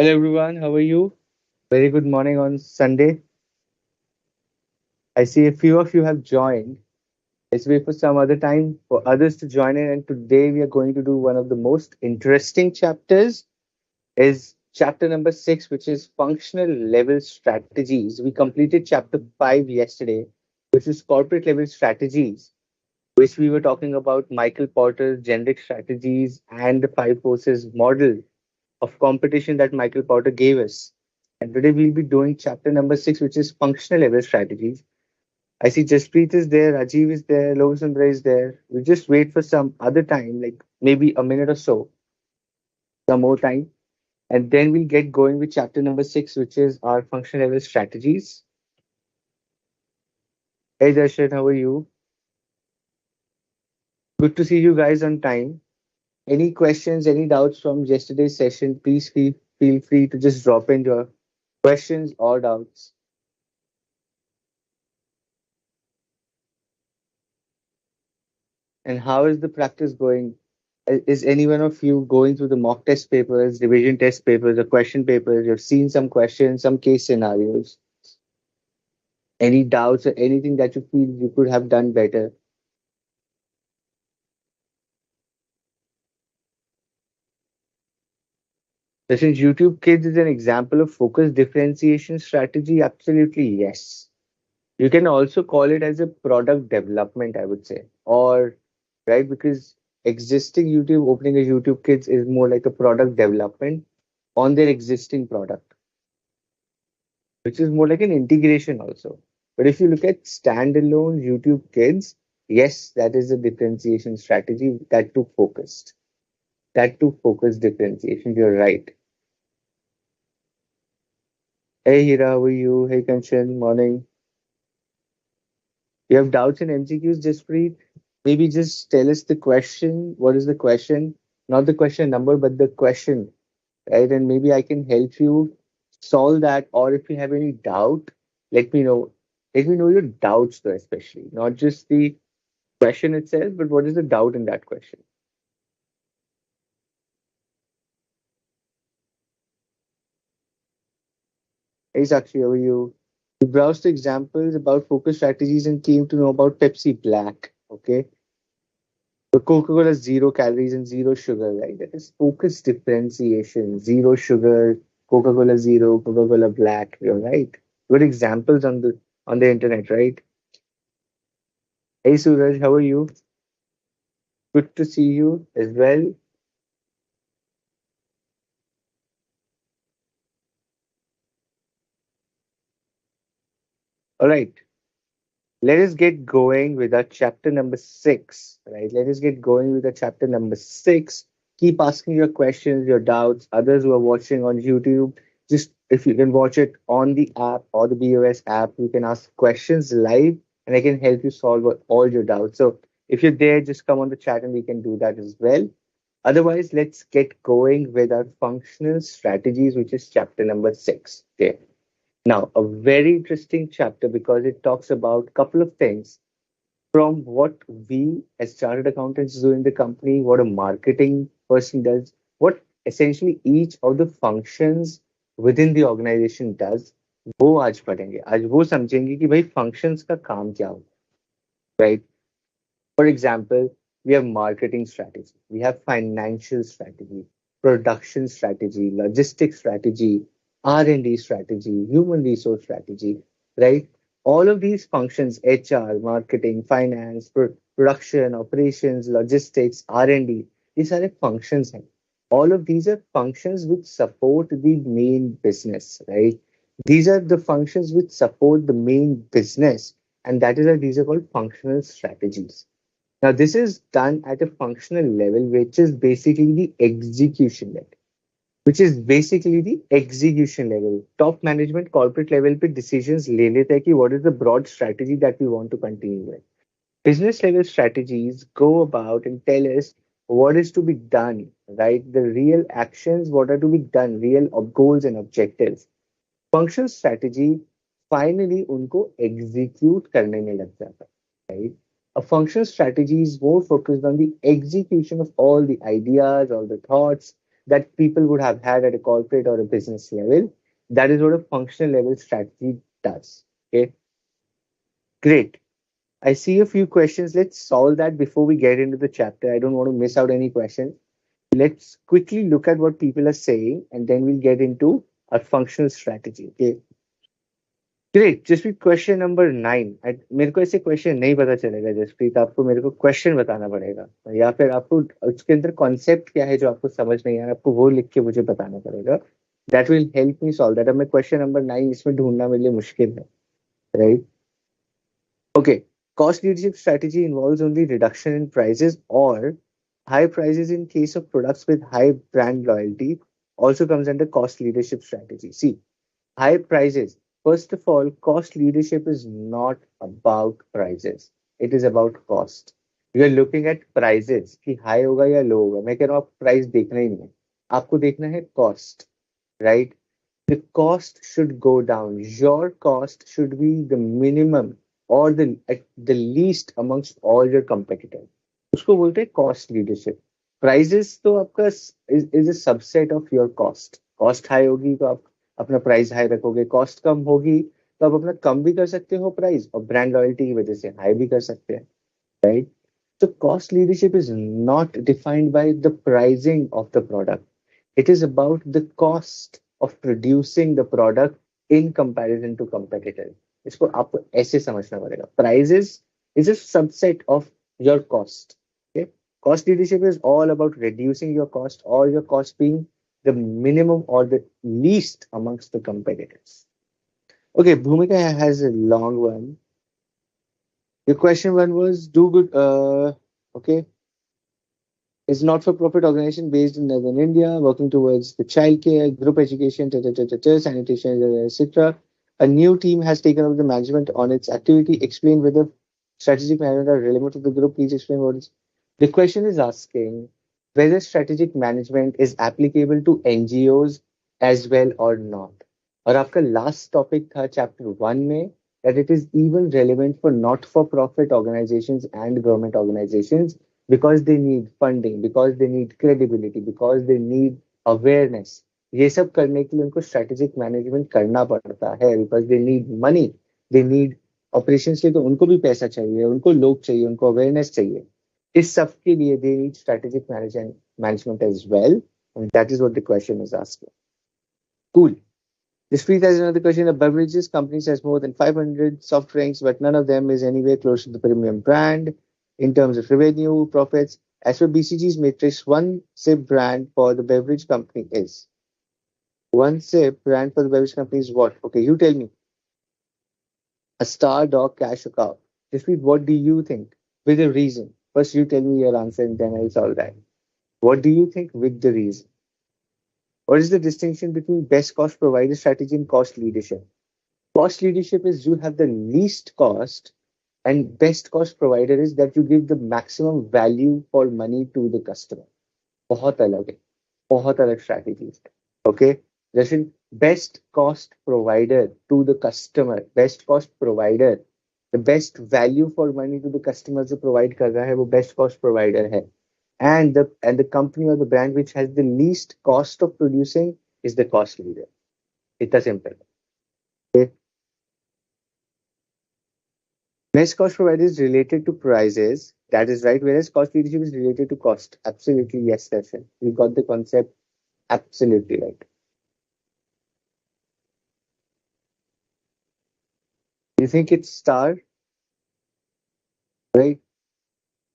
Hello everyone, how are you? Very good morning on Sunday. I see a few of you have joined. Let's wait for some other time for others to join in. And today we are going to do one of the most interesting chapters is chapter number 6, which is functional level strategies. We completed chapter 5 yesterday, which is corporate level strategies, which we were talking about Michael Porter's generic strategies and the five forces model of competition that Michael Porter gave us. And today we'll be doing chapter number 6, which is functional level strategies. I see Jaspreet is there, Rajiv is there, Lovasundra is there. We'll just wait for some other time, like maybe a minute or so, some more time. And then we'll get going with chapter number 6, which is our functional level strategies. Hey Darshan, how are you? Good to see you guys on time. Any questions, any doubts from yesterday's session, please feel free to just drop in your questions or doubts. And how is the practice going? Is any one of you going through the mock test papers, revision test papers, or question papers? You've seen some questions, some case scenarios. Any doubts or anything that you feel you could have done better? So since YouTube Kids is an example of focus differentiation strategy, absolutely yes. You can also call it as a product development, I would say, or right because existing YouTube opening a YouTube Kids is more like a product development on their existing product, which is more like an integration also. But if you look at standalone YouTube Kids, yes, that is a differentiation strategy that too focused. That too focused differentiation. You're right. Hey Hira, how are you? Hey Kanchan, morning. You have doubts in MCQs, Jaspreet? Maybe just tell us the question. What is the question? Not the question number, but the question, right? And maybe I can help you solve that. Or if you have any doubt, let me know. Let me know your doubts, though, especially not just the question itself, but what is the doubt in that question? Hey, Sakshi, how are you? We browsed the examples about focus strategies and came to know about Pepsi Black. Okay. So Coca-Cola zero calories and zero sugar, right? That is focus differentiation. Zero sugar, Coca-Cola zero, Coca-Cola black. You're right. Good examples on the internet, right? Hey Suraj, how are you? Good to see you as well. All right. Let us get going with our chapter number 6, right? Let us get going with the chapter number 6. Keep asking your questions, your doubts. Others who are watching on YouTube, just if you can watch it on the app or the BOS app, you can ask questions live and I can help you solve all your doubts. So if you're there, just come on the chat and we can do that as well. Otherwise, let's get going with our functional strategies, which is chapter number 6. Okay. Now, a very interesting chapter because it talks about a couple of things from what we as chartered accountants do in the company, what a marketing person does, what essentially each of the functions within the organization does. वो आज पढ़ेंगे आज वो समझेंगे कि भाई functions का काम क्या होता है right. For example, we have marketing strategy, we have financial strategy, production strategy, logistics strategy, R&D strategy, human resource strategy, right? All of these functions, HR, marketing, finance, production, operations, logistics, R&D, these are the functions. All of these are functions which support the main business, right? These are the functions which support the main business, and that is why these are called functional strategies. Now, this is done at a functional level, which is basically the execution level. Which is basically the execution level. Top management, corporate level पे decisions ले लेते हैं कि what is the broad strategy that we want to continue with. Business level strategies go about and tell us what is to be done, right? The real actions, what are to be done, real goals and objectives. Function strategy finally उनको execute करने में लग जाता है, right? A function strategy is more focused on the execution of all the ideas, all the thoughts, that people would have had at a corporate or a business level. That is what a functional level strategy does. Okay, great. I see a few questions. Let's solve that before we get into the chapter. I don't want to miss out any questions. Let's quickly look at what people are saying and then we'll get into our functional strategy. Okay. Great Jaspreet question number 9 मेरे को ऐसे question नहीं पता चलेगा जसप्रीत आपको मेरे को question बताना पड़ेगा या फिर आपको उसके अंदर कॉन्सेप्ट क्या है जो आपको समझ नहीं आ रहा आपको वो लिख के मुझे बताना पड़ेगा that will help me solve that अब मैं क्वेश्चन नंबर 9 इसमें ढूंढना मेरे लिए मुश्किल है right okay cost leadership strategy involves only reduction in prices or high prices in case of products with high brand loyalty also comes under cost leadership strategy see high prices. First of all, cost leadership is not about prices. It is about cost. You are looking at prices कि high होगा या low होगा मैं कह रहा हूँ आप price देखना ही नहीं है आपको देखना है cost right the cost should go down your cost should be the minimum or the at the least amongst all your competitors उसको बोलते हैं cost leadership prices तो आपका is a subset of your cost cost high होगी तो आप अपना price high रखोगे कॉस्ट कम होगी तो आप अपना कम भी कर सकते हो प्राइस और ब्रांड लॉयल्टी की वजह से हाई भी कर सकते हैं right so cost leadership is not defined by the pricing of the product it is about the cost of producing the product in comparison to competitors इसको आपको ऐसे समझना पड़ेगा prices is a subset of your cost okay cost leadership is all about reducing your cost or your cost being the minimum or the least amongst the competitors. Okay, Bhumika has a long one. The question one was do good, okay, is not-for-profit organization based in Northern India working towards the childcare, group education, sanitation, etc. A new team has taken over the management on its activity. Explain whether strategic management are relevant to the group. Please explain what is. The question is asking whether strategic management is applicable to NGOs as well or not. और आपका last topic था chapter 1 में that it is even relevant for not-for-profit organizations and government organizations because they need funding, because they need credibility, because they need awareness. ये सब करने के लिए उनको strategic management करना पड़ता है because they need money, they need operations के लिए तो उनको भी पैसा चाहिए, उनको लोग चाहिए, उनको awareness चाहिए. इस सब के लिए they need strategic management as well, and that is what the question is asking. Cool. Discrete has another question. The beverages companies has more than 500 soft drinks, but none of them is anywhere close to the premium brand in terms of revenue, profits. As per BCG's matrix, one SIP brand for the beverage company is. One SIP brand for the beverage company is what? Okay, you tell me. A star, dog, cash, or cow. Discrete, what do you think? With a reason. First, you tell me your answer and then I'll solve that. What do you think with the reason? What is the distinction between best cost provider strategy and cost leadership? Cost leadership is you have the least cost and best cost provider is that you give the maximum value for money to the customer. बहुत अलग है, बहुत अलग strategy. Okay? जैसे best cost provider to the customer, best cost provider, the best value for money to the customer जो provide कर रहा है वो best cost provider है. And the company or the brand which has the least cost of producing is the cost leader. It's simple. Okay. Best cost provider is related to prices. That is right. Whereas cost leadership is related to cost. Absolutely yes, Darshan. You got the concept absolutely right. You think it's star, right?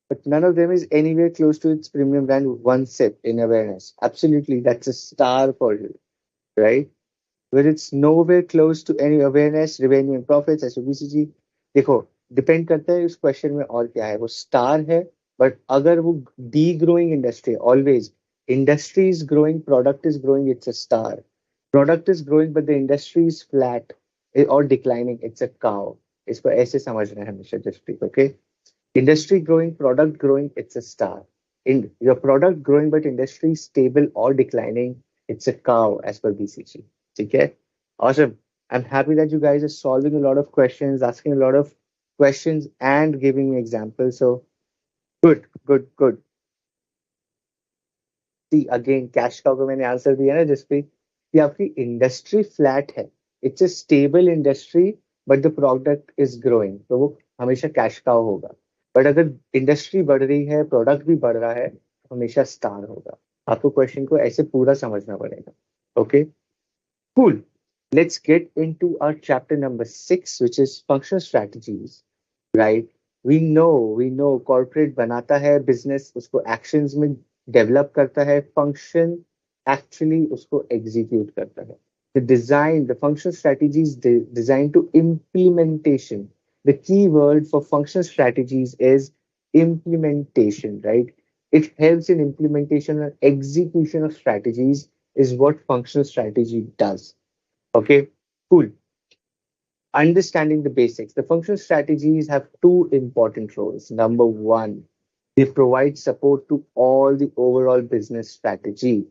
But none of them is anywhere close to its premium brand one sip in awareness. Absolutely, that's a star for you, right? But it's nowhere close to any awareness, revenue and profits, as BCG. देखो, depend करता है उस question में और क्या है वो star है बट अगर वो D growing industry always industry is growing product is growing it's a star product is growing but the industry is flat और डिक्लाइनिंग इट्स अ काउ इसको ऐसे समझना है हमेशा just okay industry growing, product growing, it's a star. In your product growing, but industry stable or declining, it's a cow as per BCG. Okay, awesome. I'm happy that you guys are solving a lot of questions, asking a lot of questions, and giving me examples. So good, good, good. See again cash cow को मैंने answer दिया ना जिसपे कि आपकी industry flat है, it's a stable industry but the product is growing, तो वो हमेशा कैश काउ होगा। बट अगर इंडस्ट्री बढ़ रही है, प्रोडक्ट भी बढ़ रहा है, तो हमेशा स्टार होगा। आपको क्वेश्चन को ऐसे पूरा समझना पड़ेगा। Okay, cool. Let's get into our chapter number 6, which is functional strategies. Right, we know corporate बनाता है बिजनेस, उसको एक्शंस में डेवलप करता है, फंक्शन एक्चुअली उसको एग्जीक्यूट करता है। The functional strategies design to implementation. The key word for functional strategies is implementation, right? It helps in implementation and execution of strategies is what functional strategy does. Okay, cool. Understanding the basics. The functional strategies have two important roles. Number one, they provide support to all the overall business strategy.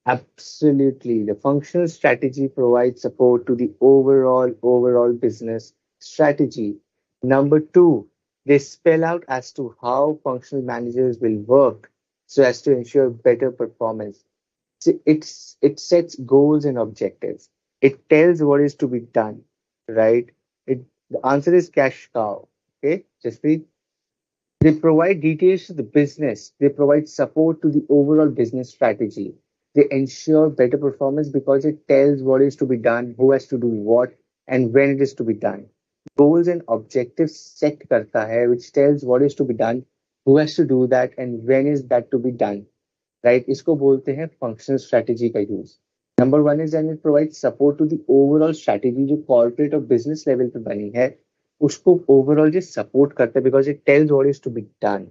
Absolutely. The functional strategy provides support to the overall business strategy. Number two, they spell out as to how functional managers will work so as to ensure better performance. It sets goals and objectives. It tells what is to be done, right? The answer is cash cow. Okay, just read. They provide details to the business. They provide support to the overall business strategy. They ensure better performance because it tells what is to be done, who has to do what, and when it is to be done. Goals and objectives set karta hai, which tells what is to be done, who has to do that, and when is that to be done. Right, इसको बोलते हैं functional strategy का use. Number one is and it provide support to the overall strategy जो corporate और business level पे बनी है, उसको ओवरऑल जो सपोर्ट करता है because it tells what is to be done,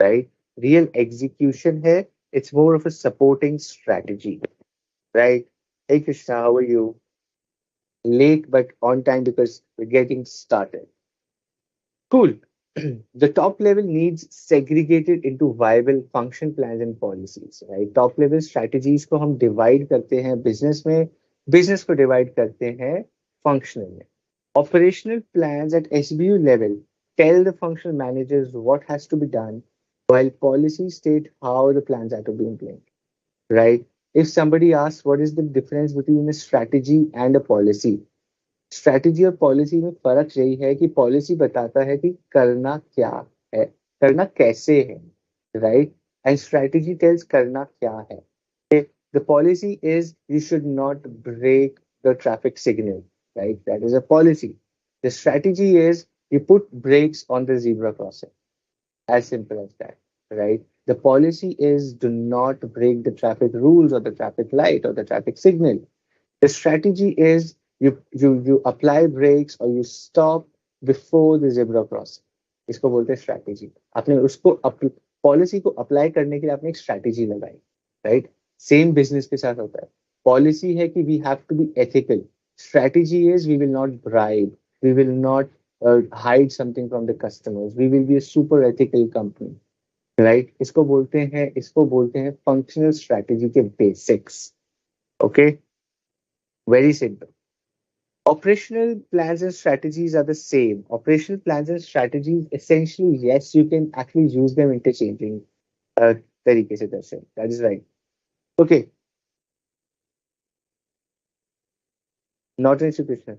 right. Real execution है, it's more of a supporting strategy, right. Hey Krishna, how are you? Late but on time because we getting started. Cool. The top level needs segregated into viable function plans and policies, right? Top level strategies को हम divide करते हैं business में, business को divide करते हैं functional में. Operational plans at SBU level tell the functional managers what has to be done, while policies state how the plans are to be implemented, right? If somebody asks what is the difference between a strategy and a policy, strategy और policy में फर्क यही है कि policy बताता है कि करना क्या है, करना कैसे है, राइट। एंड स्ट्रैटेजी टेल्स करना क्या है। The policy is you should not break the traffic signal, right, that is a policy. The strategy is you put brakes on the zebra crossing, as simple as that, right? The policy is do not break the traffic rules or the traffic light or the traffic signal. The strategy is you apply brakes or you stop before the zebra crossing. इसको बोलते हैं strategy. आपने उसको policy को apply करने के लिए आपने एक स्ट्रैटेजी लगाई, राइट। सेम बिजनेस के साथ होता है। पॉलिसी है कि we have to be ethical, strategy is we will not bribe, we will not hide something from the customers, we will be a super ethical company, right. इसको बोलते हैं functional strategy के basics. Okay, very simple. Operational plans and strategies are the same. Operational plans and strategies, essentially, yes, you can actually use them interchanging. Uh, तरीके से दर्शन, that is right. Okay, not an issue, Krishna.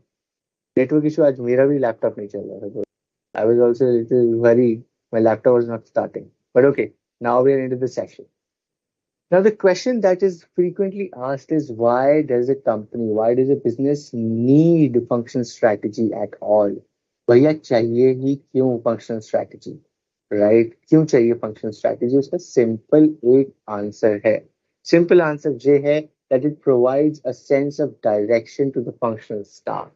Network issue, आज मेरा भी laptop नहीं चल रहा था। I was also a little worried. My laptop was not starting. But okay, now we are into the session. Now, the question that is frequently asked is why does a business need functional strategy at all? भैया चाहिए ही क्यों functional strategy, right? क्यों चाहिए functional strategy? उसका simple एक answer है। Simple answer ये है that it provides a sense of direction to the functional staff.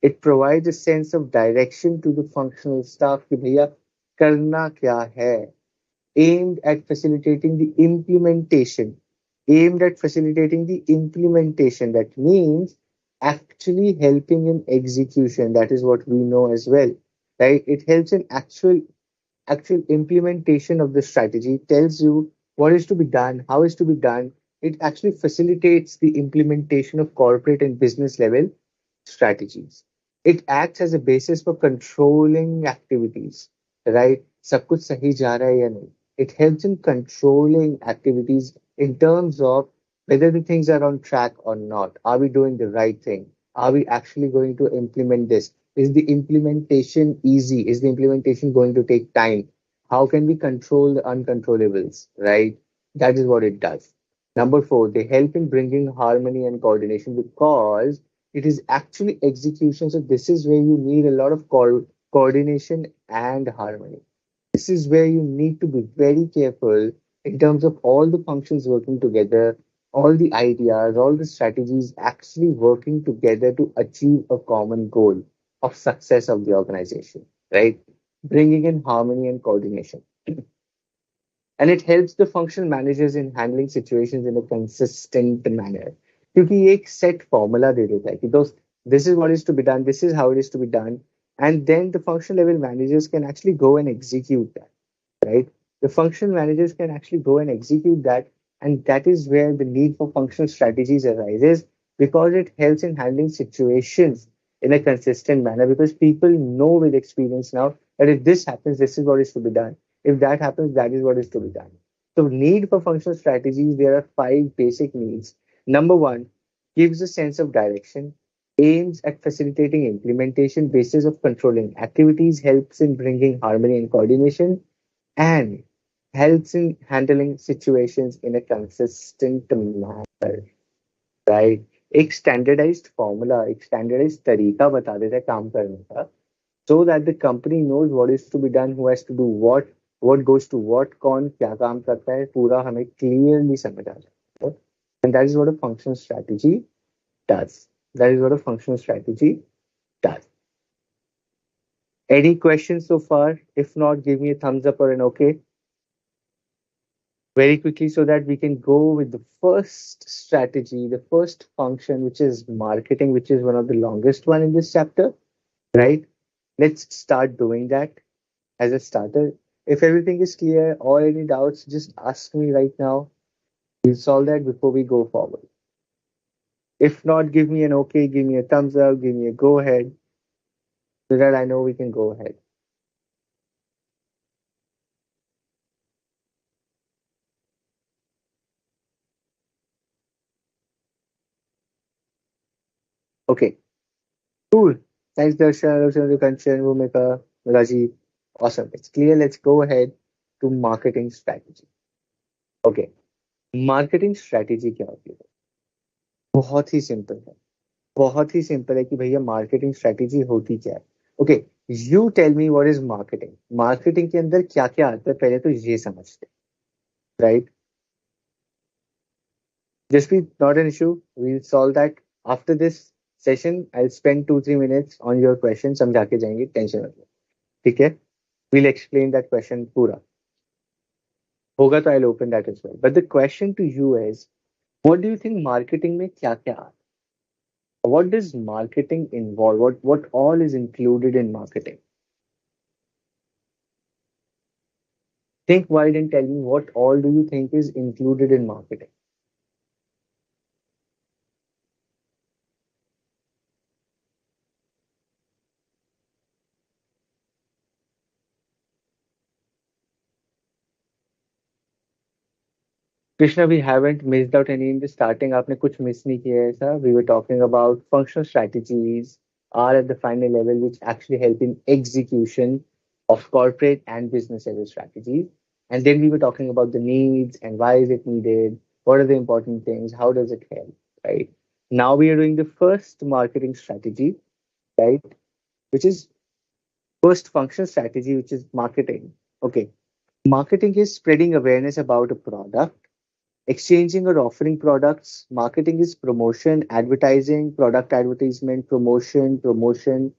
It provides a sense of direction to the functional staff कि भैया करना क्या है, aimed at facilitating the implementation. Aimed at facilitating the implementation. That means actually helping in execution. That is what we know as well, right? It helps in actual implementation of the strategy. Tells you what is to be done, how is to be done. It actually facilitates the implementation of corporate and business level strategies. It acts as a basis for controlling activities, right? सब कुछ सही जा रहा है या नहीं. It helps in controlling activities in terms of whether the things are on track or not. Are we doing the right thing? Are we actually going to implement this? Is the implementation easy? Is the implementation going to take time? How can we control the uncontrollables, right? That is what it does. Number four, they help in bringing harmony and coordination because it is actually execution. So this is where you need a lot of coordination and harmony. This is where you need to be very careful in terms of all the functions working together, all the ideas, all the strategies actually working together to achieve a common goal of success of the organization, right? Bringing in harmony and coordination. And it helps the functional managers in handling situations in a consistent manner. क्योंकि ये एक set formula दे देता है कि दोस्त, this is what is to be done, this is how it is to be done, and then the functional level managers can actually go and execute that, right? The functional managers can actually go and execute that, and that is where the need for functional strategies arises because it helps in handling situations in a consistent manner. Because people know with experience now that if this happens, this is what is to be done. If that happens, that is what is to be done. So, need for functional strategies, there are five basic needs. Number one, gives a sense of direction, aims at facilitating implementation, basis of controlling activities, helps in bringing harmony and coordination, and helps in handling situations in a consistent manner, right? एक standardised formula एक standardised तरीका बता देता है काम करने का so that the company knows what is to be done, who has to do what goes to what, कौन क्या काम करता है, पूरा हमें clearly समझ आ जाता है. And that is what a functional strategy does. That is what a functional strategy does. Any questions so far? If not, give me a thumbs up or an okay very quickly so that we can go with the first strategy, the first function, which is marketing, which is one of the longest one in this chapter, right? Let's start doing that as a starter. If everything is clear or any doubts, just ask me right now. We'll solve that before we go forward. If not, give me an okay, give me a thumbs up, give me a go ahead so that I know we can go ahead. Okay, cool. Thanks, Darshan, Kanchan, Bhumika, Rajiv. Awesome. It's clear. Let's go ahead to marketing strategy. Okay. Marketing strategy क्या होती है? बहुत ही simple है. बहुत ही simple है कि भैया marketing strategy होती क्या है. Okay, you tell me what is marketing. Marketing के अंदर क्या क्या आता है पहले तो ये समझते हैं, right? Jaspreet, not an issue, we will solve that after this session. I spend 2-3 minutes on your question, समझा के जाएंगे, टेंशन मत लो, ठीक है? वील एक्सप्लेन दैट क्वेश्चन पूरा होगा तो I open that as well. But the question to you is, what do you think marketing में क्या क्या आता है? What does marketing involve? What all is included in marketing? Think wide and tell me what all do you think is included in marketing? Krishna, we haven't missed out any in the starting. आपने कुछ miss नहीं किया है ऐसा. We were talking about functional strategies are at the final level which actually help in execution of corporate and business level strategies. And then we were talking about the needs and why is it needed, what are the important things, how does it help, right? Now we are doing the first marketing strategy, right? Which is first function strategy, which is marketing. Okay. Marketing is spreading awareness about a product, exchanging or offering products. Marketing is promotion, advertising, product advertisement, promotion.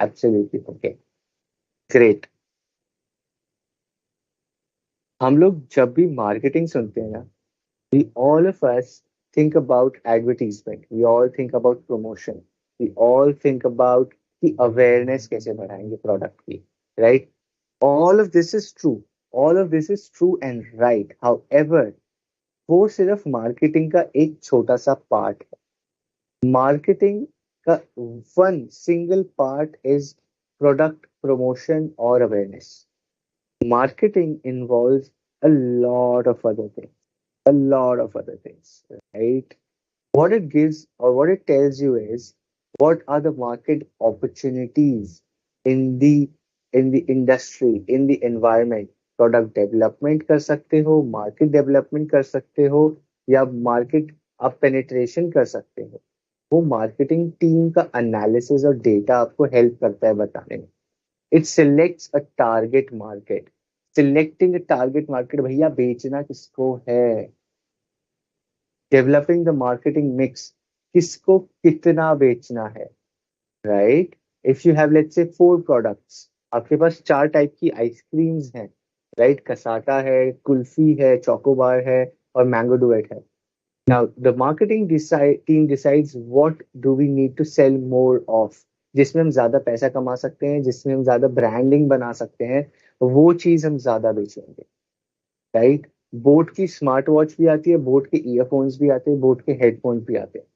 Absolutely. Okay. Great. हम लोग जब भी marketing सुनते हैं ना, we all of us think about advertisement. We all think about promotion. We all think about the awareness कैसे बढ़ाएंगे product की, right? All of this is true. All of this is true and right. However, वो सिर्फ marketing का एक छोटा सा part है. मार्केटिंग का one single part is product promotion और awareness. Marketing involves a lot of other things. a lot of other things, right? What it gives or what it tells you is what are the market opportunities in the industry, in the environment. Product development कर सकते हो, market development कर सकते हो, या market आप penetration कर सकते हो। वो मार्केटिंग टीम का एनालिसिस और डेटा आपको हेल्प करता है बताने में। It selects a target market. Selecting a target market, भैया बेचना किसको है। डेवलपिंग द मार्केटिंग मिक्स, किसको कितना बेचना है, right. If you have let's say 4 products, आपके पास 4 टाइप की आइसक्रीम्स हैं, राइट। कसाटा है, कुल्फी है, चोकोबार है और मैंगो डुएट है। Now the marketing team decides what do we need to sell more of, जिसमें हम ज्यादा पैसा कमा सकते हैं, जिसमें हम ज्यादा ब्रांडिंग बना सकते हैं, वो चीज हम ज्यादा बेचेंगे, राइट। बोट की स्मार्ट वॉच भी आती है, बोट के ईयरफोन्स भी आते हैं, बोट के हेडफोन्स भी आते हैं।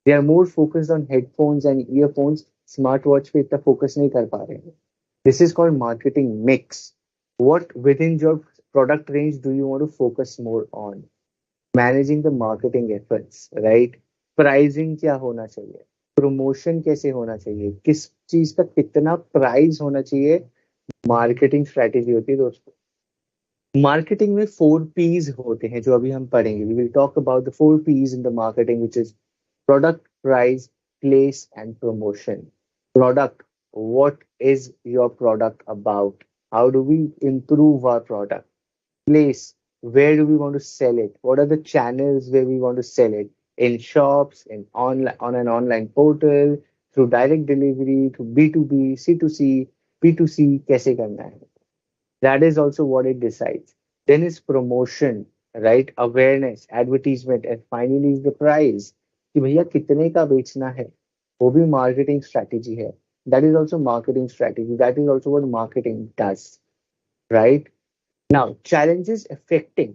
They are more focused on headphones and earphones, smart watch पे इतना फोकस नहीं कर पा रहे हैं। This is called marketing mix. What within your product range do you want to focus more on? Managing the marketing efforts, right? Pricing क्या होना चाहिए, प्रमोशन कैसे होना चाहिए, किस चीज का कितना प्राइस होना चाहिए, मार्केटिंग स्ट्रेटेजी होती है दोस्तों। मार्केटिंग में 4 P's होते हैं जो अभी हम पढ़ेंगे। We will talk about the 4 P's in the marketing, which is product, price, place and promotion. Product, what is your product about, how do we improve our product? Place, where do we want to sell it, what are the channels where we want to sell it, in shops, in online, on an online portal, through direct delivery, through B2B, C2C, B2C, कैसे करना है, that is also what it decides. Then is promotion, right? Awareness, advertisement, and finally is the price, कि भैया कितने का बेचना है, वो भी marketing strategy है। That is also marketing strategy. That is also what marketing does, right? Now, challenges affecting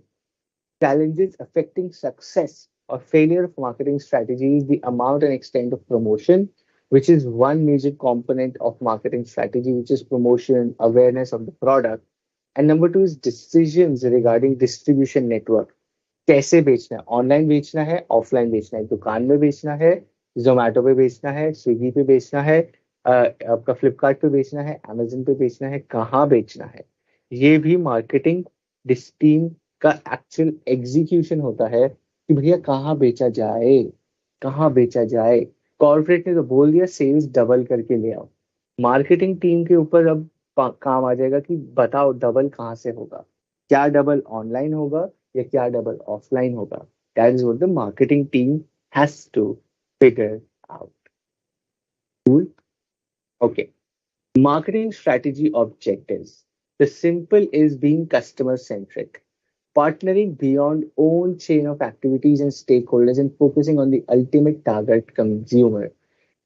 success or failure of marketing strategy is the amount and extent of promotion, which is one major component of marketing strategy, which is promotion, awareness of the product. And number two is decisions regarding distribution network. कैसे बेचना है, online बेचना है, offline बेचना है, दुकान में बेचना है, जोमेटो पे बेचना है, स्विगी पे बेचना है, आपका फ्लिपकार्ट पे बेचना है, अमेजन पे बेचना है, कहाँ बेचना है। ये भी मार्केटिंग टीम का एक्चुअल एग्जीक्यूशन होता है कि भैया कहाँ बेचा जाए, कहाँ बेचा जाए। कॉर्पोरेट ने तो बोल दिया सेल्स डबल करके ले आओ, मार्केटिंग टीम के ऊपर अब काम आ जाएगा कि बताओ डबल कहाँ से होगा, क्या डबल ऑनलाइन होगा या क्या डबल ऑफलाइन होगा। That is what the marketing team has to figure out. Okay, marketing strategy objectives. The simple is being customer centric, partnering beyond own chain of activities and stakeholders and focusing on the ultimate target consumer.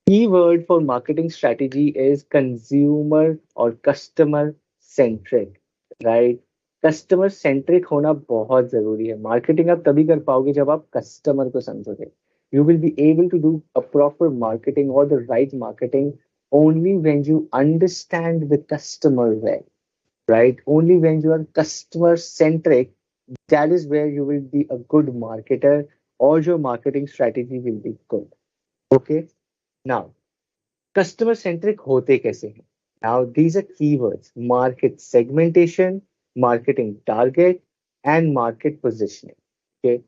Key word for marketing strategy is consumer or customer centric, right? Customer centric होना बहुत जरूरी है। Marketing आप तभी कर पाओगे जब आप कस्टमर को समझोगे। You will be able to do a proper marketing और the right marketing only when you understand the customer well, right? Only when you are customer centric, that is where you will be a good marketer or your marketing strategy will be good. Okay, now customer centric होते कैसे हैं? Now these are keywords: market segmentation, marketing target, and market positioning. Okay,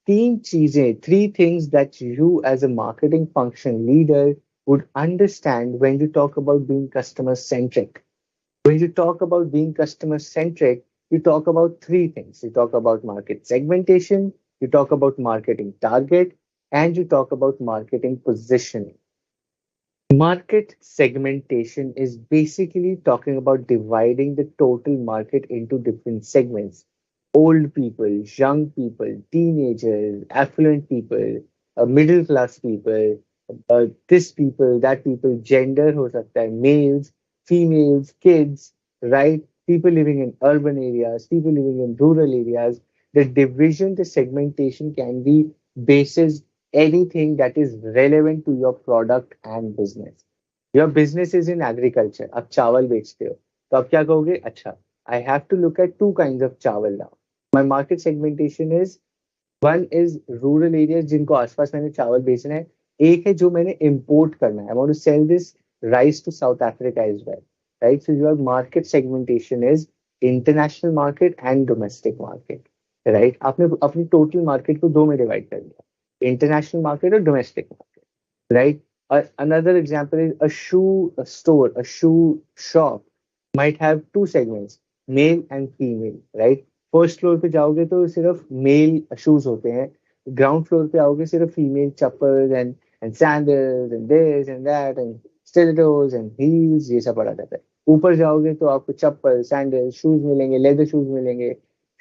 तीन चीजें, 3 things that you as a marketing function leader would understand when you talk about being customer centric. When you talk about being customer centric, you talk about 3 things. You talk about market segmentation, you talk about marketing target, and you talk about marketing positioning. Market segmentation is basically talking about dividing the total market into different segments: old people, young people, teenagers, affluent people, middle class people, this people, that people, gender हो सकता है, males, females, kids, right? People living in urban areas, people living in rural areas. The division, the segmentation can be basis anything that is relevant to your product and business. Your business is in agriculture. आप चावल बेचते हो, तो आप क्या कहोगे? अच्छा, I have to look at 2 kinds of चावल now. My market segmentation is one is rural area जिनको आसपास मैंने चावल बेचना है, एक है जो मैंने इंपोर्ट करना है, I want to sell this rice to South Africa as well, right? So your market segmentation is international market and domestic market, right? आपने अपनी टोटल मार्केट को दो में डिवाइड कर दिया, इंटरनेशनल मार्केट और domestic market, right? Another example is a shoe store, a shoe shop might have two segments, male and female, right? First floor पे जाओगे तो सिर्फ मेल शूज होते हैं, ग्राउंड फ्लोर पे आओगे सिर्फ female chappal and sandals and this and that and स्टिलेटोस and heels, ये सब पड़ा रहता है। ऊपर जाओगे तो आपको चप्पल, सैंडल, शूज मिलेंगे, लेदर शूज मिलेंगे,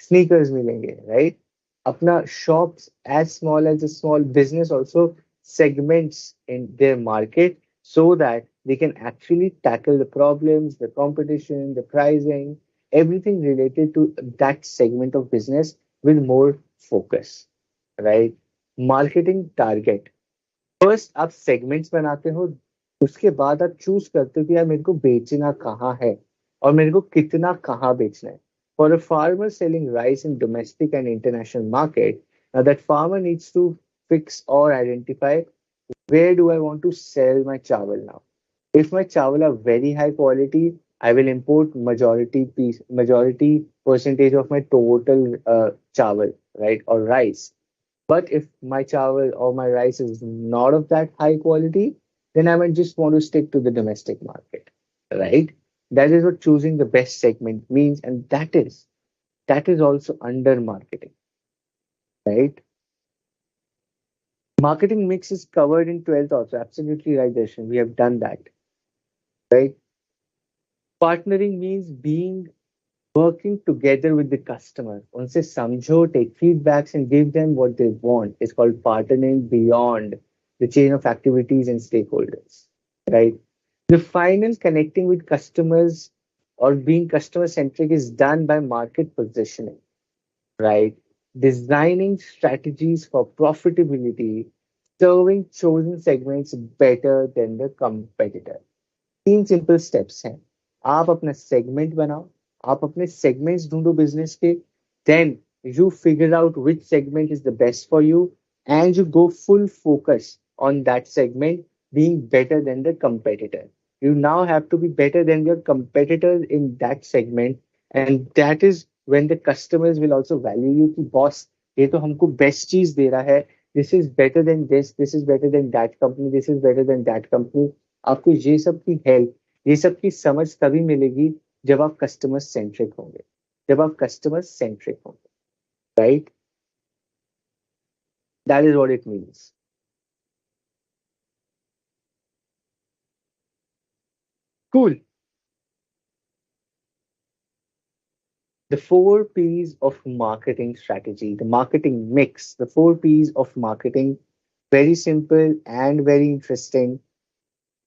स्नीकर्स मिलेंगे, राइट? अपना shops as small as a small business also segments in their market so that they can actually tackle the problems, the competition, the pricing, everything related to that segment of business with more focus, right? Marketing target. First आप segments बनाते हो, उसके बाद आप choose करते हो कि यार मेरे को बेचना कहाँ है और मेरे को कितना कहाँ बेचना है। For a farmer selling rice in domestic and international market, that farmer needs to fix or identify where do I want to sell my chawal now. If my chawal are very high quality, I will import majority percentage of my total chawal, right, or rice. But if my chawal or my rice is not of that high quality, then I might just want to stick to the domestic market, right? That is what choosing the best segment means, and that is also under marketing, right? Marketing mix is covered in 12th also. Absolutely right, Darshan. We have done that, right? Partnering means being working together with the customer. उनसे समझो, take feedbacks and give them what they want. It's called partnering beyond the chain of activities and stakeholders, right? The final connecting with customers or being customer centric is done by market positioning, right? Designing strategies for profitability, serving chosen segments better than the competitor. तीन simple steps हैं। आप अपना segment बनाओ, आप अपने segments ढूंढो business के, then you figure out which segment is the best for you and you go full focus on that segment, being better than the competitor. You now have to be better than your competitors in that segment, and that is when the customers will also value you कि boss ये तो हमको best चीज दे रहा है, this is better than this is better than that company, this is better than that company. आपको ये सब की हेल्प, ये सब की समझ तभी मिलेगी जब आप कस्टमर सेंट्रिक होंगे, जब आप कस्टमर सेंट्रिक होंगे, right? That is what it means. Cool. The four P's of marketing strategy, the marketing mix, the four P's of marketing, very simple and very interesting,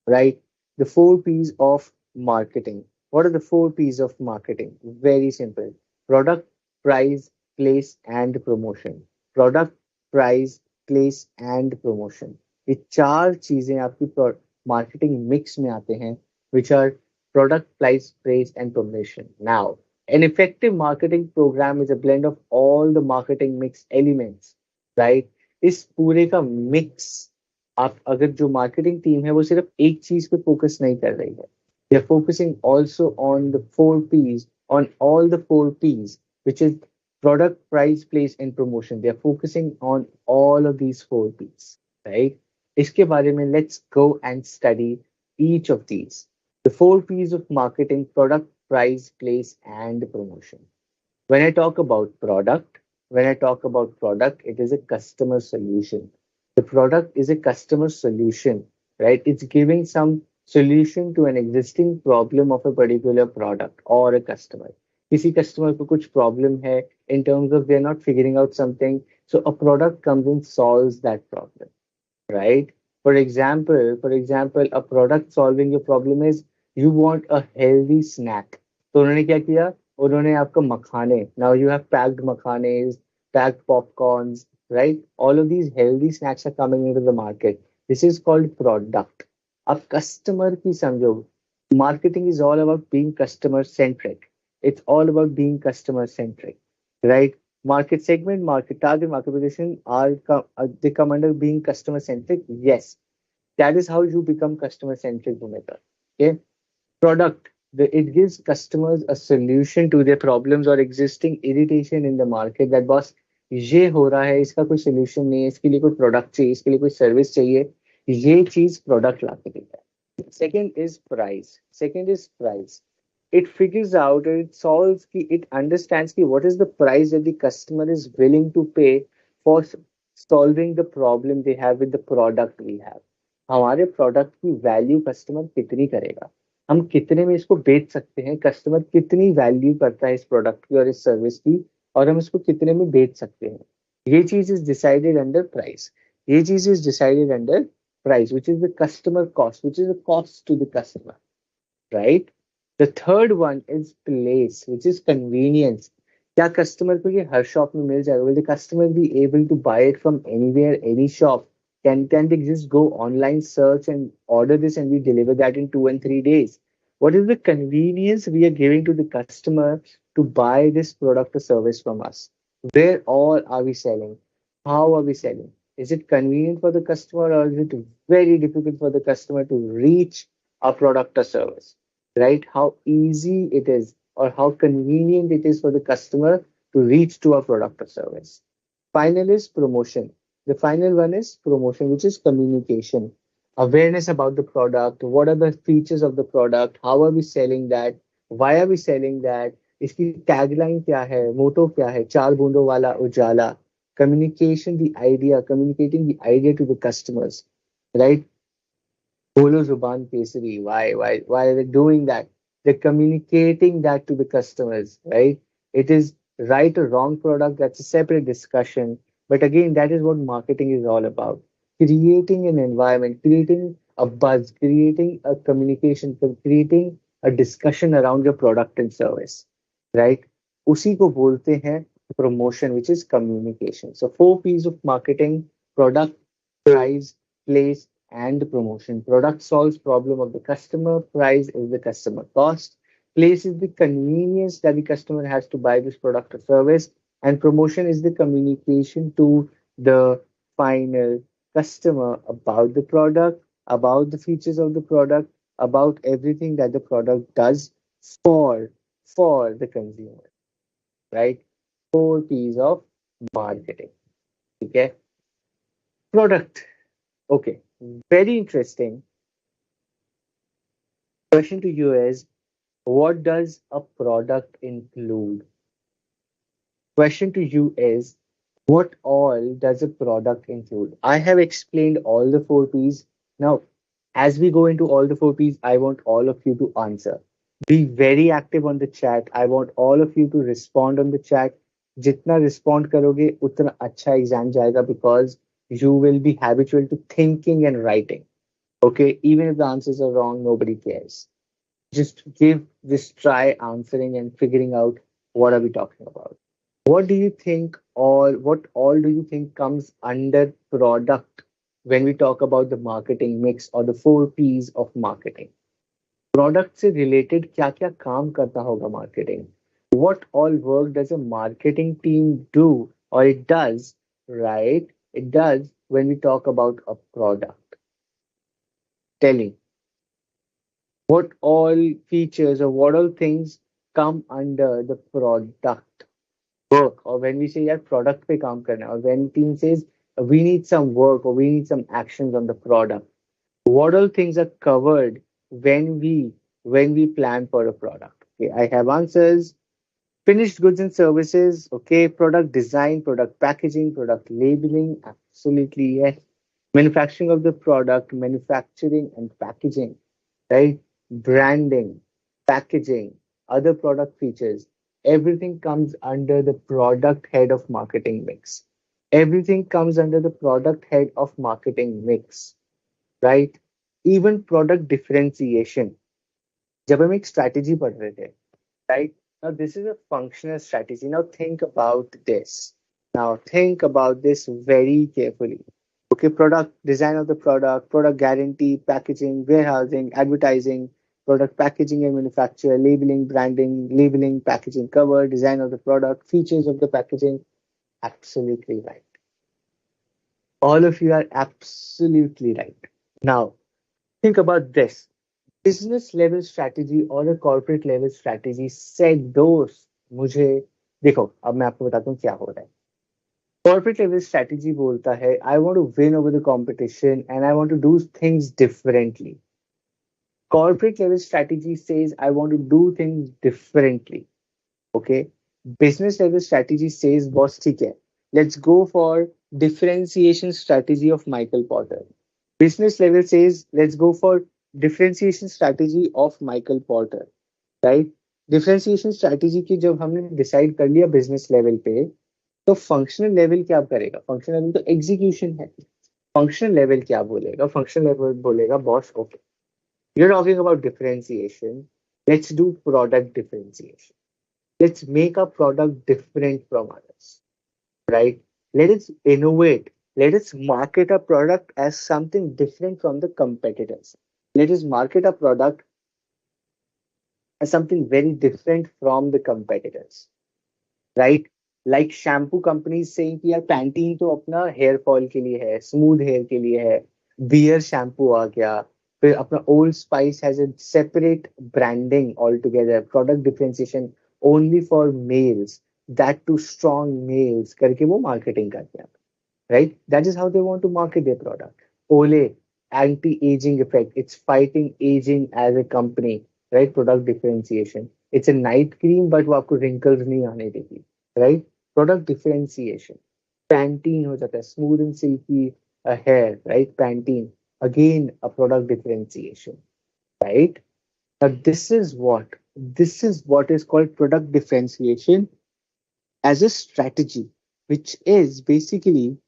right? The four P's of marketing. What are the four P's of marketing? Very simple: product, price, place, and promotion. Product, price, place, and promotion. ये चार चीजें आपकी marketing mix में आते हैं, which are product, price, place, and promotion. Now, an effective marketing program is a blend of all the marketing mix elements, right? इस पूरे का mix, आप अगर जो मार्केटिंग टीम है वो सिर्फ एक चीज पे फोकस नहीं कर रही है, they are focusing also on the four Ps, on all the four Ps, which is product, price, place and promotion. They are focusing on all of these four Ps, right? इसके बारे में let's go and study each of these, the four Ps of marketing: product, price, place and promotion. When I talk about product, when I talk about product, it is a customer solution. The product is a customer solution, right? It's giving some solution to an existing problem of a particular product or a customer. किसी customer को कुछ problem है in terms of they're not figuring out something, so a product comes and solves that problem, right? For example, a product solving your problem is you want a healthy snack. तो उन्होंने क्या किया? उन्होंने आपका मखाने, now you have packed makhanes, packed popcorns, right? All of these healthy snacks are coming into the market. This is called product. अब customer की समझो, marketing is all about being customer centric. It's all about being customer centric, right? Market segment, market target, market position they come under being customer centric. Yes, that is how you become customer centric, Bhumika. Okay, product. It gives customers a solution to their problems or existing irritation in the market. That boss, ये हो रहा है, इसका कोई solution नहीं है, इसके लिए कोई product चाहिए, इसके लिए कोई service चाहिए, ये चीज product ला के देता है. Second is price. It figures out and it solves ki, it understands ki what is the price that the customer is willing to pay for solving the problem they have with the product we have. हमारे product की value customer कितनी करेगा, हम कितने में इसको बेच सकते हैं, कस्टमर कितनी वैल्यू करता है इस प्रोडक्ट की और इस सर्विस की, और हम इसको कितने में बेच सकते हैं. ये चीज इज डिसाइडेड अंडर प्राइस. ये चीज is decided under price, which is the customer cost, which is the cost to the customer, right? The third one is place, which is convenience. क्या कस्टमर को ये हर शॉप में मिल जाएगा? Will the customer be able to buy it from anywhere, any shop? Can they just go online, search and order this and we deliver that in 2 and 3 days? What is the convenience we are giving to the customer to buy this product or service from us? Where all are we selling? How are we selling? Is it convenient for the customer or is it very difficult for the customer to reach a product or service? Right? How easy it is or how convenient it is for the customer to reach to a product or service. Final is promotion. The final one is promotion, which is communication. Awareness about the product. What are the features of the product? How are we selling that? Why are we selling that? इसकी tagline क्या है, मोटो क्या है, चार बूंदों वाला उजाला. Communication, the idea, communicating the idea to the customers, right? Bolo Zuban Kesari. Why are they doing that? They're communicating that to the customers, right? It is right or wrong product, that's a separate discussion. But again, that is what marketing is all about. Creating an environment, creating a buzz, creating a communication, creating a discussion around your product and service, right? उसी को बोलते हैं promotion, which is communication. So 4 P's of marketing: product, price, place, and promotion. Product solves problem of the customer. Price is the customer cost. Place is the convenience that the customer has to buy this product or service. And promotion is the communication to the final customer about the product, about the features of the product, about everything that the product does for for the consumer. Right? 4 P's of marketing. Okay. Product. Okay. Very interesting. Question to you is, what does a product include? Question to you is, what all does a product include? I have explained all the 4 P's. Now, as we go into all the 4 P's, I want all of you to answer. Be very active on the chat. I want all of you to respond on the chat. जितना respond करोगे उतना अच्छा exam जाएगा, because you will be habitual to thinking and writing. Okay, even if the answers are wrong, nobody cares. Just try answering and figuring out what are we talking about. What do you think what all do you think comes under product when we talk about the marketing mix or the 4 P's of marketing? Product से related क्या क्या काम करता होगा marketing? What all work does a marketing team do, or it does, right? It does when we talk about a product. Telling what all features or what all things come under the product work, or when we say that product pe kaam karna hai, or when team says we need some work or we need some actions on the product, what all things are covered when we plan for a product? Okay, I have answers. Finished goods and services. Okay, product design, product packaging, product labeling. Absolutely yes. Manufacturing of the product, manufacturing and packaging, right? Branding, packaging, other product features. Everything comes under the product head of marketing mix. Everything comes under the product head of marketing mix, right? Even product differentiation. जब हम एक strategy पढ़ रहे थे, right? Now, this is a functional strategy. Now, think about this. Now, think about this very carefully. Okay, product design of the product guarantee, packaging, warehousing, advertising, product packaging and manufacture, labeling, branding, labeling, packaging cover, design of the product, features of the packaging. absolutely right. All of you are absolutely right. Now, think about this. Business level strategy और a corporate level strategy set those मुझे देखो अब मैं आपको बताता हूँ क्या हो रहा है कॉर्पोरेट लेवल स्ट्रैटेजी बोलता है I want to win over the competition and I want to do things differently corporate level strategy says I want to do things differently. Okay, business level strategy says boss ठीक है let's go for differentiation strategy of Michael Porter. Business level says let's go for differentiation strategy of Michael Porter. Right differentiation strategy की जब हमने decide कर लिया business level पे तो functional level क्या करेगा फंक्शनल लेवल तो एग्जीक्यूशन है फंक्शनल लेवल क्या बोलेगा फंक्शनल लेवल बोलेगा boss okay you are talking about differentiation let's do product differentiation let's make a product different from others right let us innovate let us market a product as something different from the competitors let us market a product as something very different from the competitors right like shampoo company saying कि यार Pantene तो अपना hair fall के लिए है smooth hair के लिए है बियर शैम्पू आ गया फिर अपना Old Spice has a separate branding all together product differentiation only for males that too strong males करके वो मार्केटिंग करते हैं right? That is how they want to market their product. Olay, anti-aging effect. It's fighting aging as a company, right? Product differentiation. It's a night cream, but वो आपको wrinkles नहीं आने देगी, right? Product differentiation. Pantene हो जाता है, smooth and silky hair, right? Pantene. Again, a product differentiation, right? Now, this is what is called product differentiation as a strategy, which is basically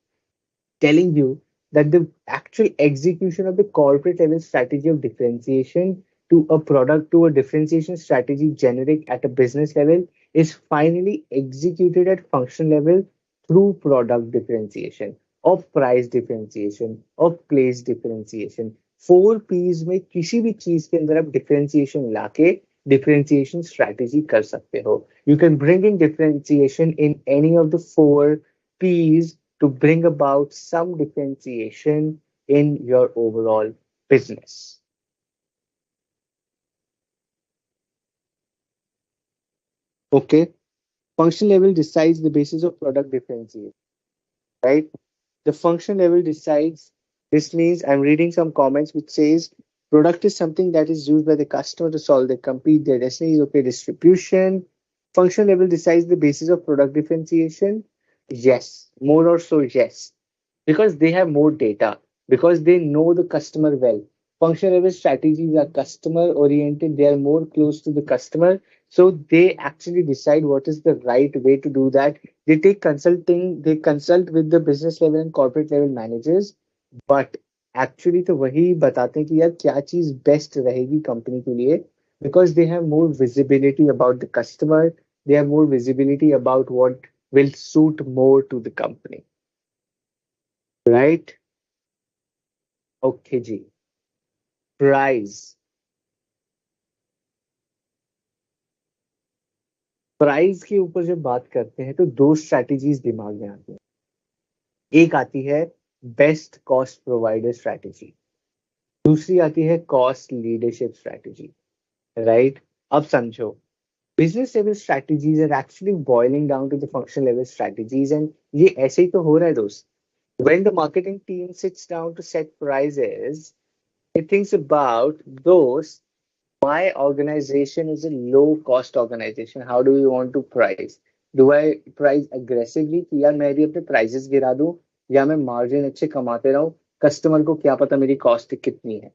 telling you that the actual execution of the corporate level strategy of differentiation to a product to a differentiation strategy generic at a business level is finally executed at function level through product differentiation of price differentiation of place differentiation four Ps में किसी भी चीज के अंदर आप differentiation लाके differentiation strategy कर सकते हो you can bring in differentiation in any of the four Ps to bring about some differentiation in your overall business. Okay, function level decides the basis of product differentiation, right? The function level decides. This means I'm reading some comments which says product is something that is used by the customer to solve their compete their destiny. Okay, distribution. Function level decides the basis of product differentiation. Yes, more or so, yes. Because they have more data, because they know the customer well. Functional level strategies are customer oriented, they are more close to the customer. So they actually decide what is the right way to do that. They take consulting, they consult with the business level and corporate level managers, but actually तो वही बताते हैं कि यार क्या चीज best रहेगी company के लिए because they have more visibility about the customer, they have more visibility about what will suit more to the company. Right okay जी प्राइस प्राइस के ऊपर जब बात करते हैं तो दो स्ट्रैटेजीज दिमाग में आती हैं एक आती है बेस्ट कॉस्ट प्रोवाइडर स्ट्रैटेजी दूसरी आती है कॉस्ट लीडरशिप स्ट्रैटेजी राइट अब समझो business level strategies are actually boiling down to the function level strategies and ये ऐसे ही तो हो रहा है दोस्त when the marketing team sits down to set prices it thinks about those my organization is a low cost organization how do you want to price do I price aggressively कि यार मैं भी अपने prices गिरा दूं या मैं margin अच्छे कमाते रहूं कस्टमर को क्या पता मेरी कॉस्ट कितनी है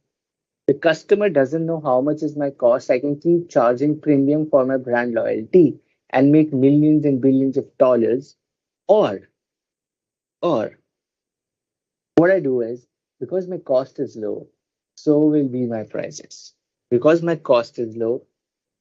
the customer doesn't know how much is my cost I can keep charging premium for my brand loyalty and make millions and billions of dollars or what I do is because my cost is low, so will be my prices. Because my cost is low,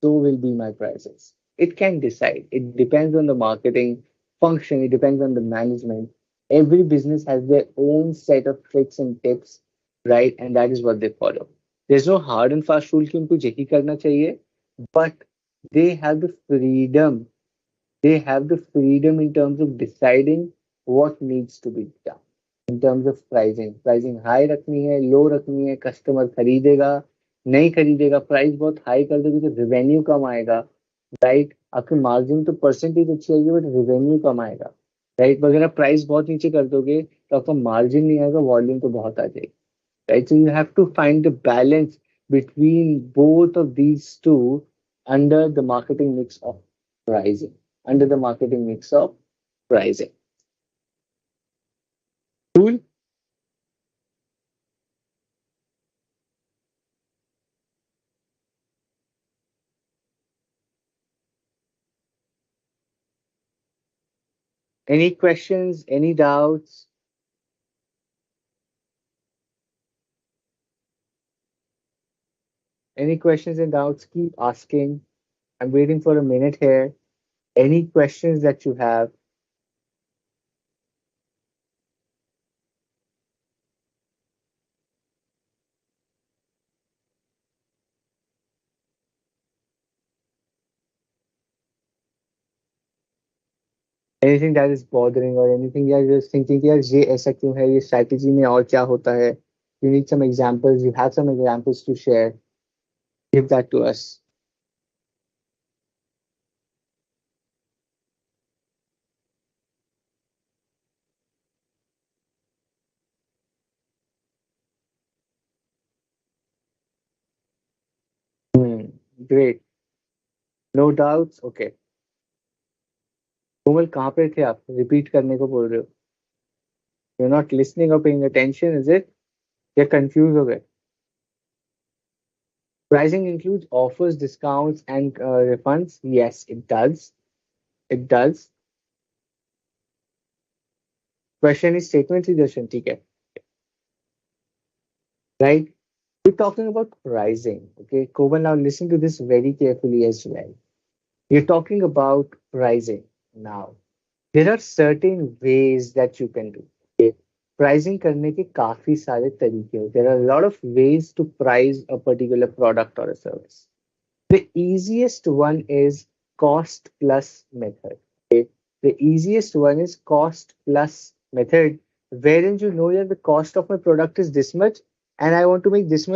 so will be my prices. It can decide. It depends on the marketing function, it depends on the management. Every business has their own set of tricks and tips, right? And that is what they follow. There's no hard and fast rule कि उनको यही करना चाहिए, but they have the freedom They have the freedom in terms of deciding what needs to be done. In terms of pricing high रखनी है, लो रखनी है, customer खरीदेगा, नहीं खरीदेगा, प्राइस बहुत हाई कर दोगे तो रिवेन्यू कम आएगा, राइट? आपकी मार्जिन तो परसेंटेज अच्छी आएगी बट रिवेन्यू कम आएगा, राइट? अगर आप प्राइस बहुत नीचे कर दोगे तो आपका मार्जिन नहीं आएगा, वॉल्यूम तो बहुत आ जाएगी, right? So you have to find the balance between both of these two under the marketing mix of pricing. Under the marketing mix of pricing. Cool. Any questions? Any doubts? Any questions and doubts? Keep asking. I'm waiting for a minute here. Any questions that you have? Anything that is bothering or anything you're just thinking, यार ये ऐसा क्यों है, ये strategy में और क्या होता है? You need some examples. You have some examples to share. Give that to us. Hmm. Great. No doubts. Okay. कोमल कहाँ पे थे आप? रिपीट करने को बोल रहे हो? यू नॉट लिसनिंग और पेइंग अटेंशन, इज इट? या कंफ्यूज हो गए? Pricing includes offers, discounts, and refunds. Yes, it does. It does. Question is statement ही दर्शन, ठीक है? Right? We're talking about pricing. Okay, Komal, now listen to this very carefully as well. You're talking about pricing now. There are certain ways that you can do. Okay? Pricing करने के काफी सारे तरीके हैं. There are a lot of ways to price a particular product or a service. The easiest one is cost plus method. Okay? The easiest one is cost plus method, wherein you know that the cost of my product is this much, and I want to make this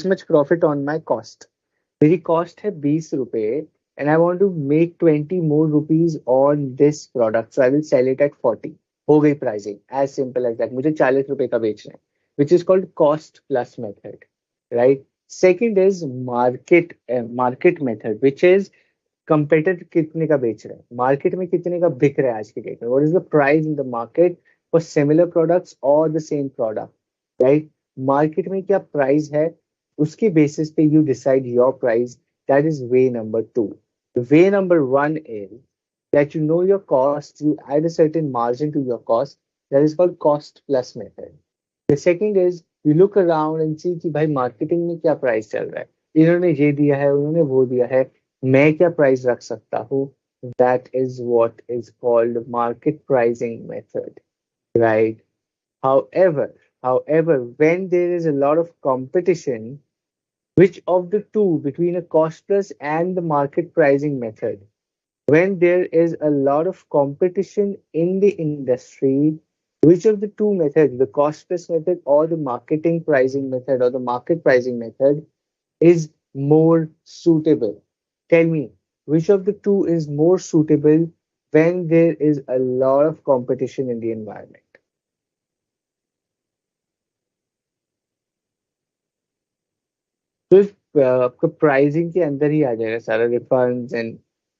much profit on my cost. मेरी cost है 20 रुपए, and I want to make 20 more rupees on this product, so I will sell it at 40. हो गई pricing, as simple as that. मुझे 40 रुपए का बेचना है, which is called cost plus method, right? Second is market method, which is competitor कितने का बेच रहे हैं, मार्केट में कितने का बिक रहा है आज के डेट में, what is the price in the market for similar products और the same product, right? Market में क्या प्राइस है, उसके बेसिस पे you decide your price. That is way number two. Way number one is that you know your cost, you add a certain margin to your cost. That is called cost plus method. The second is you look around and see कि भाई marketing में क्या price चल रहा है, इन्होंने ये दिया है, उन्होंने वो दिया है, मैं क्या प्राइस रख सकता हूँ. That is what is called market pricing method, right? However, however, when there is a lot of competition, which of the two between a cost plus and the market pricing method, when there is a lot of competition in the industry, which of the two methods, the cost plus method or the marketing pricing method or the market pricing method, is more suitable? Tell me, which of the two is more suitable when there is a lot of competition in the environment? तो आपका pricing के अंदर ही आ जाएगा सारा, refunds and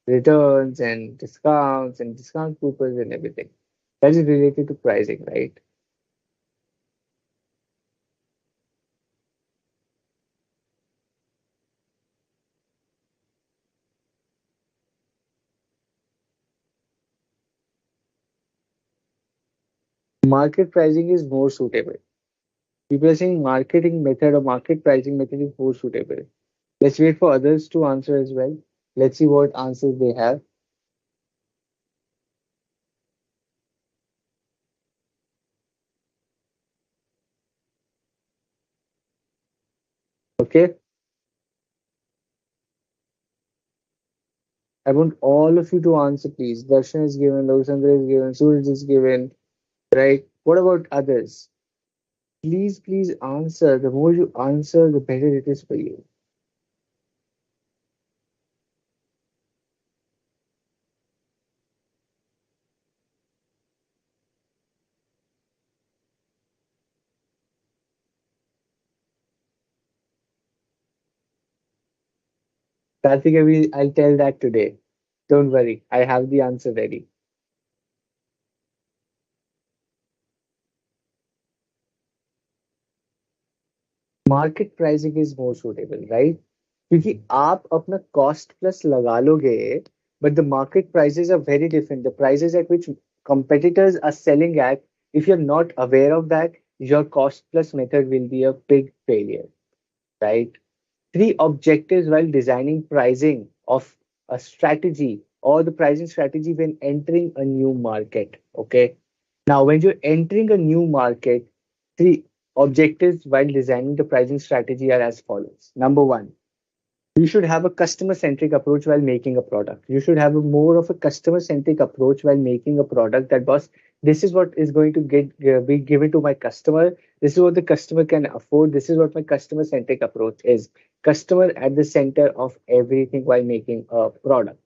returns and discounts and discount coupons and everything that is related to pricing, right? Market pricing is more suitable. People are saying marketing method or market pricing method is more suitable. Let's wait for others to answer as well. Let's see what answers they have. Okay. I want all of you to answer, please. Darshan is given, Lavsandra is given, Suraj is given, right? What about others? Please, please answer. The more you answer, the better it is for you. Karthika, I'll tell that today. Don't worry, I have the answer ready. Market pricing is more suitable, right? क्योंकि आप अपना cost plus लगा लोगे, but the market prices are very different. The prices at which competitors are selling at, if you're not aware of that, your cost plus method will be a big failure, right? Three objectives while designing pricing of a strategy or the pricing strategy when entering a new market. Okay, now when you're entering a new market, three objectives while designing the pricing strategy are as follows. Number one, you should have a customer centric approach while making a product. You should have a more of a customer centric approach while making a product. That boss, this is what is going to get be given to my customer. This is what the customer can afford. This is what my customer centric approach is. Customer at the center of everything while making a product.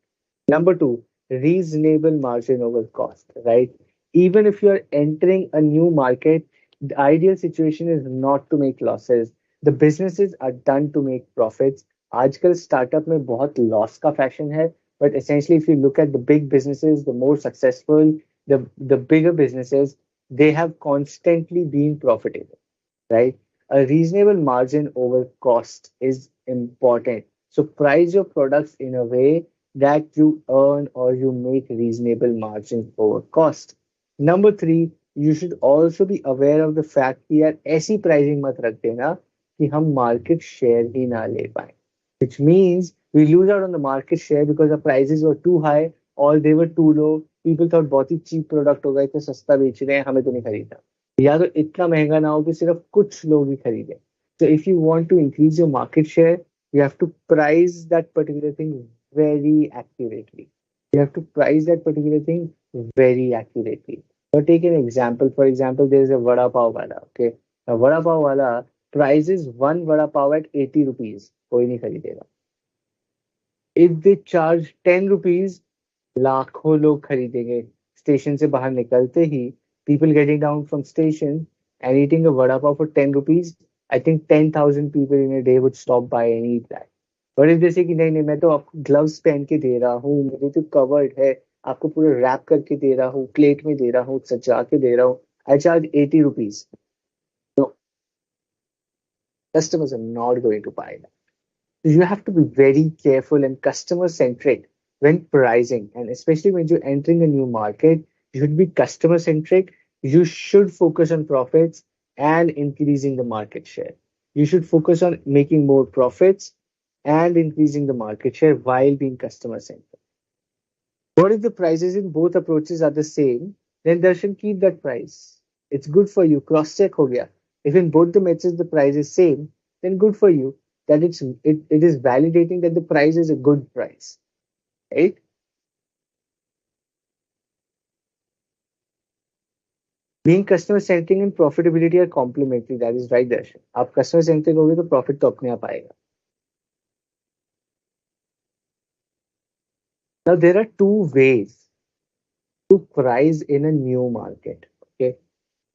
Number two, reasonable margin over cost, right? Even if you're entering a new market, the ideal situation is not to make losses. The businesses are done to make profits. आजकल startup में बहुत loss का fashion है, but essentially if you look at the big businesses, the more successful, the bigger businesses, they have constantly been profitable, right? A reasonable margin over cost is important. So price your products in a way that you earn or you make reasonable margin over cost. Number three, you should also be aware of the fact कि यार ऐसी pricing मत रख देना कि हम market share ही ना ले पाए, which means we lose out on the market share because the prices were too high or they were too low. People thought बहुत ही cheap product होगा, इतना सस्ता बेच रहे हैं, हमें तो नहीं खरीदना, या तो इतना महंगा ना हो कि सिर्फ कुछ लोग ही खरीदें. So if you want to increase your market share, you have to price that particular thing very accurately. You have to price that particular thing very accurately. So take an example. For example, there is a vada pav wala. Okay, a vada pav wala prices one vada pav at 80 rupees. कोई नहीं खरीदेगा. If they charge 10 rupees, लाखों लोग खरीदेंगे. Station से बाहर निकलते ही, people getting down from station and eating a vada pav for 10 rupees, I think 10,000 people in a day would stop by and eat that. But if they say कि नहीं नहीं, मैं तो आपको ग्लव्स पहन के दे रहा हूँ, मेरे तो कवर्ड है, आपको पूरा रैप करके दे रहा हूँ, प्लेट में दे रहा हूँ, सजा के दे रहा हूँ, I charge 80 rupees. No, customers are not going to buy that. You have to be very careful and customer centric when pricing, and especially when you're entering a new market, you should be customer centric. You should focus on profits and increasing the market share. You should focus on making more profits and increasing the market share while being customer centric. What if the prices in both approaches are the same? Then Darshan, keep that price. It's good for you. Cross check ho gaya. If in both the methods the price is same, then good for you. That it is validating that the price is a good price, right? Being customer centric and profitability are complementary. That is right, Darshan. आप customer centric होगे तो profit तो अपने आप आएगा. Now there are two ways to price in a new market. Okay,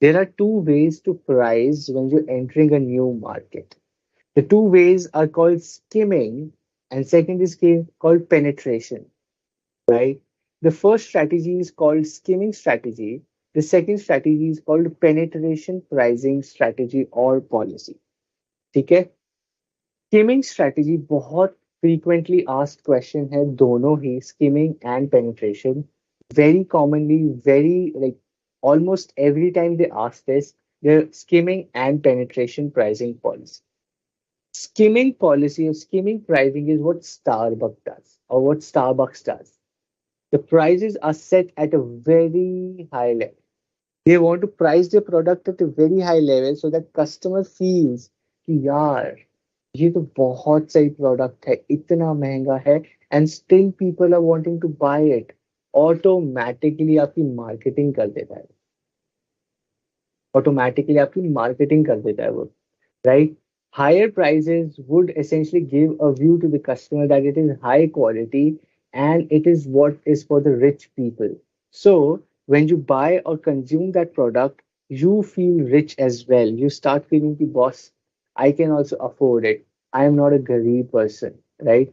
there are two ways to price when you're entering a new market. The two ways are called skimming, and second is called penetration, right? The first strategy is called skimming strategy. The second strategy is called penetration pricing strategy or policy. ठीक है? Skimming strategy बहुत frequently asked question है, दोनों ही skimming and penetration. Very commonly, very like almost every time they ask this, they're skimming and penetration pricing policy. Skimming policy or skimming pricing is what Starbucks does or what Starbucks does. The prices are set at a very high level. They want to price their product at a very high level so that customer feels कि यार ये तो बहुत सही product है, इतना महंगा है, and still people are wanting to buy it. Automatically आपकी मार्केटिंग कर देता है, ऑटोमेटिकली आपकी मार्केटिंग कर देता है वो, right? Higher prices would essentially give a view to the customer that it is high quality and it is what is for the rich people. So, when you buy or consume that product, you feel rich as well. You start feeling the boss, I can also afford it. I am not a garib person, right?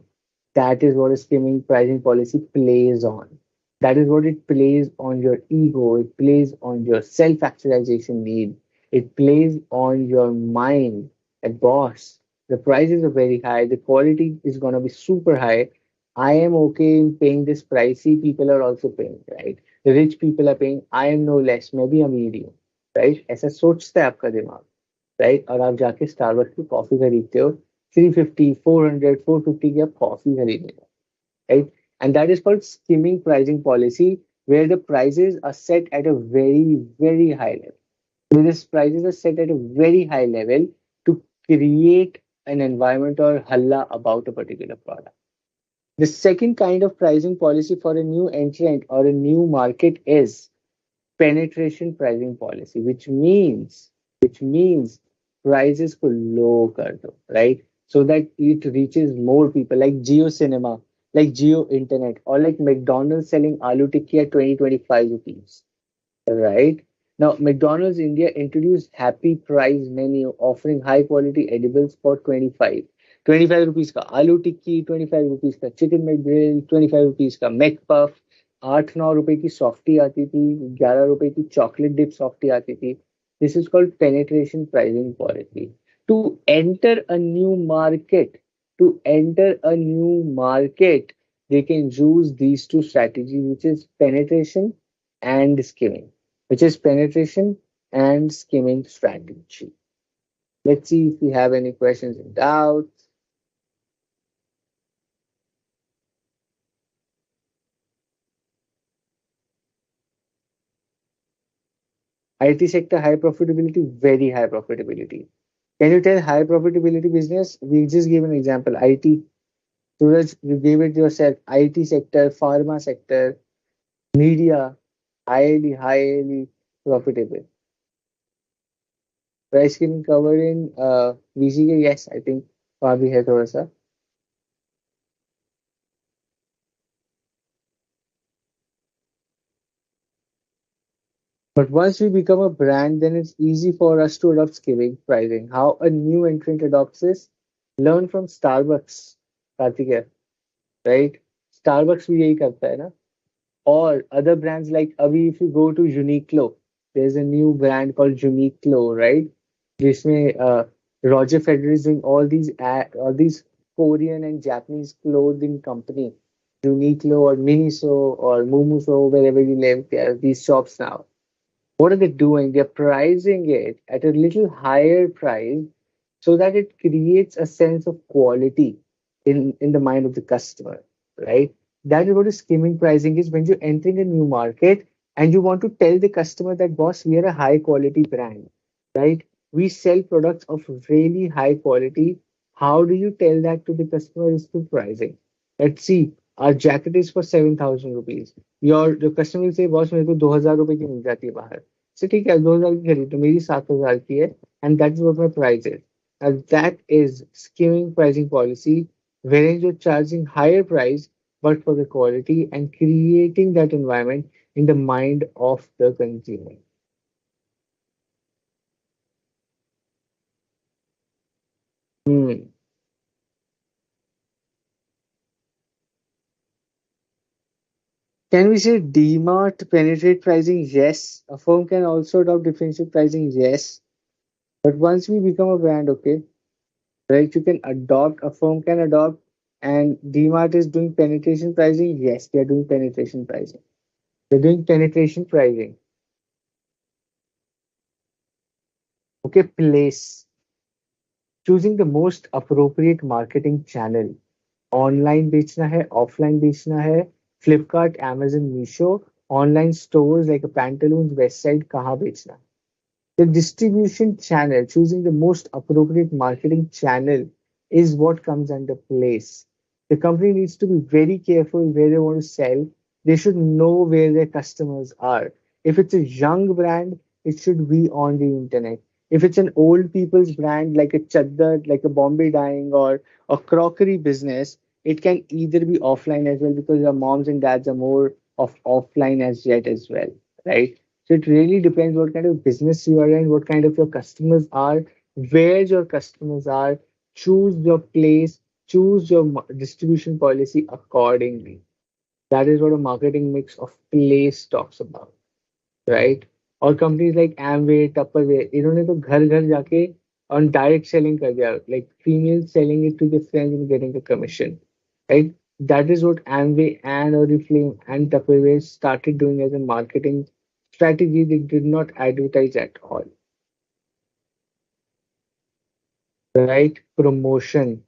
That is what a skimming pricing policy plays on. That is what it plays on your ego, it plays on your self actualization need, it plays on your mind. At boss, the prices are very high, the quality is going to be super high. I am okay in paying this pricey, people are also paying, right? The rich people are paying, I am no less, maybe a medium, right? ऐसा सोचता है आपका दिमाग, right? और आप जाके Starbucks की coffee खरीदते हो, 350, 400, 450 की आप कॉफी खरीदते हो, right? And that is called skimming pricing policy, where the prices are set at a very, very high level. Where these prices are set at a very high level to create an environment or halla about a particular product. The second kind of pricing policy for a new entrant or a new market is penetration pricing policy, which means prices को low कर दो, right? So that it reaches more people, like Geo Cinema, like Geo Internet, or like McDonald's selling aloo tikki at 20-25 rupees, right? Now, McDonald's India introduced Happy Price menu offering high quality edibles for 25 rupees का आलू टिक्की, 25 rupees का chicken McGrill, 25 rupees का McPuff, 8-9 रुपए की softy आती थी, 11 रुपए की चॉकलेट डिप सॉफ्टी आती थी. This is called penetration pricing policy. To enter a new market, to enter a new market, they can use these two strategies, which is penetration and skimming, strategy. Let's see if we have any questions and doubts. IT sector high profitability, very high profitability. Can you tell high profitability business? We just gave an example. IT, Suraj, you gave it yourself. IT sector, pharma sector, media, highly profitable. Price can cover in VCK, yes, I think वहाँ भी है थोड़ा सा. But once we become a brand, then it's easy for us to adopt skimming pricing. How a new entrant adopts this? Learn from Starbucks, Karthikeya, right? Starbucks भी यही करता है ना. Or other brands like Avi, if you go to Uniqlo, there's a new brand called Uniqlo, right? जिसमें Roger Federer is doing all these Korean and Japanese clothing company, Uniqlo or Miniso or Mumuso, wherever you live, there are these shops now. What are they doing? They're pricing it at a little higher price so that it creates a sense of quality in the mind of the customer, right? That is what is skimming pricing is, when you're entering a new market and you want to tell the customer that, boss, we are a high quality brand, right? We sell products of really high quality. How do you tell that to the customer? Is through pricing. Let's see, our jacket is for 7,000 rupees. Your customer will say, boss, मेरे को 2,000 रुपए की मिल जाती है बाहर से, ठीक है, 2,000 की खरीद तो मेरी 7,000 की है, and that is what my price is. And that is skimming pricing policy, wherein you're charging higher price but for the quality and creating that environment in the mind of the consumer. Hmm. Can we say DMart penetrate pricing? Yes. A firm can also adopt differential pricing. Yes. But once we become a brand, okay, right, you can adopt, a firm can adopt, and DMart is doing penetration pricing. Yes, they are doing penetration pricing. They're doing penetration pricing. Okay, place. Choosing the most appropriate marketing channel. Online बेचना है, offline बेचना है, Flipkart, amazon, Meesho, online stores like pantaloon, website, कहाँ बेचना है. The distribution channel, choosing the most appropriate marketing channel is what comes under place. The company needs to be very careful where they want to sell. They should know where their customers are. If it's a young brand, it should be on the internet. If it's an old people's brand like a chaddar, like a Bombay dyeing or a crockery business, it can either be offline as well because your moms and dads are more of offline as yet as well, right? So it really depends what kind of business you are in, what kind of your customers are, where your customers are. Choose your place, choose your distribution policy accordingly. That is what a marketing mix of place talks about, right? और companies like Amway, Tupperware, इन्होंने तो घर घर जाके on direct selling कर दिया, like females selling it to their friends and getting the commission, right? That is what Amway and Oriflame and Tupperware started doing as a marketing strategy. They did not advertise at all, right? Promotion.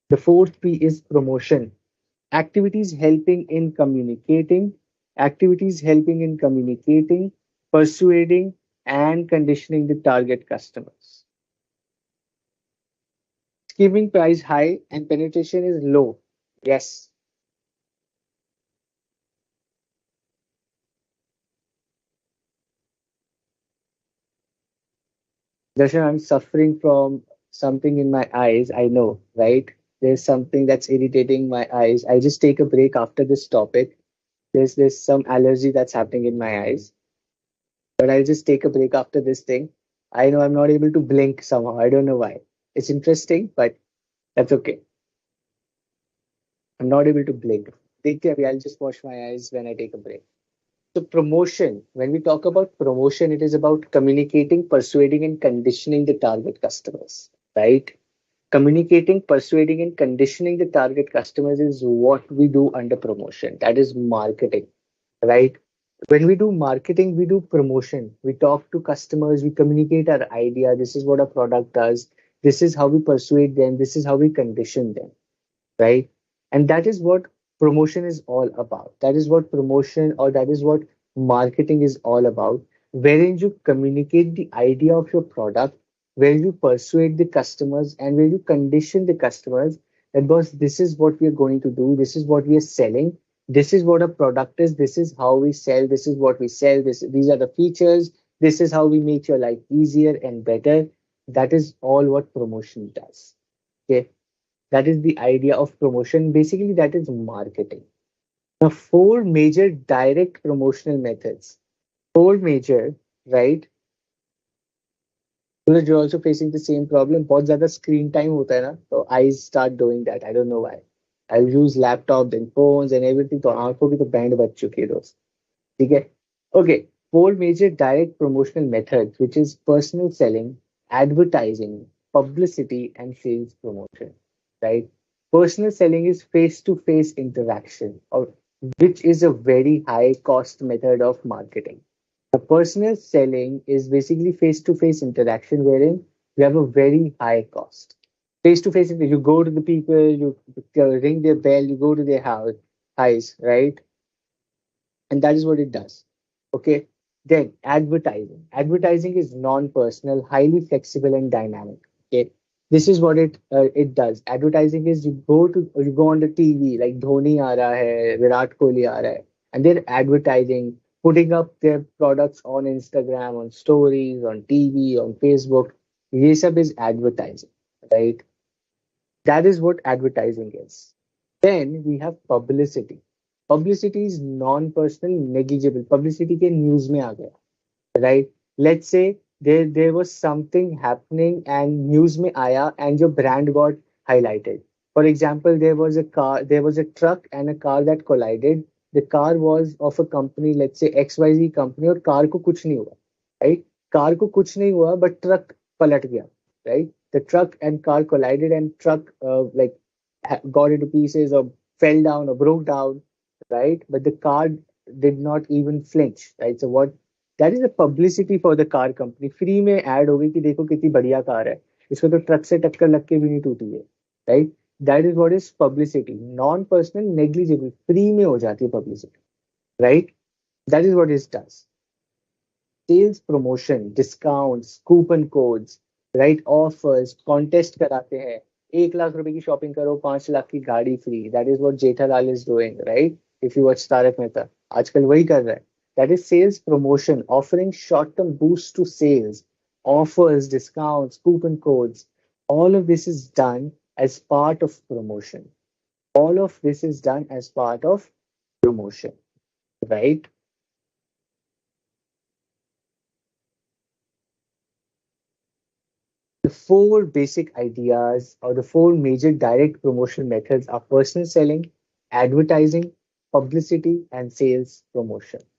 The fourth P is promotion. Activities helping in communicating, activities helping in communicating, persuading, and conditioning the target customers. Giving price high and penetration is low. Yes, Darshan, I'm suffering from something in my eyes. I know, right? There's something that's irritating my eyes. I just take a break after this topic. There's some allergy that's happening in my eyes, but I'll just take a break after this thing. I know I'm not able to blink somehow. I don't know why. It's interesting, but that's okay. I'm not able to blink. देखते हैं अभी, I'll just wash my eyes when I take a break. So promotion, when we talk about promotion, it is about communicating, persuading, and conditioning the target customers, right? Communicating, persuading, and conditioning the target customers is what we do under promotion. That is marketing, right? When we do marketing, we do promotion. We talk to customers, we communicate our idea. This is what our product does. This is how we persuade them. This is how we condition them, right? And that is what promotion is all about. That is what promotion or that is what marketing is all about, wherein you communicate the idea of your product, where you persuade the customers and where you condition the customers that, boss, this is what we are going to do, this is what we are selling, this is what a product is, this is how we sell, this is what we sell, these are the features, this is how we make your life easier and better. That is all what promotion does. Okay, that is the idea of promotion. Basically, that is marketing. Now, four major direct promotional methods. Four major, right? Suraj, you're also facing the same problem. बहुत ज़्यादा screen time होता है ना, तो eyes start doing that. I don't know why. I'll use laptop, then phones and everything. तो आंखों की तो बैंड बज चुकी है दोस्त. ठीक है? Okay. Four major direct promotional methods, which is personal selling, advertising, publicity, and sales promotion. Right? Personal selling is face-to-face interaction, or which is a very high cost method of marketing. The personal selling is basically face-to-face interaction wherein you have a very high cost. Face-to-face, you go to the people, you ring their bell, you go to their house, right? And that is what it does. Okay. Then advertising. Advertising is non-personal, highly flexible and dynamic. Okay. This is what it does. Advertising is you go on the TV like Dhoni aa raha hai, Virat Kohli aa raha hai, and they're advertising, putting up their products on Instagram, on stories, on TV, on Facebook. Ye sab is advertising, right? That is what advertising is. Then we have publicity. Publicity is non-personal, negligible. Publicity के news में आ गया, right? Let's say there was something happening and news में आया and your brand got highlighted. For example, there was a truck and a car that collided. The car was of a company, let's say XYZ company, और car को कुछ नहीं हुआ, right? Car को कुछ नहीं हुआ, but truck पलट गया, right? The truck and car collided and truck like got into pieces or fell down or broke down, right? But the car did not even flinch, right? So what that is a publicity for the car company. Free में add हो गई कि देखो कितनी बढ़िया car है, इसको तो ट्रक से टक्कर लग के भी नहीं टूटी है, right? That is what is publicity. Non personal, negligible, free में हो जाती है publicity, right? That is what it does. Sales promotion, discounts, coupon codes, right? Offers, contest कराते हैं, 1 लाख रुपए की शॉपिंग करो, 5 लाख की गाड़ी free. That is what Jethalal is doing, right? If you watch Tarak Mehta, आजकल वही कर रहा है। That is sales promotion, offering short term boost to sales, offers, discounts, coupon codes. All of this is done as part of promotion. All of this is done as part of promotion, right? The four basic ideas or the four major direct promotion methods are personal selling, advertising, publicity, and sales promotion.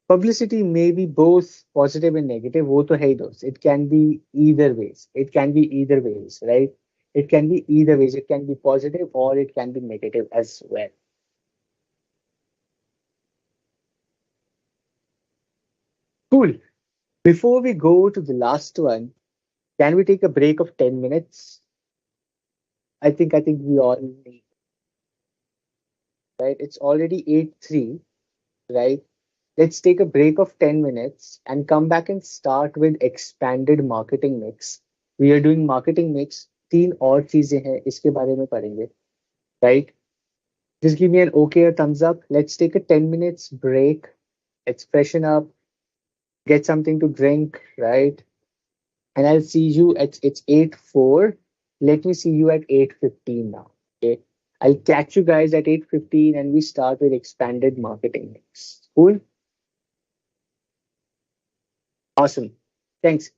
Publicity may be both positive and negative. वो तो है ही दोस्त. It can be either ways. It can be either ways, right? It can be either ways. It can be positive or it can be negative as well. Cool. Before we go to the last one, can we take a break of 10 minutes? I think we all need, right? It's already 8:03, right? Let's take a break of 10 minutes and come back and start with expanded marketing mix. We are doing marketing mix. तीन और चीजें हैं, इसके बारे में पढ़ेंगे, right? Just give me an okay or thumbs up. Let's take a 10 minutes break. Let's freshen up, get something to drink, right? And I'll see you at it's 8:04. Let me see you at 8:15 now. Okay. I'll catch you guys at 8:15 and we start with expanded marketing mix. Cool? Awesome. Thanks.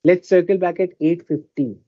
Let's circle back at 8:15.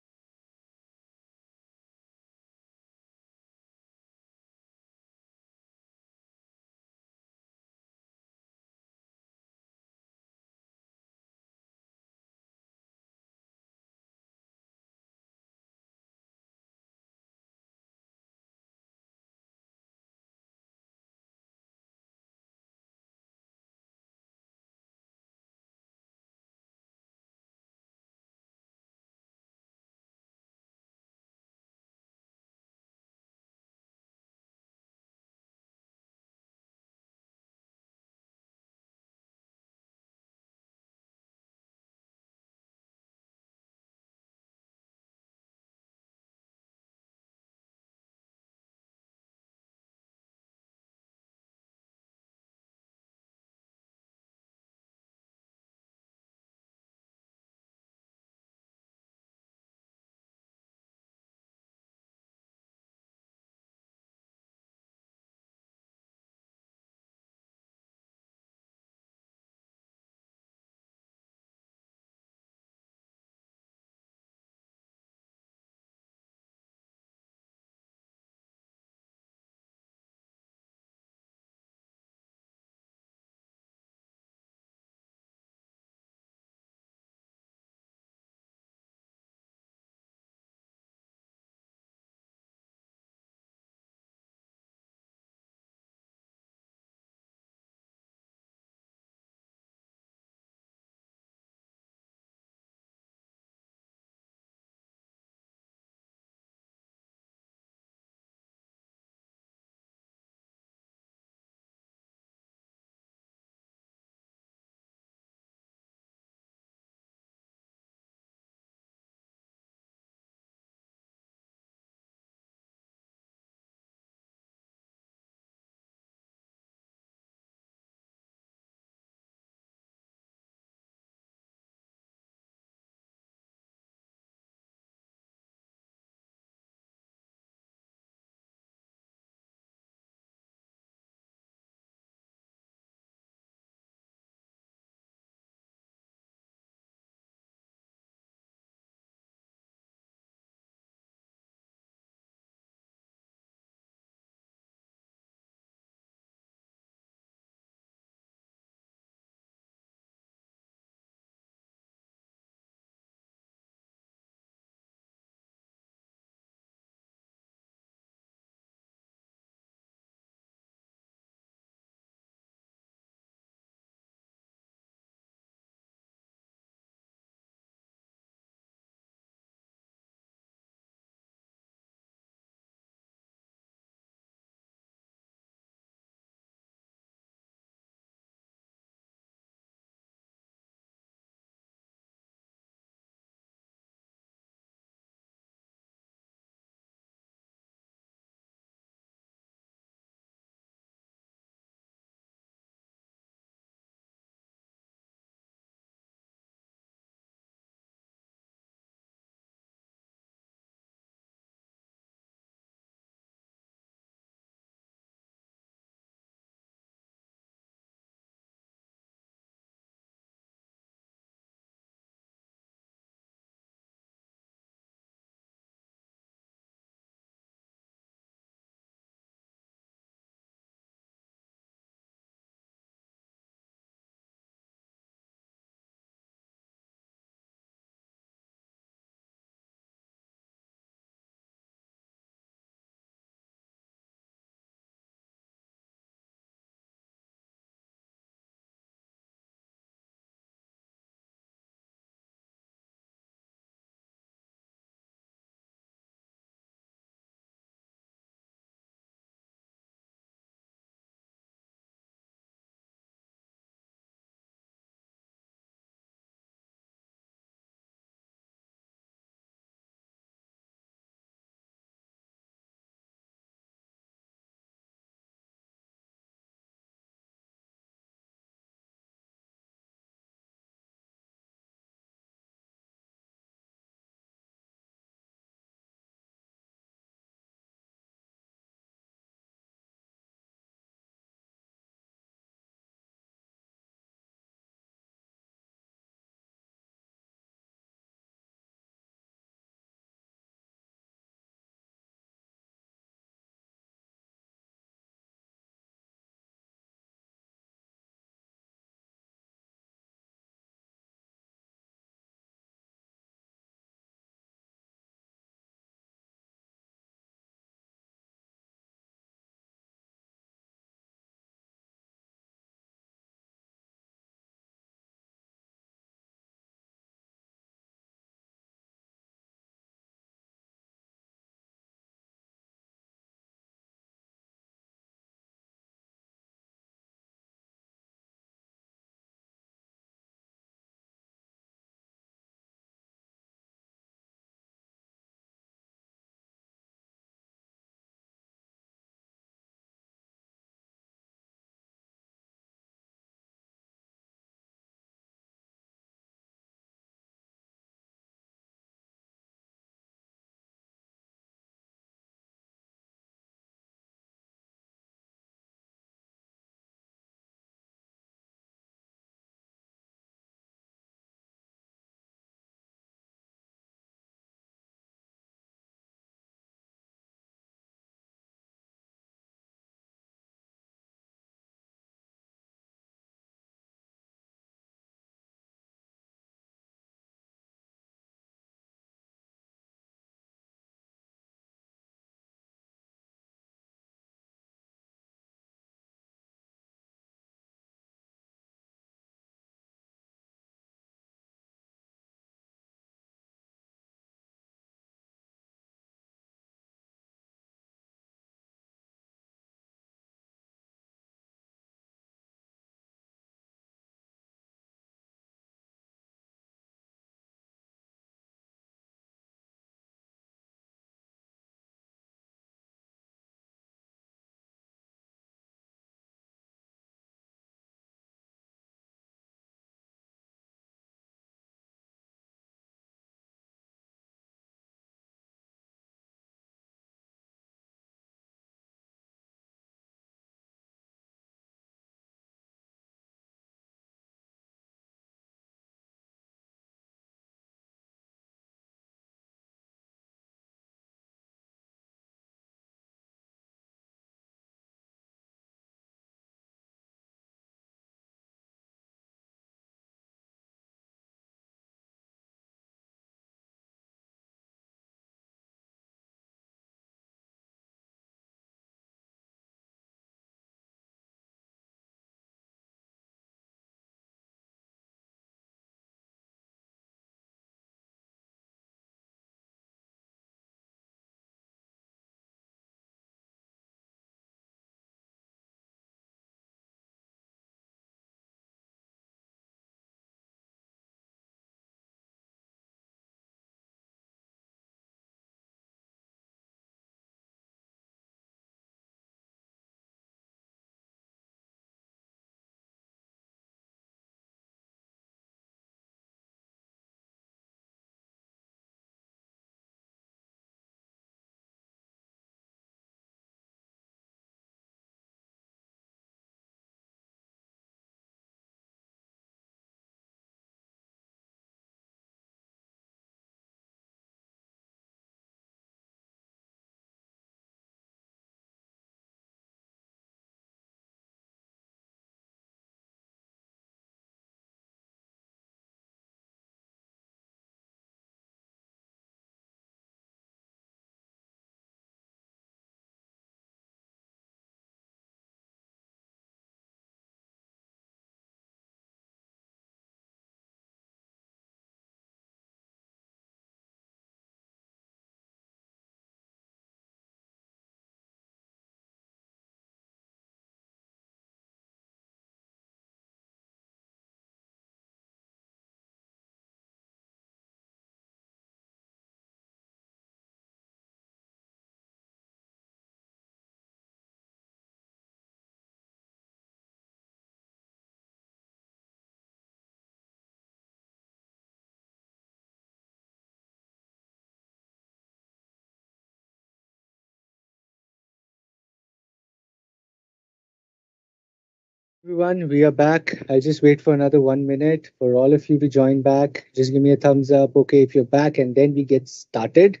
Everyone, we are back. I'll just wait for another 1 minute for all of you to join back. Just give me a thumbs up, okay, if you're back, and then we get started.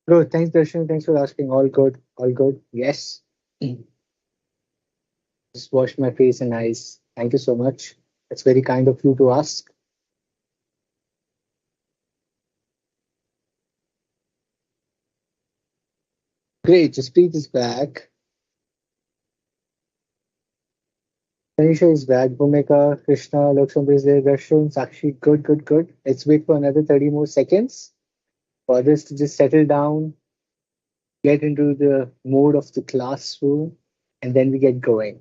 Bro, thanks, Darshan. Thanks for asking. All good. All good. Yes. Just washed my face and eyes. Thank you so much. It's very kind of you to ask. Great. Jaspreet is back. Tanisha is back. Bhumika, Krishna, Loksambar is there. Darshan, Sakshi. Good, good, good. Let's wait for another 30 more seconds for others to just settle down, get into the mode of the classroom, and then we get going.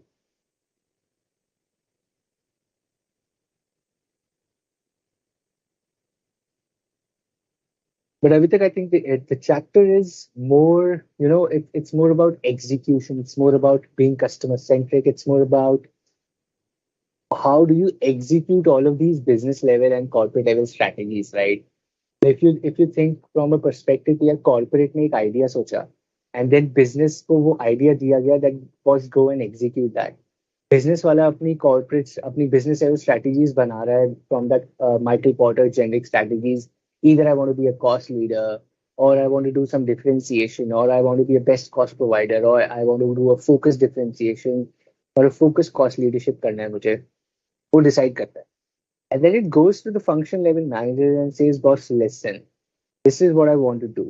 But Avitak, I think the chapter is more, it's more about execution. It's more about being customer centric. It's more about how do you execute all of these business level and corporate level strategies, right? If you think from a perspective कि यार corporate ने एक idea सोचा and then business को वो idea दिया गया that was go and execute that. Business वाला अपनी कॉर्पोरेट अपनी बिजनेस लेवल स्ट्रेटजीज बना रहा है from that Michael Potter generic strategies either I want to be a cost leader or I want to do some differentiation or I want to be a best cost provider or I want to do a focus differentiation or a focus cost leadership करना है मुझे वो decide करता है and then it goes to the function level manager and says boss listen this is what I want to do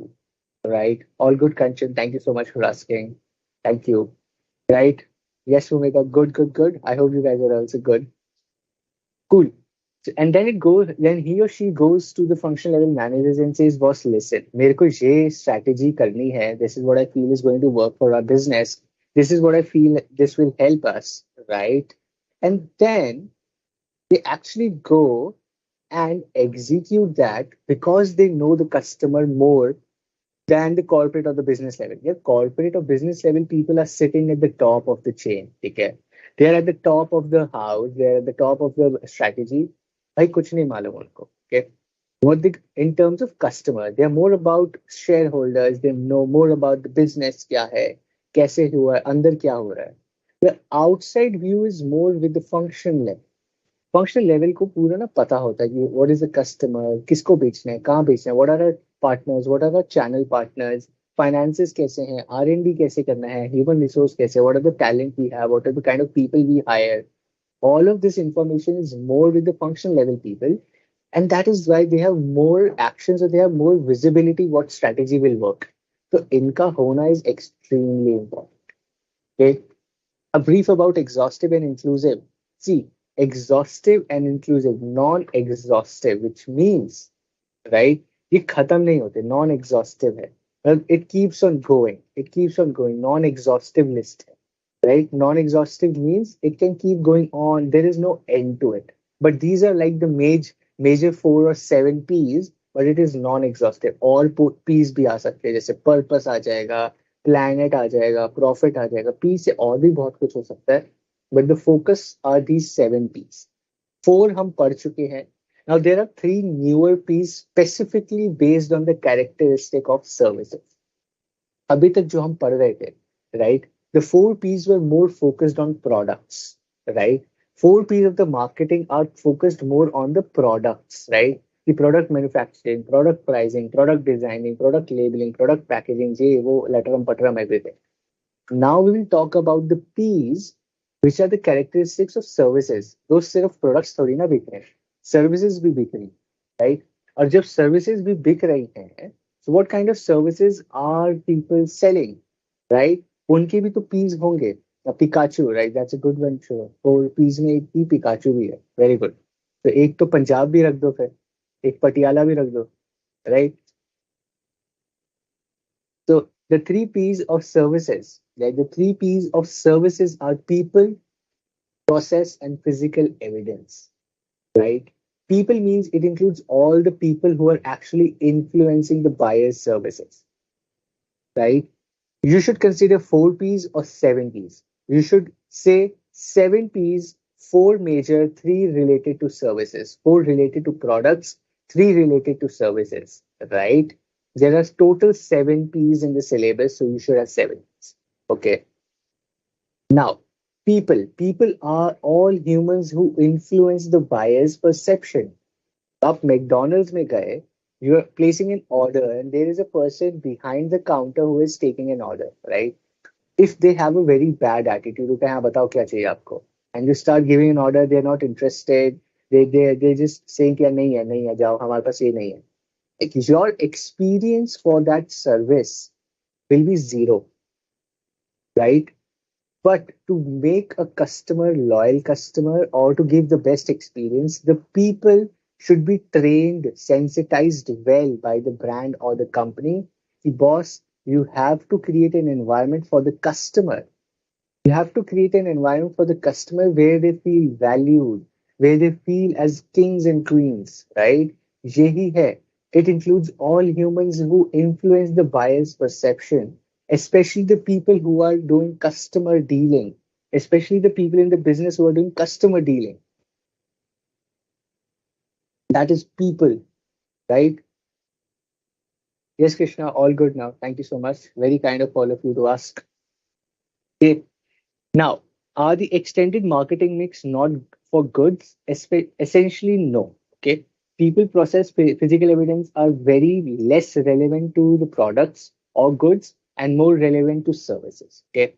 right all good Kanchan thank you so much for asking thank you right yes Umega good good good I hope you guys are also good cool and then it goes then he or she goes to the function level managers and says boss listen मेरे को ये strategy करनी है this is what I feel is going to work for our business this is what I feel this will help us right and then they actually go and execute that because they know the customer more than the corporate or the business level. Yeah, corporate or business level people are sitting at the top of the chain. Okay, they are at the top of the house. They are at the top of the strategy. भाई कुछ नहीं मालूम उनको. Okay, what they in terms of customer, they are more about shareholders. They know more about the business क्या है, कैसे हुआ है, अंदर क्या हो रहा है. The outside view is more with the function level. Functional level को पूरा ना पता होता है कि व्हाट इज द कस्टमर किसको बेचना है कहाँ बेचना है what are our partners what are our channel partners finances कैसे हैं R&D कैसे करना है ह्यूमन रिसोर्स कैसे what are the talent we have what are the kind of people we hire all of this information is more with the functional level people and that is why they have more actions or they have more visibility what strategy will work so इनका होना is extremely important okay a brief about exhaustive and inclusive. See, exhaustive and inclusive, non-exhaustive, which means, right? ये खत्म नहीं होते non-exhaustive है मतलब it keeps on going non-exhaustive list है right non-exhaustive means it can keep going on there is no end to it but these are like the major 4 or 7 P's but it is non-exhaustive और P's भी आ सकते हैं जैसे purpose आ जाएगा planet आ जाएगा profit आ जाएगा P से और भी बहुत कुछ हो सकता है but the focus are these 7 P's 4 हम पढ़ चुके हैं now there are 3 newer P's specifically based on the characteristic of services अभी तक जो हम पढ़ रहे थे right the 4 P's were more focused on products right 4 P's of the marketing are focused more on the products right the product manufacturing product pricing product designing product labeling product packaging ये वो letter patram everything now we will talk about the P's which are the characteristics of services those सिर्फ products थोड़ी ना बिक रहे हैं services भी बिक रही right और जब services भी बिक रही हैं so what kind of services are people selling right उनके भी तो P's होंगे Pikachu right that's a good one sure और P's में एक P पिकाचू भी है वेरी गुड तो एक तो पंजाब भी रख दो फिर एक पटियाला भी रख दो right so the 3 P's of services like the 3 P's of services are people process, and physical evidence, right? People means it includes all the people who are actually influencing the buyer's services, right? You should consider four P's or seven P's. You should say seven P's, four major, three related to services, four related to products, three related to services, right? There are total seven P's in the syllabus, so you should have seven P's. Okay. Now, people are all humans who influence the buyer's perception. आप McDonald's में गए, you are placing an order and there is a person behind the counter who is taking an order, right? If they have a very bad attitude, होता है हाँ बताओ क्या चाहिए आपको, and you start giving an order, they're not interested, they just saying कि यार नहीं है जाओ हमारे पास ये नहीं है. Like your experience for that service will be zero, right? But to make a customer loyal customer or to give the best experience, the people should be trained, sensitized well by the brand or the company. The boss, you have to create an environment for the customer. You have to create an environment for the customer where they feel valued, where they feel as kings and queens, right? Yehi hai. It includes all humans who influence the buyer's perception, especially the people who are doing customer dealing, especially the people in the business who are doing customer dealing. That is people, right? Yes, Krishna, all good now. Thank you so much. Very kind of all of you to ask. Okay. Now, are the extended marketing mix not for goods? Essentially, no. Okay. People process physical evidence are very less relevant to the products or goods and more relevant to services. Okay.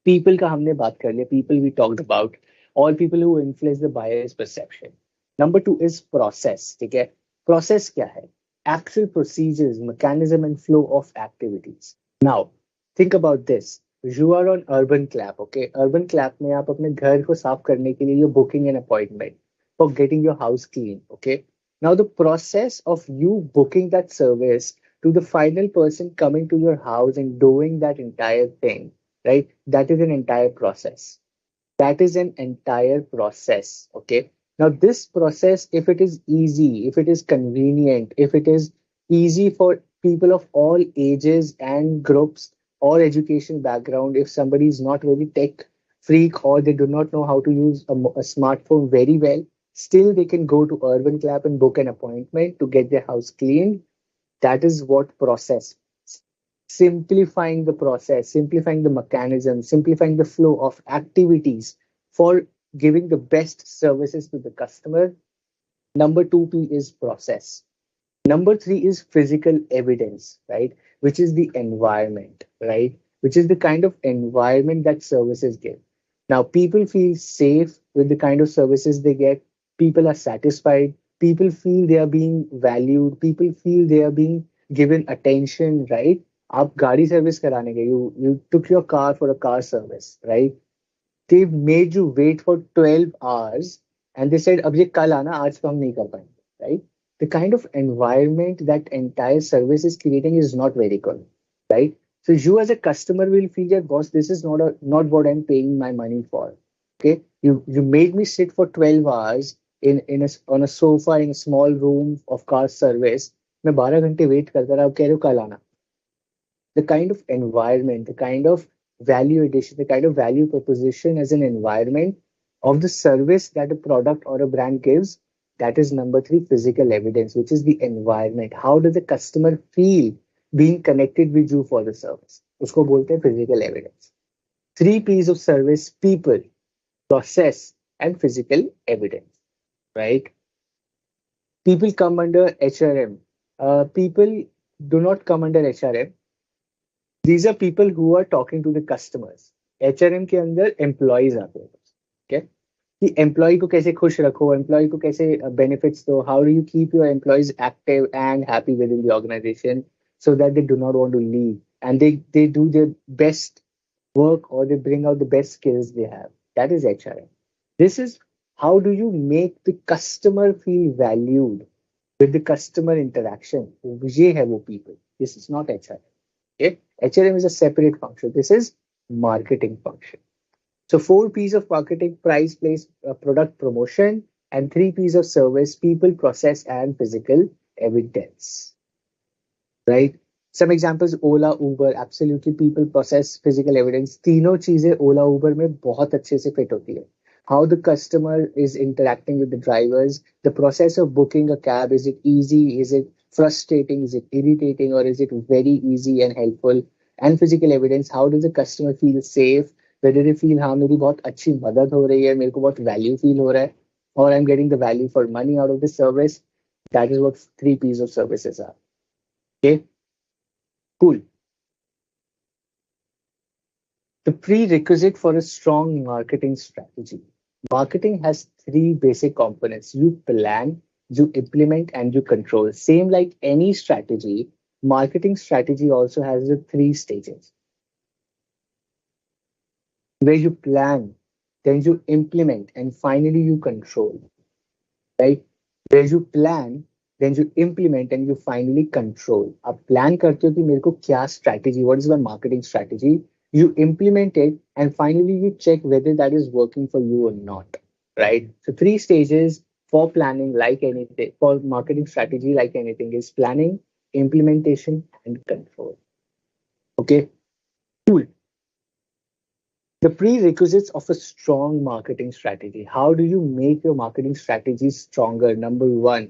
People का हमने बात कर लिया. People we talked about. All people who influence the buyer's perception. Number two is process. ठीक है. Process क्या है? Actual procedures, mechanism and flow of activities. Now, think about this. You are on Urban Clap, okay? Urban Clap में आप अपने घर को साफ करने के लिए you're booking an appointment for getting your house clean, okay? Now the process of you booking that service to the final person coming to your house and doing that entire thing, right? That is an entire process. That is an entire process. Okay. Now, this process, if it is easy, if it is convenient, if it is easy for people of all ages and groups or education background, if somebody is not very tech freak or they do not know how to use a smartphone very well, still they can go to Urban Clap and book an appointment to get their house cleaned. That is what process, simplifying the process, simplifying the mechanism, simplifying the flow of activities for giving the best services to the customer. Number two P is process. Number three is physical evidence, right? Which is the environment, right? Which is the kind of environment that services give. Now, people feel safe with the kind of services they get. People are satisfied. People feel they are being valued. People feel they are being given attention, right? आप गाड़ी service कराने गए, you took your car for a car service, right? They've made you wait for 12 hours and they said अब ये कल आना, आज तो हम नहीं कर पाएंगे, right? The kind of environment that entire service is creating is not very good, right? So you as a customer will feel that boss, this is not what I'm paying my money for. Okay, you made me sit for 12 hours on a sofa in a small room of car service. मैं 12 घंटे wait करता रहा, अब कह रहे हो कल आना. The kind of environment, the kind of value addition, the kind of value proposition as an environment of the service that a product or a brand gives, that is number three, physical evidence, which is the environment. How does the customer feel being connected with you for the service? उसको बोलते हैं physical evidence. Three P's of service: people, process, and physical evidence, right? People come under HRM. People do not come under HRM. These are people who are talking to the customers. HRM के अंदर employees आते हैं, okay? कि employee को कैसे खुश रखो, employee को कैसे benefits दो, how do you keep your employees active and happy within the organization so that they do not want to leave and they do their best work or they bring out the best skills they have. That is HRM. This is how do you make the customer feel valued with the customer interaction. ये है वो people. This is not HRM. Okay? HRM is a separate function. This is marketing function. So four P's of marketing: price, place, product, promotion, and three P's of service: people, process, and physical evidence. Right? Some examples: Ola, Uber, absolutely people, process, physical evidence. तीनों चीजें Ola, Uber में बहुत अच्छे से fit होती है. How the customer is interacting with the drivers, the process of booking a cab, is it easy, is it frustrating, is it irritating, or is it very easy and helpful? And physical evidence: how does the customer feel safe, whether they feel हाँ मेरी बहुत अच्छी मदद हो रही है, मेरे को बहुत value feel हो रहा है, or I'm getting the value for money out of the service. That is what three P's of services are. Okay, cool. The prerequisite for a strong marketing strategy. Marketing has three basic components: you plan, you implement, and you control. Same like any strategy, marketing strategy also has the three stages where you plan, then you implement, and finally you control. Right? Where you plan, then you implement, and you finally control. आप plan करते हो कि मेरे को क्या strategy, what is my marketing strategy? You implement it, and finally you check whether that is working for you or not. Right? So three stages for planning, like anything, for marketing strategy, like anything, is planning, implementation, and control. Okay, cool. The prerequisites of a strong marketing strategy. How do you make your marketing strategy stronger? Number one,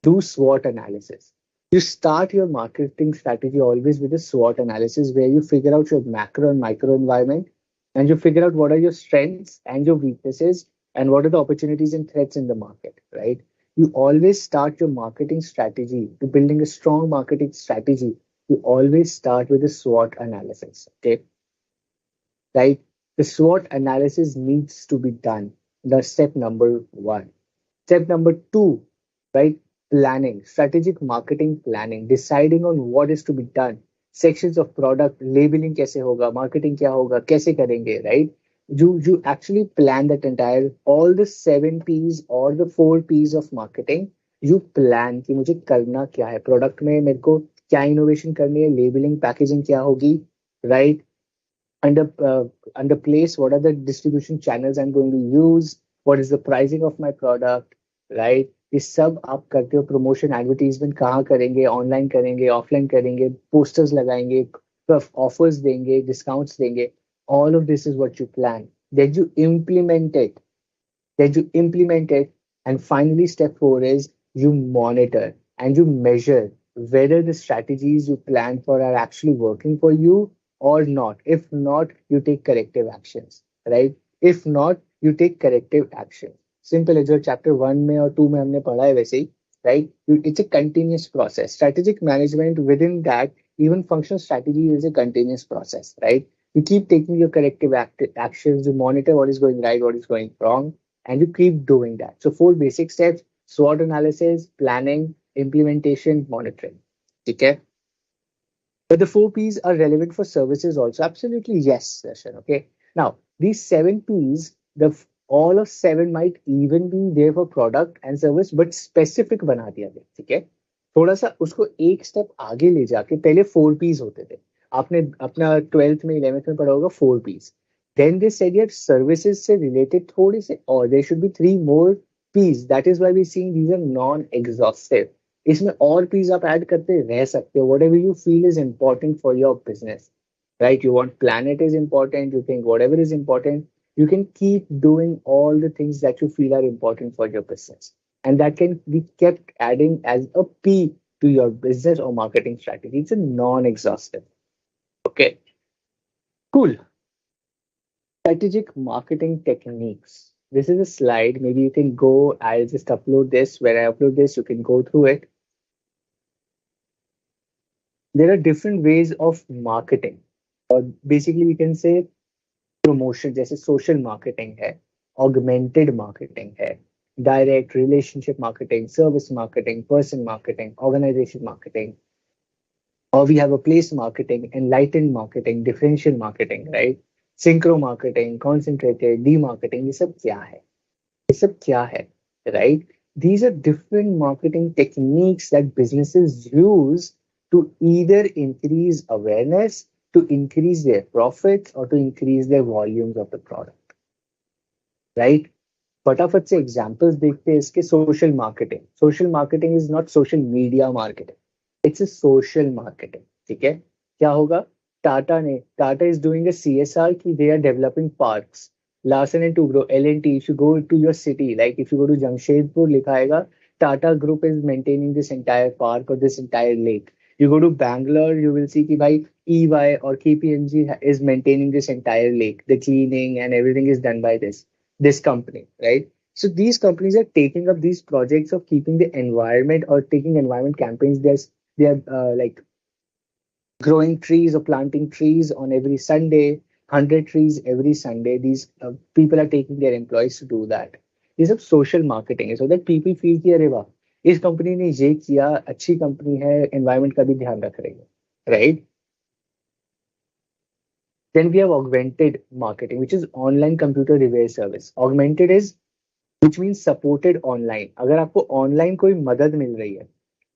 do SWOT analysis. You start your marketing strategy always with a SWOT analysis where you figure out your macro and micro environment, and you figure out what are your strengths and your weaknesses, and what are the opportunities and threats in the market, right? You always start your marketing strategy to building a strong marketing strategy. You always start with a SWOT analysis. Okay, right? The SWOT analysis needs to be done. That's step number one. Step number two, right? Planning, strategic marketing planning, deciding on what is to be done. Sections of product, labeling कैसे होगा, marketing क्या होगा, कैसे करेंगे, right? You actually plan that entire all the seven P's or the four P's of marketing. You plan कि मुझे करना क्या है, प्रोडक्ट में मेरे को क्या इनोवेशन करनी है, लेबलिंग पैकेजिंग क्या होगी, right? Under place, what are the distribution channels I'm going to use, what is the pricing of my product, right? ये सब आप करते हो. प्रमोशन एडवर्टीजमेंट कहाँ करेंगे, ऑनलाइन करेंगे, ऑफलाइन करेंगे, पोस्टर्स लगाएंगे, ऑफर्स देंगे, डिस्काउंट्स देंगे. All of this is what you plan. Then you implement it. And finally, step four is you monitor and you measure whether the strategies you plan for are actually working for you or not. If not, you take corrective actions, right? If not, you take corrective action. Simple है, जो chapter one में और two में हमने पढ़ा है वैसे ही, right? It's a continuous process. Strategic management, within that, even functional strategy is a continuous process, right? You keep taking your corrective actions, you monitor what is going right, what is going wrong, and you keep doing that. So four basic steps: SWOT analysis, planning, implementation, monitoring. Okay. But the four P's are relevant for services also. Absolutely, yes, Darshan. Okay. Now, these seven P's, all of seven might even be there for product and service, but specific बना दिया गया. ठीक है. थोड़ा सा उसको एक step आगे ले जाके, पहले फोर पीस होते थे. आपने अपना 12th में 11th में पढ़ा होगा four Ps. Then they said यार services से related थोड़े से, or there should be three more P's. That is why we're seeing these are non-exhaustive. इसमें और P's आप ऐड करते रह सकते हो. Whatever you feel is important for your business, right? You want planet is important. You think whatever is important, you can keep doing all the things that you feel are important for your business, and that can be kept adding as a P to your business or marketing strategy. It's a non-exhaustive. Okay, cool. Strategic marketing techniques. This is a slide. Maybe you can go. I'll just upload this. When I upload this, you can go through it. There are different ways of marketing. Or basically, we can say promotion, जैसे social marketing है, augmented marketing है, direct relationship marketing, service marketing, person marketing, organization marketing, or we have a place marketing, enlightened marketing, differential marketing, right? Synchro marketing, concentrated, demarketing. ये सब क्या है? ये सब क्या है? Right? These are different marketing techniques that businesses use to either increase awareness, to increase their profits, or to increase their volumes of the product. Right? फटाफट से एग्जांपल्स देखते हैं इसके. Social marketing. Social marketing is not social media marketing, it's a social marketing. ठीक है. क्या होगा? Tata is doing a CSR की they are developing parks. Larsen and Toubro, L&T, if you go to your city, like if you go to Jamshedpur, लिखा आएगा Tata Group is maintaining this entire park or this entire lake. You go to Bangalore, you will see कि भाई EY or KPMG is maintaining this entire lake. The cleaning and everything is done by this company, right? So these companies are taking up these projects of keeping the environment or taking environment campaigns. They're like growing trees or planting trees on every Sunday, 100 trees every Sunday. These people are taking their employees to do that. This is social marketing, so that people feel कि अरे वाह, इस company ने ये किया, अच्छी company है, environment का भी ध्यान रख रही है, right? Then we have augmented marketing, which is online computer repair service. Augmented is which means supported online. अगर आपको ऑनलाइन कोई मदद मिल रही है,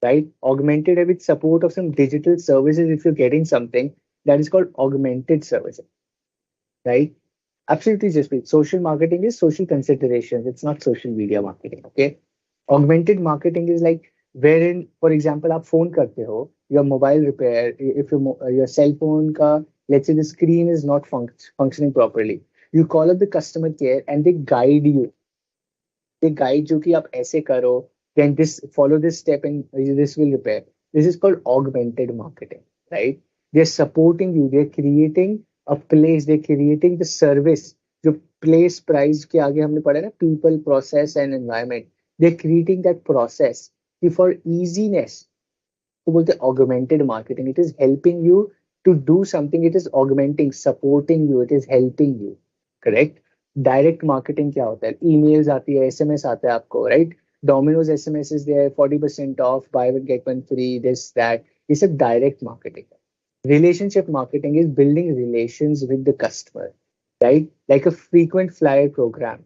right? Augmented है with support of some digital services. If you're getting something, that is called augmented services, right? Absolutely, Jaspreet. Social marketing is social considerations. It's not social media marketing. Okay. Augmented marketing is like wherein, for example, आप phone करते हो, your mobile repair, if your cell phone का, let's say the screen is not functioning properly, you call up the customer care and they guide you. They guide you कि आप ऐसे करो, then this follow this step and this will repair. This is called augmented marketing, right? They're supporting you. They're creating a place. They're creating the service. जो place price के आगे हमने पढ़ा ना, people, process and environment. They're creating that process कि for easiness. तो बोलते हैं augmented marketing. It is helping you to do something. It is augmenting, supporting you. It is helping you. Correct. Direct marketing क्या होता है? Emails आती है, SMS आता है आपको, right? Domino's SMS is there, 40% off, buy one get one free, this that. ये सब डायरेक्ट मार्केटिंग है. Relationship marketing is building relations with the customer, right? Like a frequent flyer program.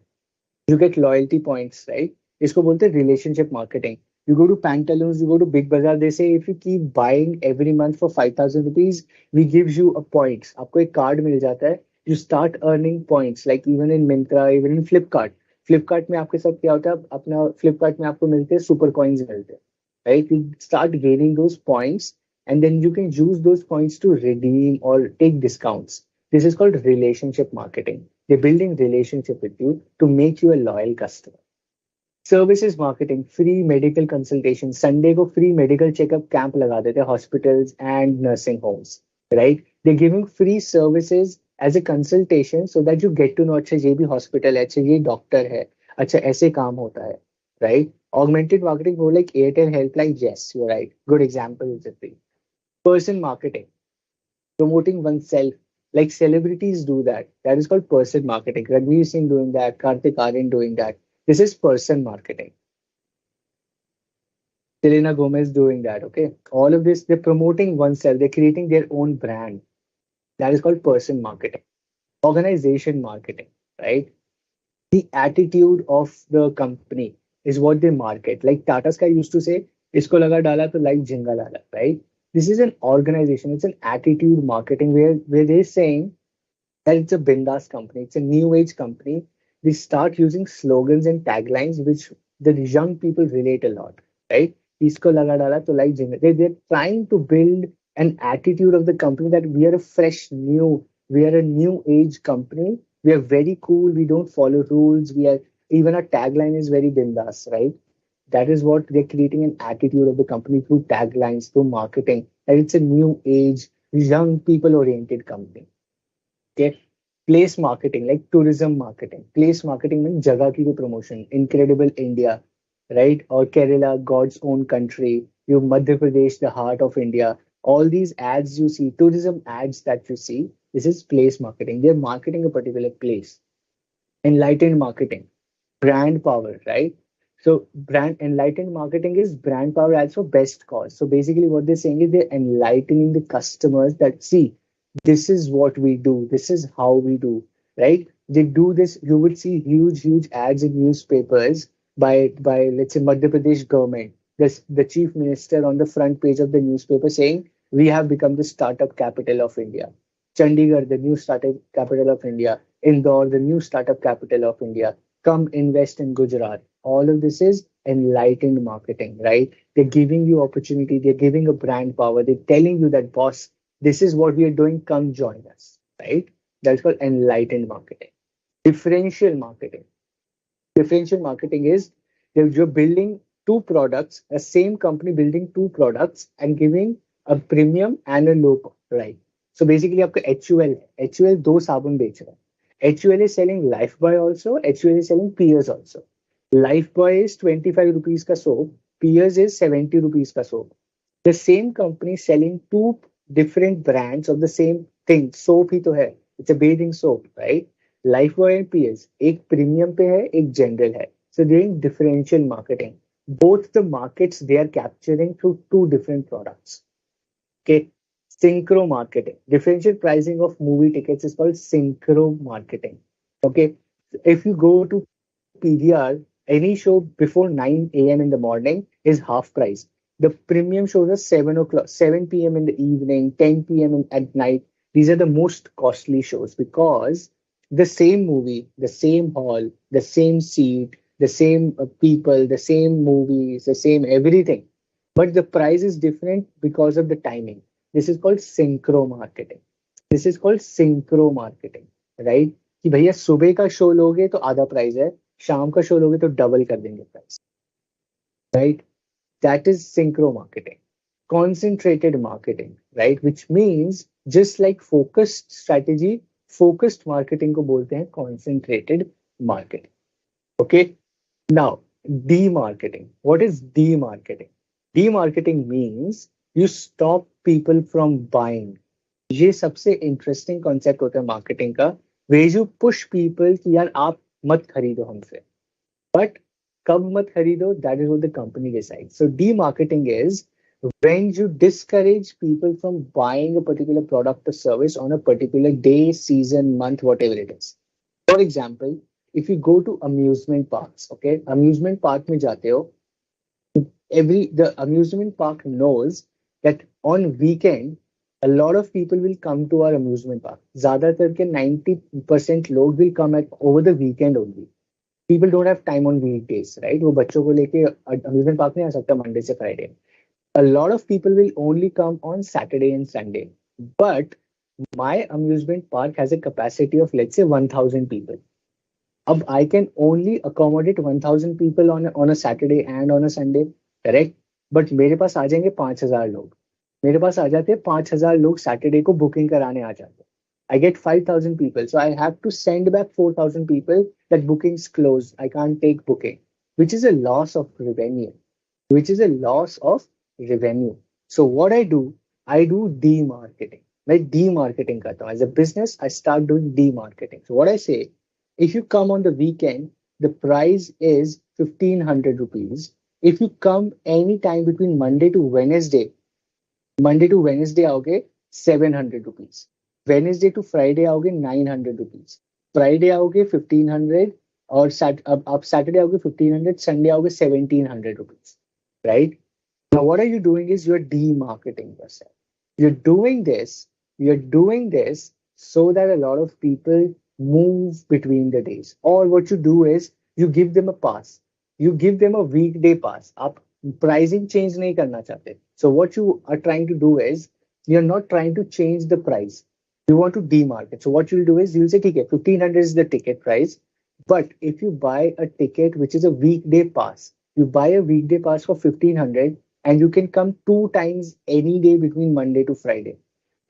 You get loyalty points, right? इसको बोलते हैं relationship marketing. You go to Pantaloons, you go to Big Bazaar, they say if you keep buying every month for 5,000 rupees, we give you a points. आपको एक card मिल जाता है. You start earning points, like even in Myntra, even in Flipkart. Flipkart में आपके साथ क्या होता है? अपना Flipkart में आपको मिलते हैं super coins मिलते हैं, right? You start gaining those points and then you can use those points to redeem or take discounts. This is called relationship marketing. They're building relationship with you to make you a loyal customer. Services marketing, free medical consultation. Sunday को free medical checkup camp लगा देते हैं hospitals and nursing homes, right? They're giving free services as a consultation so that you get to know अच्छा ये भी hospital है, अच्छा ये doctor है, अच्छा ऐसे काम होता है, right? Augmented marketing more like Airtel helpline. Yes, you're right. Good example is the person marketing, promoting oneself. Like celebrities do that. That is called person marketing. Ranveer Singh doing that, Kartik Aaryan doing that. This is person marketing. Selena Gomez doing that. Okay. All of this, they're promoting oneself. They're creating their own brand. That is called person marketing. Organization marketing, right? The attitude of the company is what they market. Like Tata Sky used to say, "Isko laga dala to like jinga dala," right? This is an organization. It's an attitude marketing where they're saying that it's a bindas company, it's a new age company. They start using slogans and taglines which the young people relate a lot, right? Isko laga dala to like jingle. They're trying to build an attitude of the company that we are a fresh, new, we are a new age company. We are very cool. We don't follow rules. We are, even our tagline is very bindas, right? That is what they're creating an attitude of the company through taglines, through marketing. And it's a new age, young people oriented company. Okay. Place marketing, like tourism marketing. Place marketing means jagah ki bhi promotion. Incredible India, right? Or Kerala, God's own country. You Madhya Pradesh, the heart of India. All these ads you see, tourism ads that you see, this is place marketing. They're marketing a particular place. Enlightened marketing, brand power, right? So brand enlightened marketing is brand power as for best cause. So basically what they're saying is they're enlightening the customers that see, this is what we do, this is how we do, right? They do this, you would see huge ads in newspapers by let's say Madhya Pradesh government. This the chief minister on the front page of the newspaper saying, we have become the startup capital of India. Chandigarh, the new startup capital of India. Indore, the new startup capital of India. Come invest in Gujarat. All of this is enlightened marketing, right? They're giving you opportunity. They're giving a brand power. They're telling you that, boss, this is what we are doing. Come join us, right? That's called enlightened marketing. Differential marketing. Differential marketing is you're building two products, a same company building two products and giving a premium and a low cost, right? So basically, आपका HUL है, HUL दो साबुन बेच रहा है. HUL is selling Lifebuoy also, HUL is selling Peers also. Lifebuoy is 25 rupees का soap, Peers is 70 rupees का soap. The same company selling two different brands of the same thing. Soap ही तो है. It's a bathing soap, right? Lifebuoy and PS एक premium पे है एक general है. So doing differential marketing. Both the markets they are capturing through two different products. Okay. Synchro marketing. Differential pricing of movie tickets is called synchro marketing. Okay. If you go to PVR, any show before 9 a.m. in the morning is half price. The premium shows are 7 o'clock, 7 p.m. in the evening, 10 p.m. At night. These are the most costly shows because the same movie, the same hall, the same seat, the same people, the same movies, the same everything. But the price is different because of the timing. This is called synchro marketing. This is called synchro marketing, right? कि भैया सुबह का show लोगे तो आधा price है, शाम का शो लोगे तो डबल कर देंगे price, right? That is synchro marketing. Concentrated marketing, right? Which means just like focused strategy, focused marketing को बोलते हैं concentrated marketing. Okay. Now, demarketing. What is demarketing? Demarketing means you stop people from buying. ये सबसे interesting concept होता है marketing का, where you push people कि यार आप मत खरीदो हमसे, but कब मत खरीदो, that is what the company decides. So demarketing is when you discourage people from buying a particular product or service on a particular day, season, month, whatever it is. For example, if you go to amusement parks, okay, amusement park में जाते हो, the amusement park knows that on weekend a lot of people will come to our amusement park. ज्यादातर के 90% लोग will come at over the weekend only. People don't have time on weekdays, right? वो बच्चों को लेके amusement park नहीं आ सकता Monday से Friday. A lot of people will only come on Saturday and Sunday. But my amusement park has a capacity of let's say 1,000 people. अब I can only accommodate 1,000 people on a Saturday and on a Sunday, correct? But मेरे पास आ जाएंगे 5,000 लोग. मेरे पास आ जाते हैं 5,000 लोग Saturday को booking कराने आ जाते हैं. I get 5,000 people, so I have to send back 4,000 people that bookings closed. I can't take booking, which is a loss of revenue. Which is a loss of revenue. So what I do demarketing. मैं demarketing करता हूँ. As a business, I start doing demarketing. So what I say, if you come on the weekend, the price is 1,500 rupees. If you come anytime between Monday to Wednesday आओगे 700 rupees. Wednesday to Friday आओगे 900 rupees. Friday आओगे 1,500 और आप Saturday आओगे 1,500, Sunday आओगे 1,700 rupees, right? Now what are you doing is you're demarketing yourself. You're doing this so that a lot of people move between the days. Or what you do is you give them a pass. You give them a weekday pass. आप pricing change नहीं करना चाहते. So what you are trying to do is you're not trying to change the price. You want to demarket. So what you'll do is you'll say, okay, 1,500 is the ticket price. But if you buy a ticket which is a weekday pass, you buy a weekday pass for 1,500 and you can come 2 times any day between Monday to Friday.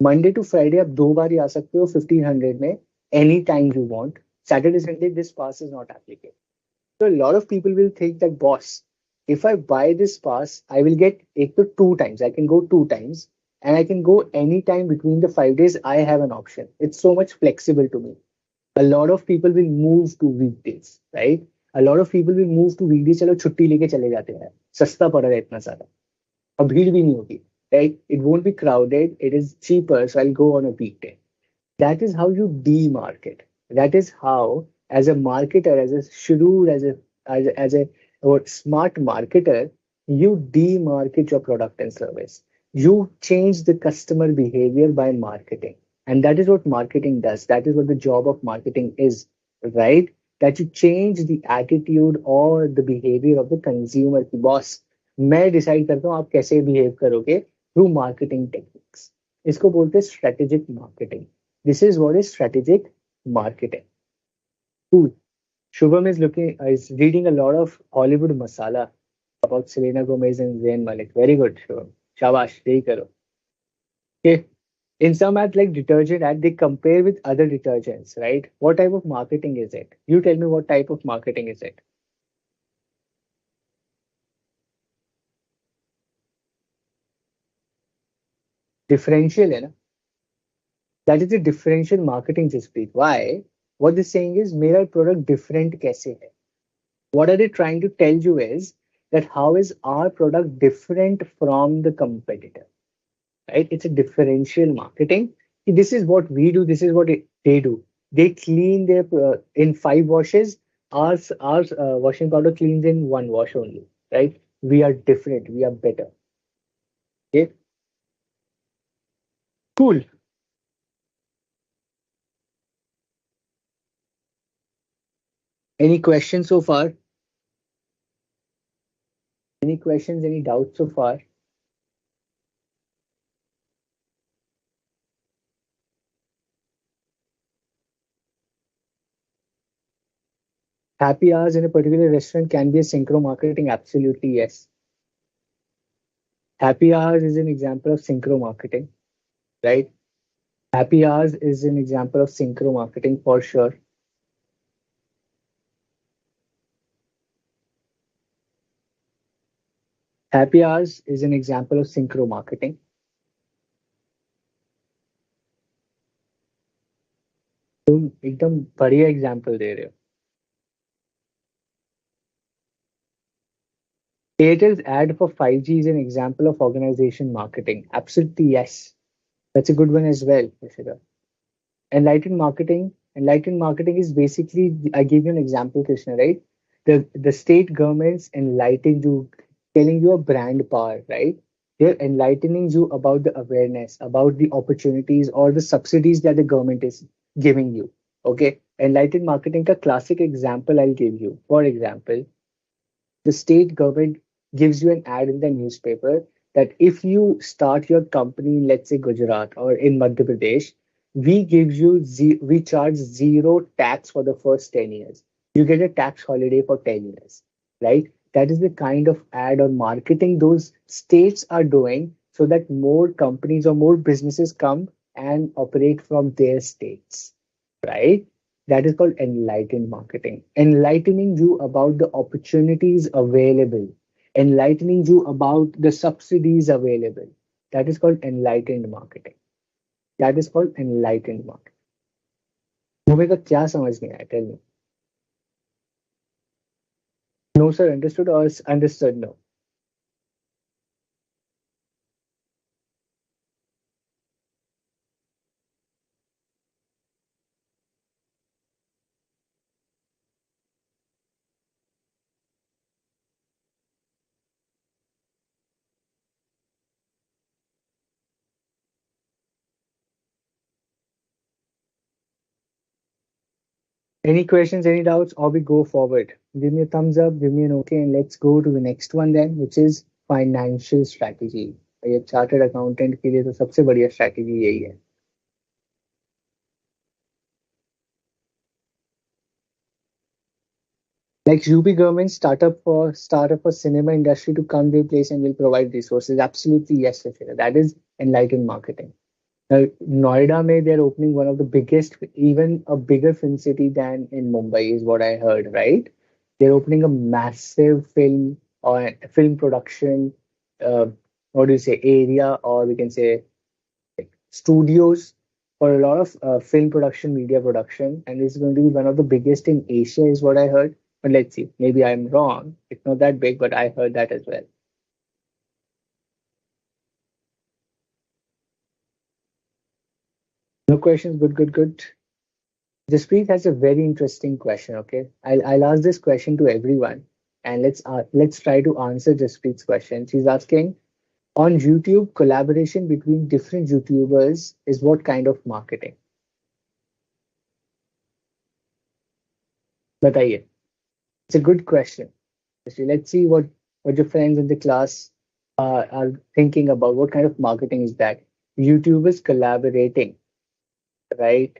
Monday to Friday आप 2 बार ही आ सकते हो 1,500 में any time you want. Saturday, Sunday, this pass is not applicable. So a lot of people will think that, boss, if I buy this pass, I will get 2 times. I can go 2 times and I can go anytime between the 5 days. I have an option. It's so much flexible to me. A lot of people will move to weekdays, right? A lot of people will move to weekdays. चलो छुट्टी लेके चले जाते हैं. सस्ता पड़ रहा है इतना सारा. अब भीड़ भी नहीं होगी, right? It won't be crowded. It is cheaper, so I'll go on a weekday. That is how you demarket. That is how, as a marketer, as a shrewd, as a or smart marketer, you demarket your product and service. You change the customer behavior by marketing. And that is what marketing does. That is what the job of marketing is, right? That you change the attitude or the behavior of the consumer. कि boss मैं decide करता हूँ आप कैसे behave करोगे through marketing techniques. इसको बोलते हैं strategic marketing. This is what is strategic marketing. Cool. Shubham is looking is reading a lot of Hollywood masala about Selena Gomez and Zayn Malik. Very good, Shubham. Shabash, यही करो. Okay. In some ads like detergent ad, they compare with other detergents, right? What type of marketing is it? You tell me what type of marketing is it? Differential, है ना? That is a differential marketing, Jaspreet. Why? What they're saying is, मेरा product different कैसे है? What are they trying to tell you is that how is our product different from the competitor? Right? It's a differential marketing. This is what we do. This is what they do. They clean their in 5 washes. Our washing powder cleans in 1 wash only. Right? We are different. We are better. Okay. Cool. Any questions so far? Any questions? Any doubts so far? Happy hours in a particular restaurant can be a synchro marketing. Absolutely yes. Happy hours is an example of synchro marketing. Right? Happy hours is an example of synchro marketing for sure. Happy hours is an example of synchro marketing. तुम एकदम बढ़िया example दे रहे हो. Airtel's ad for 5G is an example of organization marketing. Absolutely yes. That's a good one as well, Yashida. Enlightened marketing is basically, I gave you an example, Krishna, right? The state governments enlighten you, telling you a brand power, right? They're enlightening you about the awareness, about the opportunities or the subsidies that the government is giving you. Okay. Enlightened marketing ka classic example I'll give you. For example, the state government gives you an ad in the newspaper that if you start your company in, let's say, Gujarat or in Madhya Pradesh, we charge zero tax for the first 10 years. You get a tax holiday for 10 years, right? That is the kind of ad or marketing those states are doing so that more companies or more businesses come and operate from their states, right? That is called enlightened marketing. Enlightening you about the opportunities available, enlightening you about the subsidies available. That is called enlightened marketing. That is called enlightened marketing. तुम्हें का क्या समझ नहीं आया? Tell me. No, sir. Understood or understood? No. Any questions? Any doubts? Or we go forward. Give me a thumbs up. Give me an okay, and let's go to the next one then, which is financial strategy. ये chartered accountant के लिए तो सबसे बढ़िया strategy यही है. Like UP government start up for cinema industry to come their place and will provide resources. Absolutely yes, Rashida. That is enlightened marketing. Noida may they're opening one of the biggest, even a bigger film city than in Mumbai is what I heard, right? They're opening a massive film or film production, uh, what do you say, area, or we can say studios for a lot of film production, media production, and it's going to be one of the biggest in Asia, is what I heard. But let's see, maybe I'm wrong. It's not that big, but I heard that as well. No questions. Good, good, good. Jaspreet has a very interesting question. Okay, I'll ask this question to everyone, and let's try to answer Jaspreet's question. She's asking, On YouTube, collaboration between different YouTubers is what kind of marketing? बताइए. It's a good question. Let's see what your friends in the class are thinking about. What kind of marketing is that? YouTubers collaborating, right,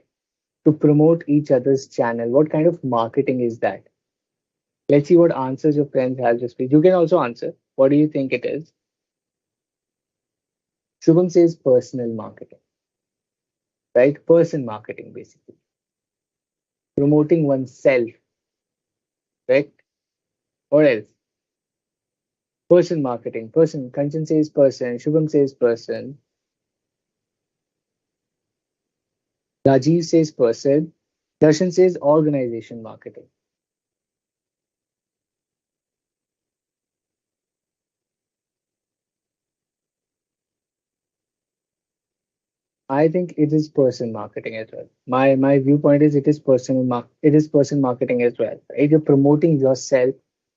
to promote each other's channel. What kind of marketing is that? Let's see what answers your friends have this week. You can also answer. What do you think it is? Shubham says personal marketing, right? Person marketing, basically. Promoting oneself, right? What else? Person marketing. Person. Kanchan says person. Shubham says person. Rajiv says person. Darshan says organization marketing. I think it is person marketing as well. My viewpoint is it is person marketing as well. Right? You're promoting yourself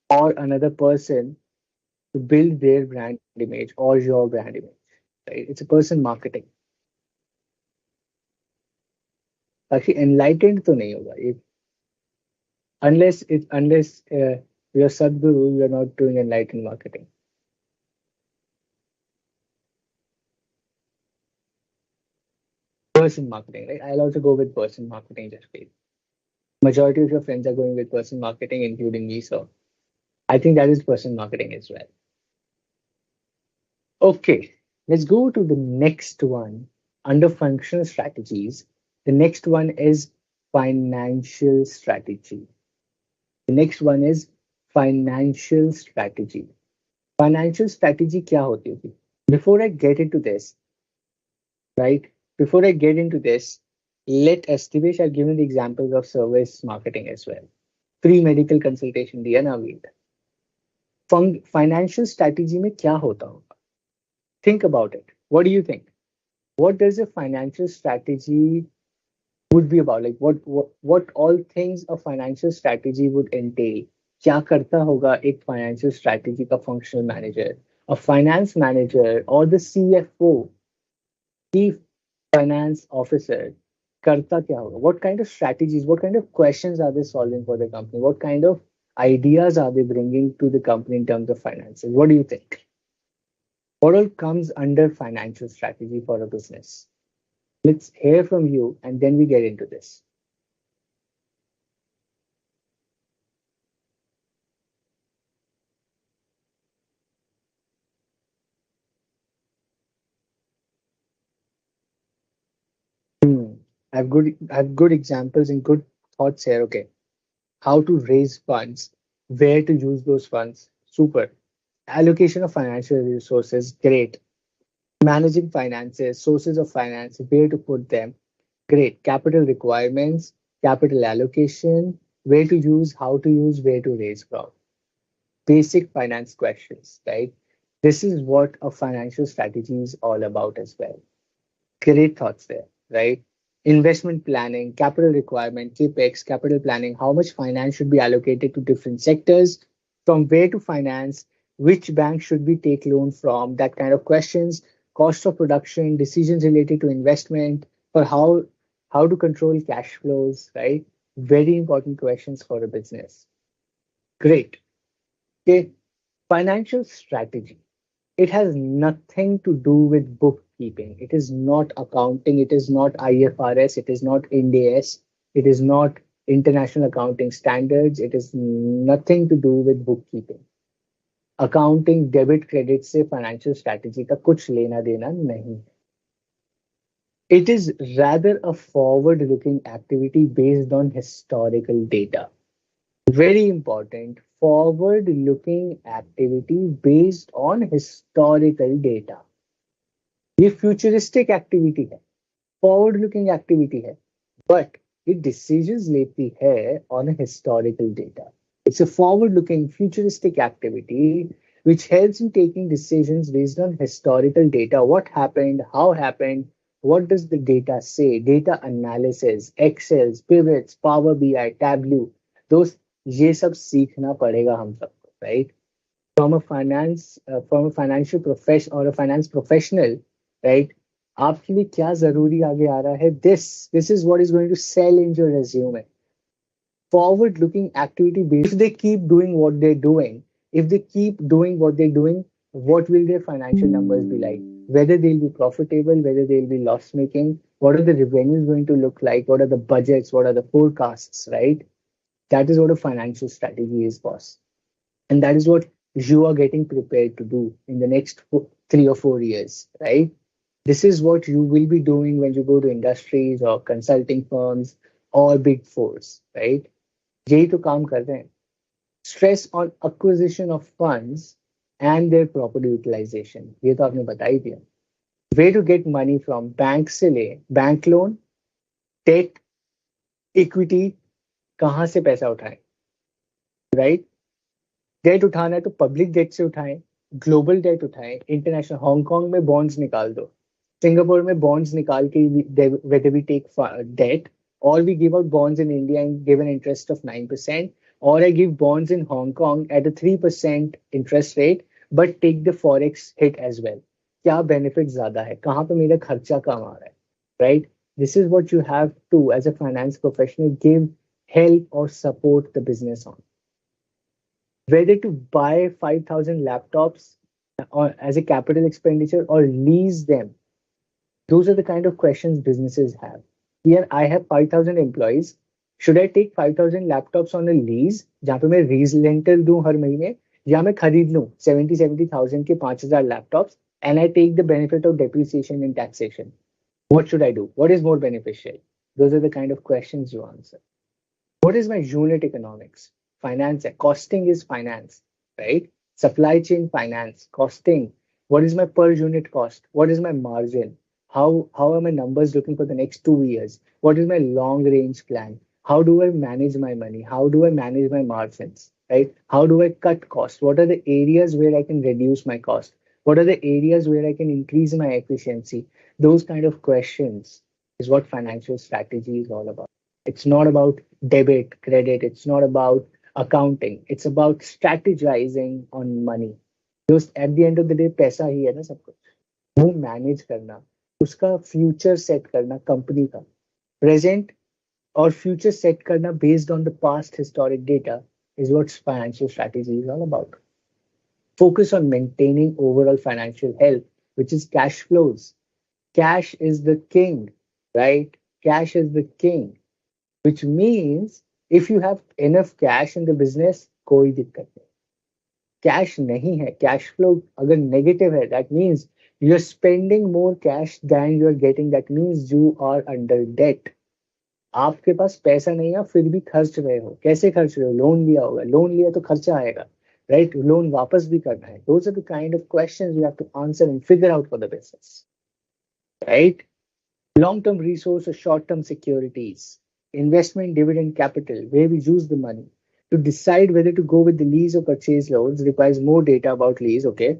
or another person to build their brand image or your brand image. Right? It's a person marketing. Actually, enlightened तो नहीं होगा. Unless you're Sadhguru, you're not doing enlightened marketing. Person marketing, right? I'll also go with person marketing just please. Majority of your friends are going with person marketing, including me. So I think that is person marketing as well. Okay, let's go to the next one. Under functional strategies, the next one is financial strategy. The next one is financial strategy. Financial strategy क्या होती है? Before I get into this, right? Before I get into this, let us, Divesh, I've given the examples of service marketing as well. Free medical consultation दिया ना अभी. Financial strategy में क्या होता होगा? Think about it. What do you think? What does a financial strategy would be about? Like what all things a financial strategy would entail? क्या करता होगा एक financial strategy का functional manager, a finance manager, or the CFO, chief finance officer करता क्या होगा? What kind of strategies, what kind of questions are they solving for the company? What kind of ideas are they bringing to the company in terms of finances? What do you think? What all comes under financial strategy for a business? Let's hear from you and then we get into this. Hmm. I have good examples and good thoughts here. Okay. How to raise funds, where to use those funds. Super. Allocation of financial resources, great. Managing finances, sources of finance, where to put them, great. Capital requirements, capital allocation, where to use, how to use, where to raise from. Basic finance questions, right? This is what a financial strategy is all about as well. Great thoughts there, right? Investment planning, capital requirement, capex, capital planning, how much finance should be allocated to different sectors, from where to finance, which bank should we take loan from, that kind of questions, cost of production, decisions related to investment, or how to control cash flows, right? Very important questions for a business. Great. Okay. Financial strategy. It has nothing to do with bookkeeping. It is not accounting. It is not IFRS. It is not Ind AS. It is not international accounting standards. It is nothing to do with bookkeeping. Accounting, debit, credit से financial strategy का कुछ लेना देना नहीं. It is rather a forward-looking activity based on historical data. Very important. Forward looking activity based on historical data. ये futuristic activity है, forward looking activity है, but ये डिसीजंस लेती है on historical data. It's a forward looking futuristic activity which helps in taking decisions based on historical data. What happened, how happened, what does the data say, data analysis, excels, pivots, power BI, tableau, those ये सब सीखना पड़ेगा हम सबको, right? from a financial profession or a finance professional, right? आपके लिए क्या जरूरी आगे आ रहा है? This is what is going to sell in your resume. Forward looking activity based. If they keep doing what they're doing, if they keep doing what they're doing, what will their financial numbers be like? Whether they'll be profitable, whether they'll be loss making, what are the revenues going to look like? What are the budgets? What are the forecasts, right? That is what a financial strategy is, boss. And that is what you are getting prepared to do in the next 3 or 4 years, right? This is what you will be doing when you go to industries or consulting firms or big fours, right? यही तो काम कर रहे हैं. Stress on acquisition of funds and their proper utilization. ये तो आपने बता ही दिया. Where to get money from? Bank से ले, बैंक लोन, debt, equity, कहाँ से पैसा उठाएं, right? डेट उठाना है तो पब्लिक डेट से उठाएं, ग्लोबल डेट उठाएं, इंटरनेशनल. हांगकांग में बॉन्ड्स निकाल दो, सिंगापुर में बॉन्ड्स निकाल के whether we take debt or we give out bonds in India and give an interest of 9%, or I give bonds in Hong Kong at a 3% interest rate but take the forex hit as well. क्या benefit ज्यादा है? कहाँ पे मेरा खर्चा कम आ रहा है, right? This is what you have to, as a finance professional, give help or support the business on. Whether to buy 5,000 laptops or as a capital expenditure or lease them. Those are the kind of questions businesses have. Here, I have 5,000 employees. Should I take 5,000 laptops on a lease, जहाँ पे मैं रीज rental दूं हर महीने, या मैं खरीद लूं 70,000 के 5,000 laptops and I take the benefit of depreciation and taxation? What should I do? What is more beneficial? Those are the kind of questions you answer. What is my unit economics? Finance, costing is finance, right? Supply chain finance, costing. What is my per unit cost? What is my margin? How are my numbers looking for the next 2 years? What is my long range plan? How do I manage my money? How do I manage my margins? Right? How do I cut costs? What are the areas where I can reduce my cost? What are the areas where I can increase my efficiency? Those kind of questions is what financial strategy is all about. It's not about debit, credit. It's not about accounting. It's about strategizing on money. Just at the end of the day, पैसा ही है ना सब कुछ. वो manage करना, उसका future set करना company का, प्रेजेंट और फ्यूचर सेट करना based on the past historic data is what financial strategy is all about. Focus on maintaining overall financial health, which is cash flows. Cash is the king, right? Cash is the king, which means if you have enough cash in the business, कोई दिक्कत नहीं. Cash नहीं है, cash flow अगर negative है, that means you're spending more cash than you're getting. That means you are under debt. आपके पास पैसा नहीं है फिर भी खर्च रहे हो. कैसे खर्च रहे हो? लोन लिया होगा, लोन लिया तो खर्चा आएगा, right? लोन वापस भी करना है. Those are the kind of questions you have to answer and figure out for the business, right? Long-term resource or short-term securities, investment, dividend, capital, where we use the money. To decide whether to go with the lease or purchase loans requires more data about lease, okay?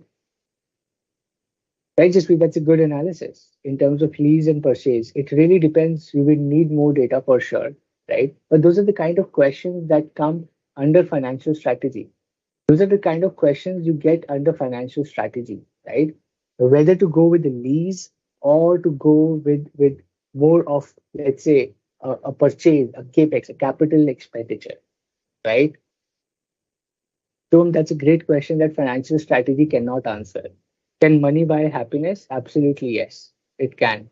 Right, Jaspreet, that's a good analysis. In terms of lease and purchase, it really depends. You will need more data for sure, right? But those are the kind of questions that come under financial strategy. Those are the kind of questions you get under financial strategy, right? Whether to go with the lease or to go with more of, let's say, a purchase, a capex, a capital expenditure, right? So that's a great question that financial strategy cannot answer. Can money buy happiness? Absolutely yes, it can.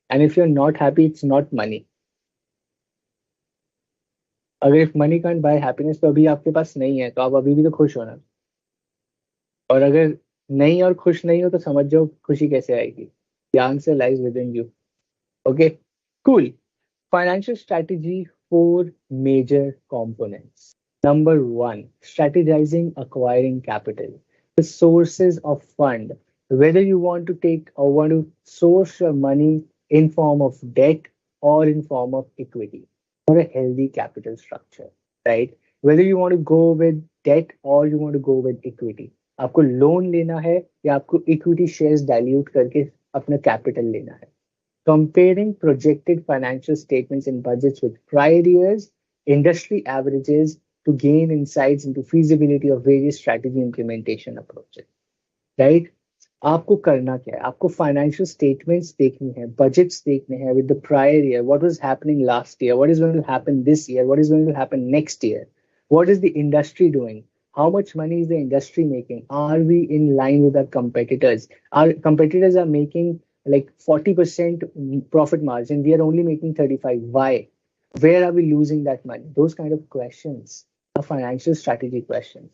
And if you're not happy, it's not money. अगर if money can't buy happiness तो अभी आपके पास नहीं है तो आप अभी भी तो खुश हो ना. और अगर नहीं और खुश नहीं हो तो समझ जाओ खुशी कैसे आएगी. The answer lies within you. Okay, cool. Financial strategy, 4 major components. Number 1, strategizing acquiring capital. The sources of fund, whether you want to take or want to source your money in form of debt or in form of equity or a healthy capital structure, right? Whether you want to go with debt or you want to go with equity. आपको loan लेना है या आपको equity shares dilute करके अपना capital लेना है. Comparing projected financial statements and budgets with prior years, industry averages to gain insights into feasibility of various strategy implementation approaches. Right? आपको करना क्या है? आपको फाइनेंशियल स्टेटमेंट्स देखनी है, बजट्स देखने हैं with the prior year, what was happening last year, what is going to happen this year, what is going to happen next year, what is the industry doing, how much money is the industry making, are we in line with our competitors, our competitors are making like 40% profit margin, we are only making 35, why, where are we losing that money? Those kind of questions are financial strategy questions.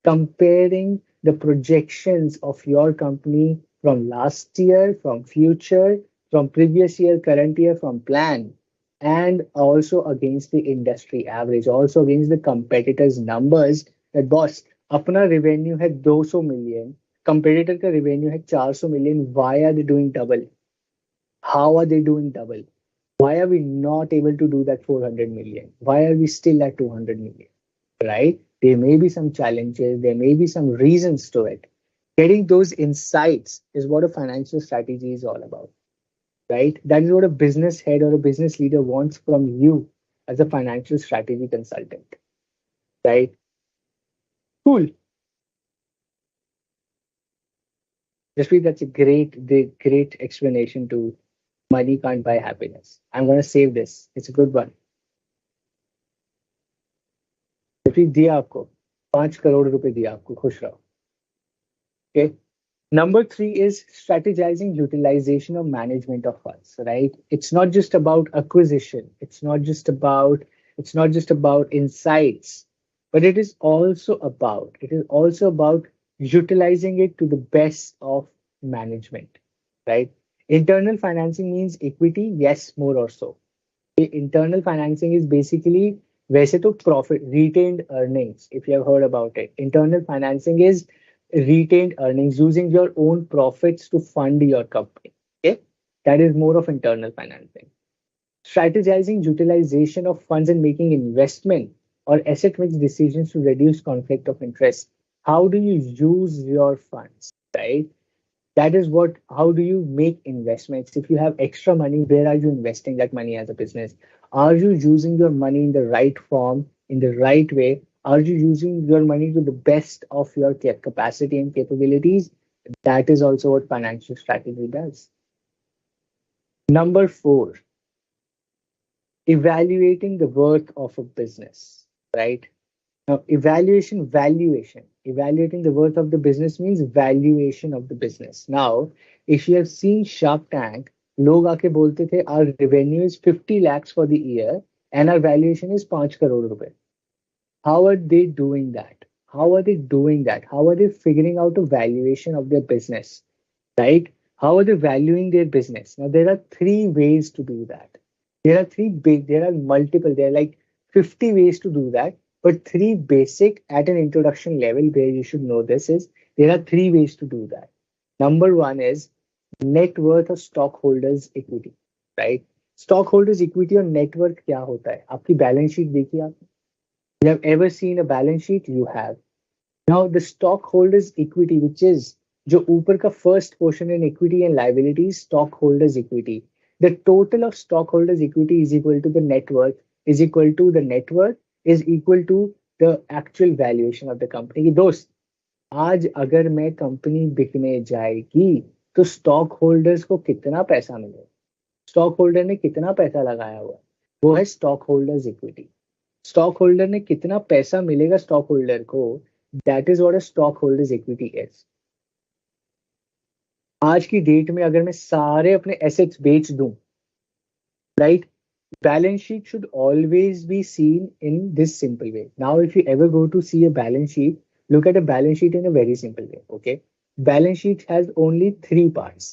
Comparing the projections of your company from last year, from future, from previous year, current year, from plan, and also against the industry average, also against the competitors' numbers. That boss, अपना revenue है 200 million, competitor का revenue है 400 million. Why are they doing double? How are they doing double? Why are we not able to do that 400 million? Why are we still at 200 million? Right? There may be some challenges, there may be some reasons to it. Getting those insights is what a financial strategy is all about, right? That is what a business head or a business leader wants from you as a financial strategy consultant, right? Cool. Jaspreet, that's a great explanation to money can't buy happiness. I'm going to save this. It's a good one. jaspreet, दिया आपको 5 करोड़ रुपए दिया आपको, खुश रहो. Okay. Number three is strategizing utilization of management of funds, right? It's not just about acquisition. It's not just about insights, but it is also about utilizing it to the best of management, right? Internal financing means equity, yes, more or so. Internal financing is basically वैसे तो profit, retained earnings, if you have heard about it. Internal financing is retained earnings, using your own profits to fund your company. Okay, that is more of internal financing. Strategizing utilization of funds and making investment or asset mix decisions to reduce conflict of interest. How do you use your funds, right? That is what, how do you make investments? If you have extra money, where are you investing that money as a business? Are you using your money in the right form, in the right way? Are you using your money to the best of your capacity and capabilities? That is also what financial strategy does. Number four, evaluating the worth of a business, right? Now, evaluating the worth of the business means valuation of the business. Now, if you have seen Shark Tank, लोग आके बोलते थे our revenue is 50 lakhs for the year and our valuation is 5 crore रुपए. How are they doing that? How are they doing that? How are they figuring out a valuation of their business, right? How are they valuing their business? Now, there are three ways to do that. There are multiple, there are like 50 ways to do that. But three basic at an introduction level where you should know this is, there are three ways to do that. Number one is net worth of stockholders equity, right? Stockholders equity और net worth क्या होता है? आपकी balance sheet देखिए आप. You have ever seen a balance sheet? You have. Now the stockholders equity, which is जो ऊपर का first portion in equity and liabilities, stockholders equity. The total of stockholders equity is equal to the net worth, is equal to the net worth, is equal to the actual valuation of the company. कि दोस्त, आज अगर मैं company बिकने जाएगी तो stock holders को कितना पैसा मिलेगा, स्टॉक होल्डर ने कितना पैसा लगाया हुआ, वो है stock holders equity. Stock holder ने कितना पैसा मिलेगा स्टॉक होल्डर को, that is what a stock holders equity is. आज की डेट में अगर मैं सारे अपने एसेट्स बेच दूं, right, balance sheet should always be seen in this simple way. Now, if you ever go to see a balance sheet, look at a balance sheet in a very simple way. Okay, balance sheet has only three parts.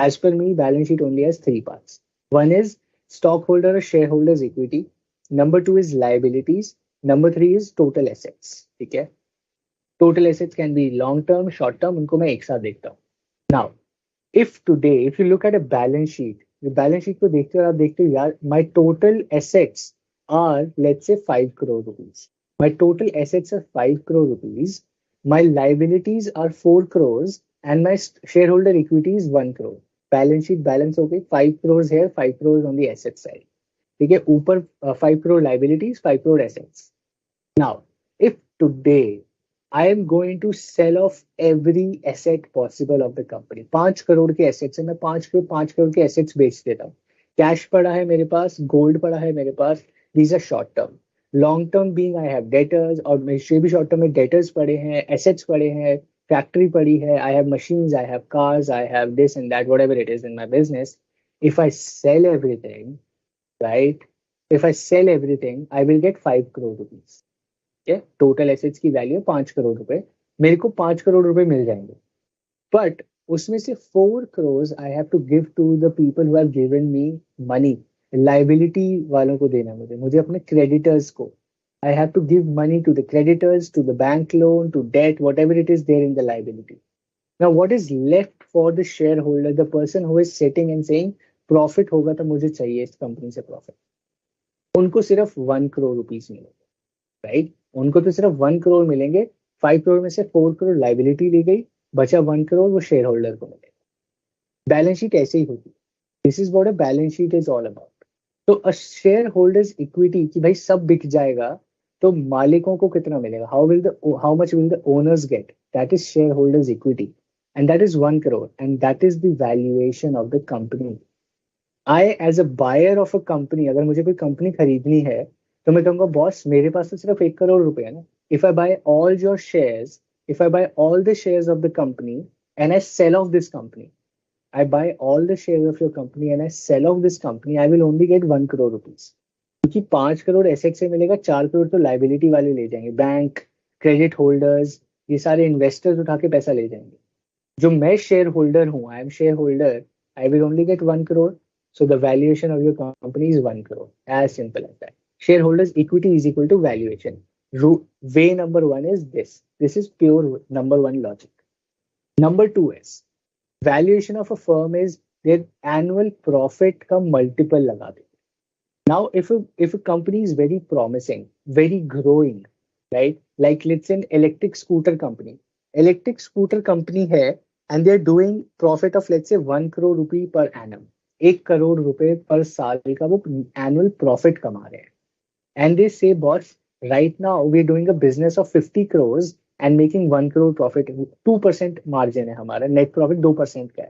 As per me, balance sheet only has three parts. One is stockholder or shareholders equity. Number two is liabilities. Number three is total assets. Okay, total assets can be long term, short term. उनको मैं एक साथ देखता हूँ. Now, if you look at a balance sheet, the balance sheet को देखते हो और आप देखते हो यार, my total assets are, let's say, 5 crore rupees. My total assets are 5 crore rupees. My liabilities are 4 crores and my shareholder equity is 1 crore. Balance sheet balance हो गई 5 crores here, 5 crores on the asset side. ठीक है, ऊपर 5 crore liabilities, 5 crore assets. Now, If today I am going to sell off every asset possible of the company, 5 crore के assets है, मैं 5 करोड़ के assets बेच देता हूँ. कैश पड़ा है मेरे पास, गोल्ड पड़ा है मेरे पास. These are short term. Long term being I have debtors, और मेरे भी शॉर्ट टर्म में डेटर्स पड़े हैं, एसेट्स पड़े हैं, फैक्ट्री पड़ी है, I have machines, I have cars, I have this and that, whatever it is in my business. If I sell everything, right, if I sell everything I will get 5 crore rupees. Total assets की value है 5 करोड़ रुपए. मेरे को 5 करोड़ रुपए मिल जाएंगे. But उसमें से 4 crores I have to give to the people who have given me money. Liability वालों को देना, मुझे अपने क्रेडिटर्स को. I have to give money to the creditors, to the bank loan, to debt, whatever it is there in the liability. Now what is left for the shareholder, the person who is sitting and saying profit होगा तो मुझे चाहिए इस company से profit. उनको सिर्फ 1 crore rupees मिलेंगे, right. उनको तो सिर्फ 1 करोड़ मिलेंगे. 5 करोड़ में से 4 करोड़ लाइबिलिटी ली गई, बचा 1 करोड़ वो शेयर होल्डर को मिलेगा. बैलेंस शीट ऐसे ही होती है. This is what a balance sheet is all about. तो अ शेयर होल्डर्स इक्विटी कि भाई सब बिक जाएगा तो मालिकों को कितना मिलेगा, how much will the owners get, that is shareholders equity. And that is 1 crore, and that is the valuation of the company. I as a buyer of a company, अगर मुझे कोई कंपनी खरीदनी है तो मैं कहूंगा बॉस मेरे पास तो सिर्फ 1 करोड़ रुपए है ना. If I buy all your shares, if I buy all the shares of the company and I sell off this company, I buy all the shares of your company and I sell off this company, I will only get 1 crore rupees. क्योंकि 5 crore asset से मिलेगा, 4 करोड़ तो liability वाले ले जाएंगे, bank, credit holders, ये सारे investors उठा के पैसा ले जाएंगे. जो मैं शेयर होल्डर हूँ, I am shareholder, I will only get 1 crore. So the valuation of your company is 1 crore. As simple as that. Shareholders equity is equal to valuation. Way number one is this. This is pure number one logic. Number two is valuation of a firm is their annual profit का multiple लगा दे. Now, if a company is very promising, very growing, right? Like let's say an electric scooter company है, and they are doing profit of let's say 1 crore rupee per annum. 1 crore रुपए पर साल का वो annual profit कमा रहे हैं. And they say, boss, right now we're doing a business of 50 crores and making 1 crore profit. 2% margin है हमारा, net profit 2% का है.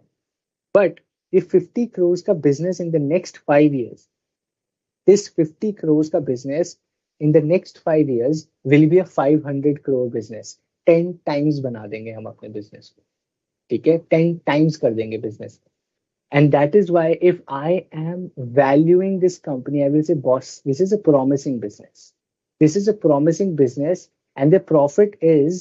But if 50 crores का business in the next 5 years, this 50 crores का business in the next 5 years will be a 500 crore business. 10 times बना देंगे हम अपने business को. ठीक है, 10 times कर देंगे business. And that is why if I am valuing this company, I will say, boss, this is a promising business. This is a promising business, and the profit is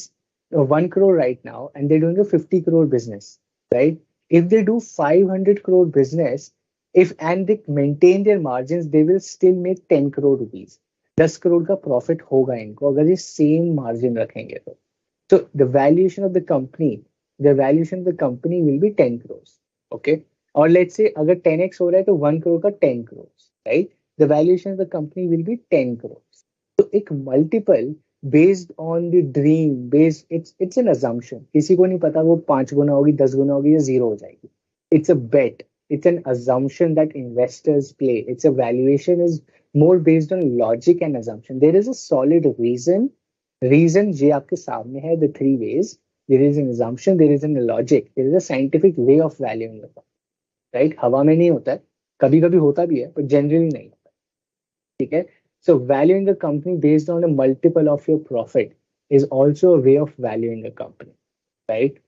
1 crore right now, and they're doing a 50 crore business, right? If they do 500 crore business, if and they maintain their margins, they will still make 10 crore rupees. 10 crore का profit होगा इनको अगर ये same margin रखेंगे तो. So the valuation of the company will be 10 crores. Okay. और let's say अगर 10x हो रहा है तो 1 crore का 10 crores, right? The valuation of the company will be 10 crores. तो एक multiple based on the dream, it's an assumption. किसी को नहीं पता वो 5 गुना होगी, 10 गुना होगी या 0 हो जाएगी. It's a bet. It's an assumption that investors play. It's a valuation is more based on logic and assumption. There is a solid reason. Reason जे आपके सामने है, the three ways. There is an assumption, there is a logic, there is a scientific way of valuing the company. Right, हवा में नहीं होता है, कभी कभी होता भी है पर जनरली नहीं होता. ठीक है. So valuing the company based on the multiple of your profit is also a way of valuing a company, right.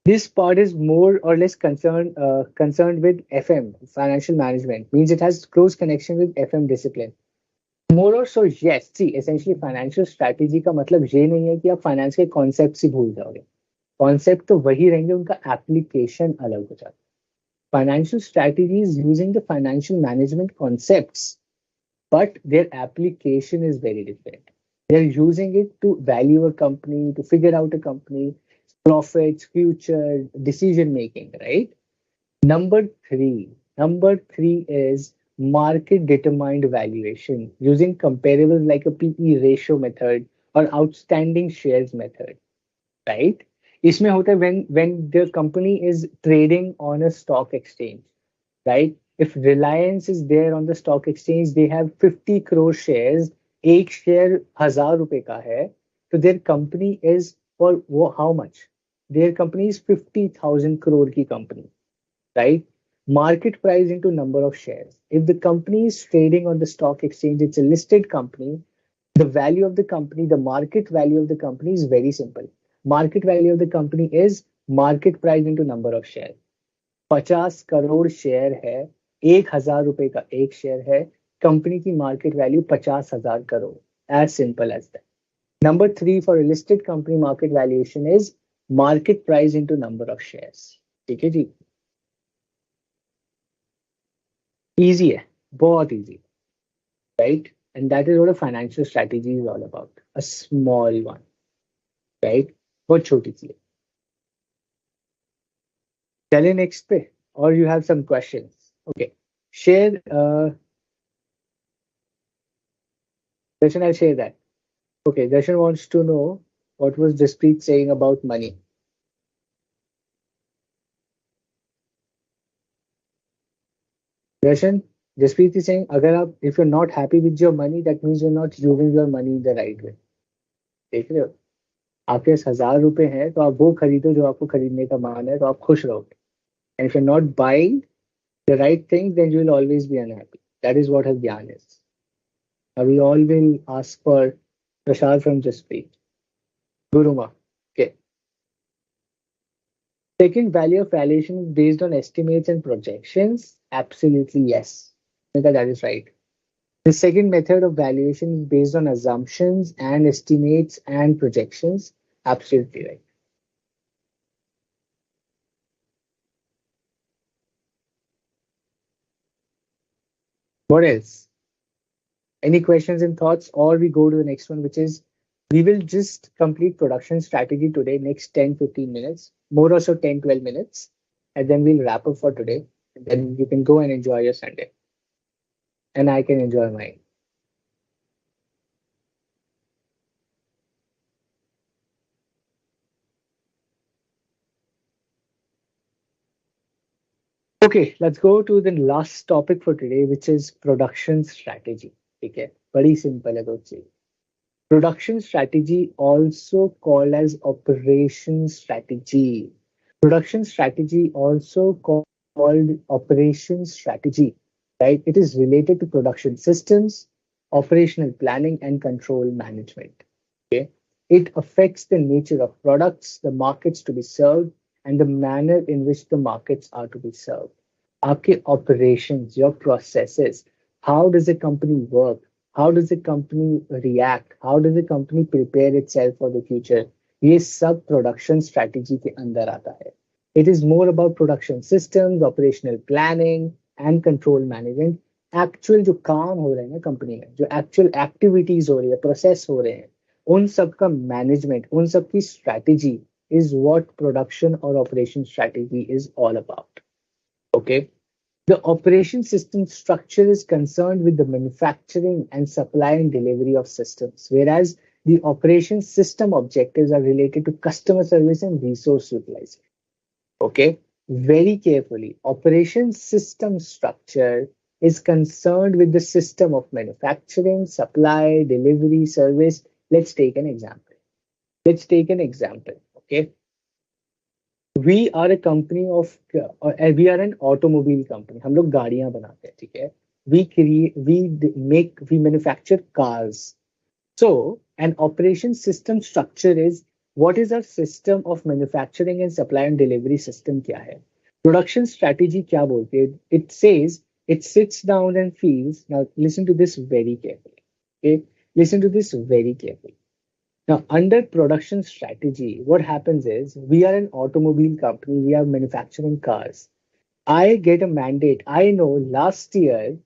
This part is more or less concerned with FM, financial management. Means it has close connection with FM discipline. More or so, yes. See, essentially financial strategy का मतलब ये नहीं है कि आप finance के concept ही भूल जाओगे. कॉन्सेप्ट तो वही रहेंगे, उनका एप्लीकेशन अलग हो जाता है. Financial strategies using the financial management concepts, but their application is very different. They are using it to value a company, to figure out a company, profits, future, decision making, right? Number three is market determined valuation using comparables like a PE ratio method or outstanding shares method, right? इसमें होता है when the company is trading on a stock exchange, right? If Reliance is there on the stock exchange, they have 50 crore shares एक share 1,000 रुपए का है, तो their company is for वो how much, their company is 50,000 crore की company, right? Market price into number of shares. If the company is trading on the stock exchange, it's a listed company. The value of the company, the market value of the company is very simple. Market value of the company is market price into number of shares. 50 crore share है, 1,000 रुपए का एक share है, company की market value 50,000 crore. As simple as that. Number three for listed company market valuation is market price into number of shares. ठीक है जी. Easy है, बहुत easy, right? And that is what a financial strategy is all about, a small one, right? बहुत छोटी सी है. चलिए नेक्स्ट पे. और you have some questions? Okay, share. Darshan, I'll share that. Okay, Darshan wants to know what was Jaspreet saying about money. Darshan, Jaspreet is saying, अगर आप if you're not happy with your money, that means you're not using your money in the right way. देख रहे हो? आपके पास 1,000 रुपए हैं तो आप वो खरीदो जो आपको खरीदने का मन है, तो आप खुश रहोगे. And if you're not buying the right thing, then you will always be unhappy. That is what her gyan is. Now we all will ask for Prashad from Jaspreet. Guruma. Okay. Second, value of valuation is based on estimates and projections. Absolutely, yes. Mika, that is right. The second method of valuation is based on assumptions and estimates and projections. Absolutely right. What else? Any questions and thoughts? Or we go to the next one, which is we will just complete production strategy today, next 10-15 minutes, more or so 10-12 minutes, and then we'll wrap up for today. And then you can go and enjoy your Sunday. And I can enjoy mine. Okay, let's go to the last topic for today, which is production strategy. Okay, very simple about it. Production strategy, also called as operation strategy. Production strategy, also called operation strategy, right? It is related to production systems, operational planning, and control management. Okay, it affects the nature of products, the markets to be served, and the manner in which the markets are to be served. आपके operations, your processes, how does a company work? How does a company react? How does a company prepare itself for the future? ये सब production strategy के अंदर आता है. It is more about production systems, operational planning, and control management. Actual जो काम हो रहे हैं ना कंपनी में, जो actual activities हो रही है, process हो रहे हैं, उन सब का management, उन सब की strategy is what production or operation strategy is all about. Okay. The operation system structure is concerned with the manufacturing and supply and delivery of systems, whereas the operation system objectives are related to customer service and resource utilization. Okay, very carefully. Operation system structure is concerned with the system of manufacturing, supply, delivery, service. Let's take an example. Let's take an example. Okay, we are a company of we are an automobile company. हम लोग गाड़ियां बनाते हैं, ठीक है? We create, we manufacture cars. So an operation system structure is what is our system of manufacturing and supply and delivery system क्या है? Production strategy क्या बोलते हैं? It says it sits down and feels. Now listen to this very carefully. Okay, listen to this very carefully. Now, under production strategy, what happens is we are an automobile company, we are manufacturing cars. I get a mandate. I know last year,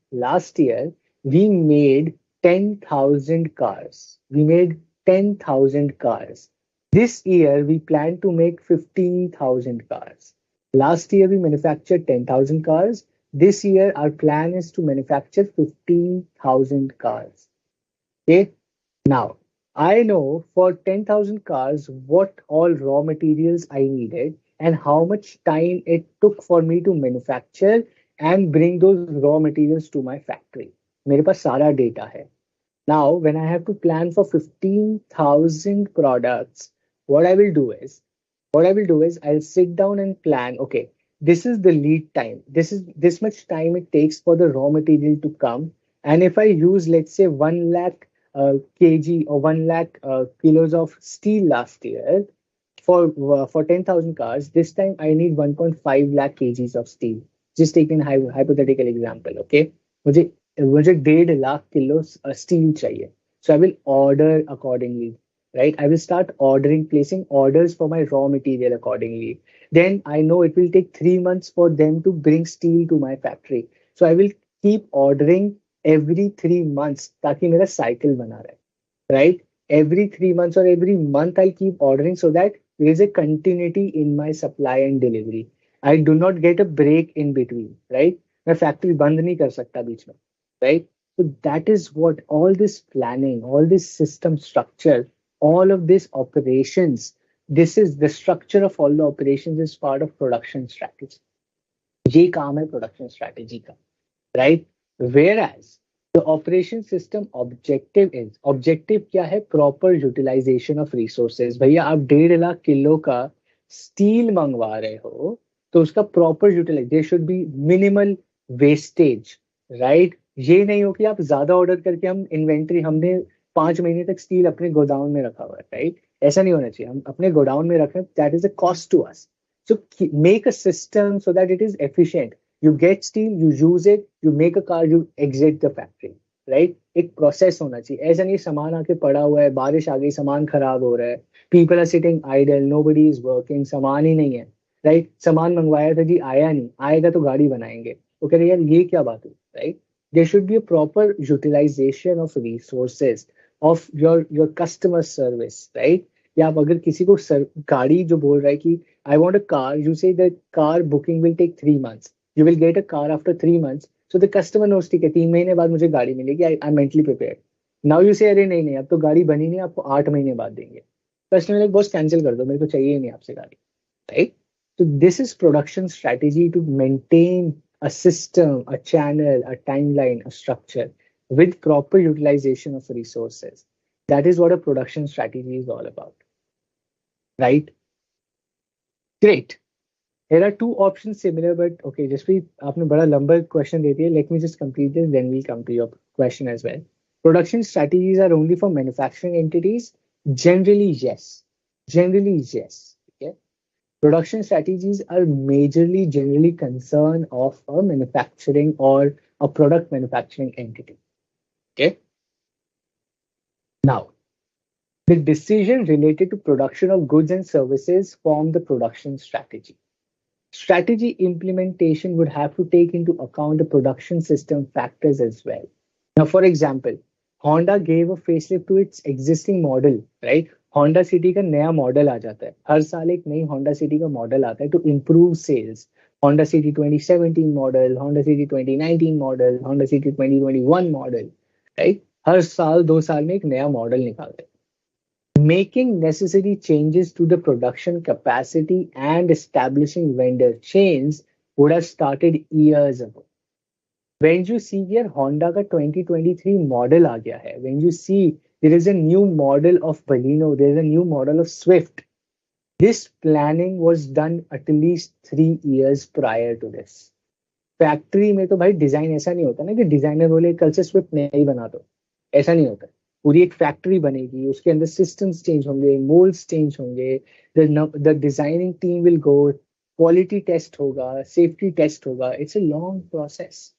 we made 10,000 cars. We made 10,000 cars. This year, we plan to make 15,000 cars. Last year, we manufactured 10,000 cars. This year, our plan is to manufacture 15,000 cars. Okay. Now, I know for 10,000 cars what all raw materials I needed and how much time it took for me to manufacture and bring those raw materials to my factory. मेरे पास सारा data है. Now, when I have to plan for 15,000 products, what I will do is what I will do is I'll sit down and plan, okay, this is the lead time. This is this much time it takes for the raw material to come. And if I use, let's say, 1 lakh kg or 1 lakh kilos of steel last year for 10,000 cars, this time I need 1.5 lakh kgs of steel. Just taking a hypothetical example, okay? मुझे मुझे 1.5 lakh kilo steel चाहिए. So I will order accordingly, right? I will start ordering, placing orders for my raw material accordingly. Then I know it will take 3 months for them to bring steel to my factory. So I will keep ordering every 3 months ताकि मेरा cycle बना रहे, right? Every 3 months or every month, I'll keep ordering so that there is a continuity in my supply and delivery. I do not get a break in between, right? मैं factory बंद नहीं कर सकता बीच में, right? So that is what all this planning, all this system structure, all of this operations, this is the structure of all the operations is part of production strategy. ये काम है production strategy का, right? Whereas the operation system objective क्या है? Proper utilization of resources. भैया आप 1.5 lakh kilo का steel मंगवा रहे हो तो उसका proper utilize, there should be minimal wastage, right? ये नहीं हो कि आप ज्यादा ऑर्डर करके हम इन्वेंट्री हमने 5 महीने तक स्टील अपने गोडाउन में रखा हुआ है, राइट? ऐसा नहीं होना चाहिए. हम अपने गोडाउन में रखें, that is a cost to us. So make a system so that it is efficient. You get steel, you use it, you make a car, you exit the factory, right? एक process होना चाहिए. ऐसा नहीं सामान आके पड़ा हुआ है, बारिश आ गई, सामान खराब हो रहा है, people are sitting idle, nobody is working, सामान ही नहीं है, राइट? सामान मंगवाया था जी, आया नहीं, आएगा तो गाड़ी बनाएंगे. वो कह रहे यार ये क्या बात हुई, right? There should be a proper utilization of resources of your customer service, right? या आप अगर किसी को गाड़ी जो बोल रहा है कि I want a car. You say that car booking will take 3 months. You will get a car after 3 months. So the customer knows ठीक है 3 महीने बाद मुझे गाड़ी मिलेगी. I'm mentally prepared. Now you say अरे नहीं नहीं अब तो गाड़ी बनी नहीं, आपको 8 महीने बाद देंगे. कस्टमर लाइक बॉस कैंसिल कर दो, मेरे को चाहिए ही नहीं आपसे गाड़ी, right? So this is production strategy to maintain a system, a channel, a timeline, a structure with proper utilization of resources. That is what a production strategy is all about, right? Great. There are two options similar, but okay, just be आपने बड़ा लंबा question दे दिया. Let me just complete this, then we'll come to your question as well. Production strategies are only for manufacturing entities. Generally, yes. Generally, yes. Okay. Production strategies are majorly generally concern of a manufacturing or a product manufacturing entity. Okay. Now, the decision related to production of goods and services form the production strategy. Strategy implementation would have to take into account the production system factors as well. Now, for example, Honda gave a facelift to its existing model, right? Honda City का नया model आ जाता है, हर साल एक नई Honda City का model आता है to improve sales. Honda City 2017 model, Honda City 2019 model, Honda City 2021 model, right? हर साल 2 साल में एक नया मॉडल निकालते हैं. Making necessary changes to the production capacity and establishing vendor chains would have started years ago. When you see here Honda का 2023 model आ गया है, when you see there is a new model of Baleno, there is a new model of Swift, this planning was done at least 3 years prior to this. Factory में तो भाई design ऐसा नहीं होता ना कि डिजाइनर बोले कल से स्विफ्ट नहीं बना दो, ऐसा नहीं होता. पूरी एक फैक्ट्री बनेगी, उसके अंदर सिस्टम्स चेंज होंगे, मोल्ड्स चेंज होंगे, the designing team will go, quality test होगा, सेफ्टी टेस्ट होगा. It's a long process.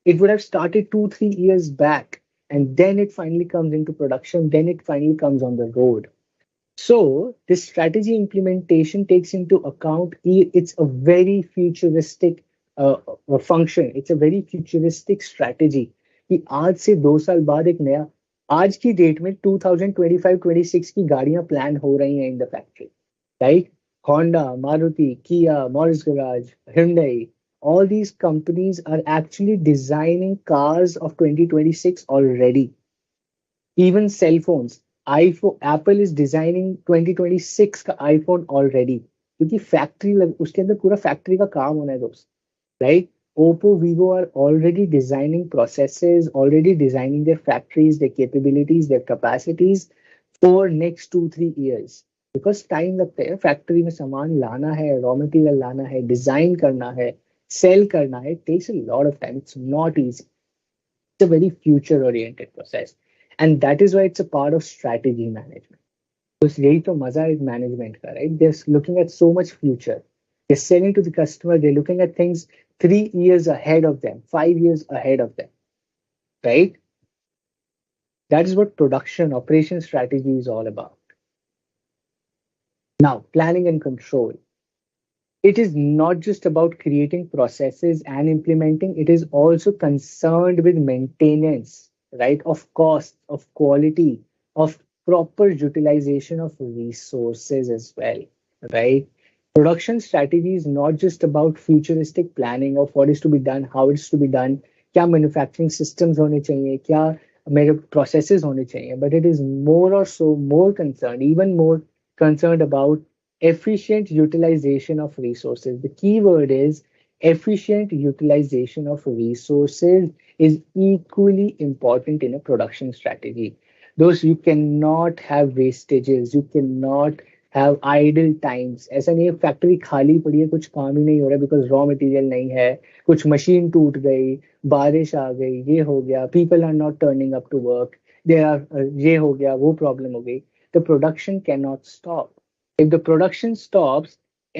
It would have started 2-3 years back, and then it finally comes into production, then it finally comes on the road. So this strategy implementation takes into account it's a very futuristic function. It's a very futuristic strategy कि आज से 2 साल बाद एक नया, आज की date में 2025-26 की गाड़ियां प्लान हो रही हैं in the factory, right? Honda, Maruti, Kia, Morris Garage, Hyundai, all these companies are actually designing cars of 2026 already. Even cell phones, iPhone, Apple is designing 2026 का iPhone already, क्योंकि फैक्ट्री उसके अंदर पूरा फैक्ट्री का काम होना है दोस्त, right? Oppo, Vivo are already designing processes, already designing their factories, their capabilities, their capacities for next 2 3 years. Because time लगता है फैक्ट्री में सामान लाना है, रॉ मटेरियल लाना है, डिजाइन करना है, सेल करना है, it takes a lot of time. It's not easy. It's a very future oriented process, and that is why it's a part of strategy management. तो यही तो मजा है मैनेजमेंट का, right? They looking at so much future. They're selling to the customer. They're looking at things 3 years ahead of them, 5 years ahead of them, right? That is what production operation strategy is all about. Now, planning and control. It is not just about creating processes and implementing, it is also concerned with maintenance, right? Of cost, of quality, of proper utilization of resources as well, right? Production strategy is not just about futuristic planning of what is to be done, how it's to be done, क्या manufacturing systems होने चाहिए, क्या मेरे processes होने चाहिए, but it is more or so more concerned, even more concerned about efficient utilization of resources. The key word is efficient utilization of resources is equally important in a production strategy. Those you cannot have wastages, you cannot have idle times. ऐसा नहीं है factory खाली पड़ी है, कुछ काम ही नहीं हो रहा बिकॉज रॉ मटेरियल नहीं है, कुछ मशीन टूट गई, बारिश आ गई, ये हो गया, people are not turning up to work, there are, ये हो गया, वो प्रॉब्लम हो गई. The production can not stop. If the production stops,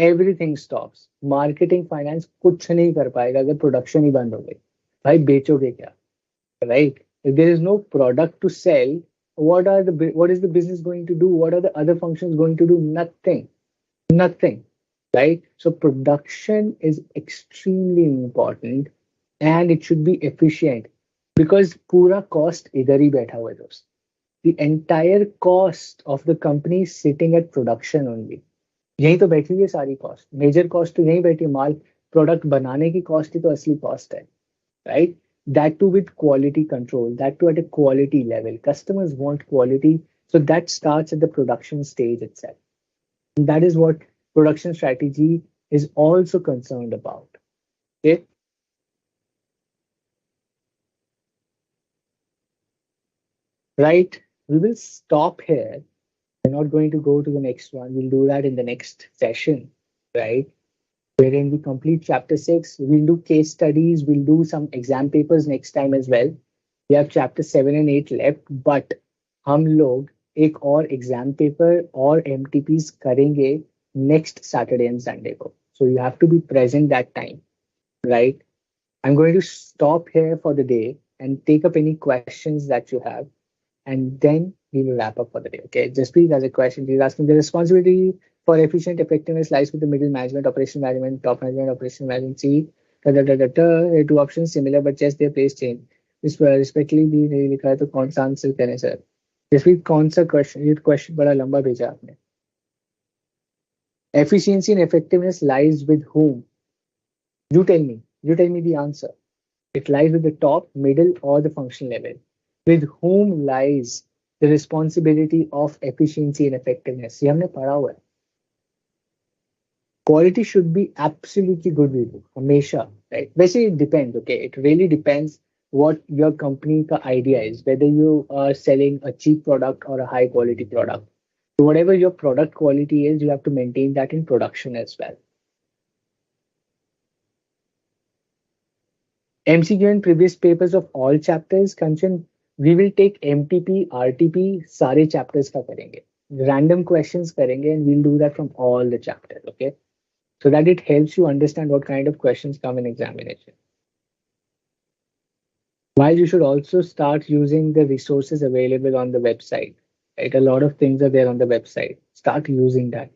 everything stops. Marketing, finance कुछ नहीं कर पाएगा अगर प्रोडक्शन ही बंद हो गई. भाई बेचोगे क्या, right? If there is no product to sell, what is the business going to do? What are the other functions going to do? Nothing, nothing, right? So production is extremely important, and it should be efficient because पूरा cost इधर ही बैठा हुआ है दोस्त. The entire cost of the company is sitting at production only. यही तो बैठी हुई है सारी कॉस्ट, मेजर कॉस्ट तो यही बैठी है, माल प्रोडक्ट बनाने की कॉस्ट ही तो असली कॉस्ट है, right? That too with quality control, that too at a quality level. Customers want quality, so that starts at the production stage itself. And that is what production strategy is also concerned about. Okay, right? We will stop here. We're not going to go to the next one. We'll do that in the next session, right? Wherein we complete chapter 6. We'll do case studies. We'll do some exam papers next time as well. We have chapter 7 and 8 left, but हम लोग एक और exam paper और MTPs करेंगे next Saturday and Sunday को. So you have to be present that time, right? I'm going to stop here for the day and take up any questions that you have, and then we will wrap up for the day. Okay, Jaspreet has a question. He's asking, the responsibility for efficient effectiveness lies with the middle management, operation management, top management, operation management. See, two options similar, but just their place change. इस पर respectively भी नहीं लिखा है तो कौन सा answer करें सर? जसप्रीत कौन सा क्वेश्चन, ये क्वेश्चन बड़ा लंबा भेजा आपने. Efficiency and effectiveness lies with whom? You tell me. You tell me the answer. It lies with the top, middle, or the function level. With whom lies the responsibility of efficiency and effectiveness? ये हमने पढ़ा हुआ है. Quality should be absolutely good with you, हमेशा, right? वैसे it depends, okay? It really depends what your company ka idea is, whether you are selling a cheap product or a high quality product. So whatever your product quality is, you have to maintain that in production as well. MCQ and previous papers of all chapters, Kanchan, we will take MTP, RTP, सारे chapters का करेंगे. Random questions करेंगे, and we'll do that from all the chapters, okay? So that it helps you understand what kind of questions come in examination. While you should also start using the resources available on the website, right? A lot of things are there on the website. Start using that.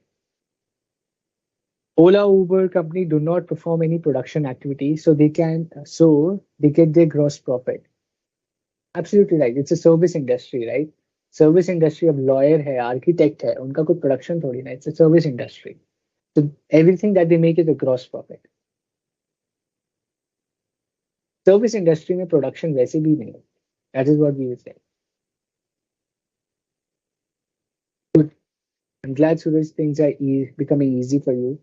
Ola, Uber company do not perform any production activity, so they get their gross profit. Absolutely right. It's a service industry, right? Service industry of lawyer hai, architect hai, उनका कोई production थोड़ी ना. It's a service industry. So everything that they make is a gross profit. Service industry में production वैसे भी नहीं है. That is what we will say. Good. I'm glad Suraj things are becoming easy for you.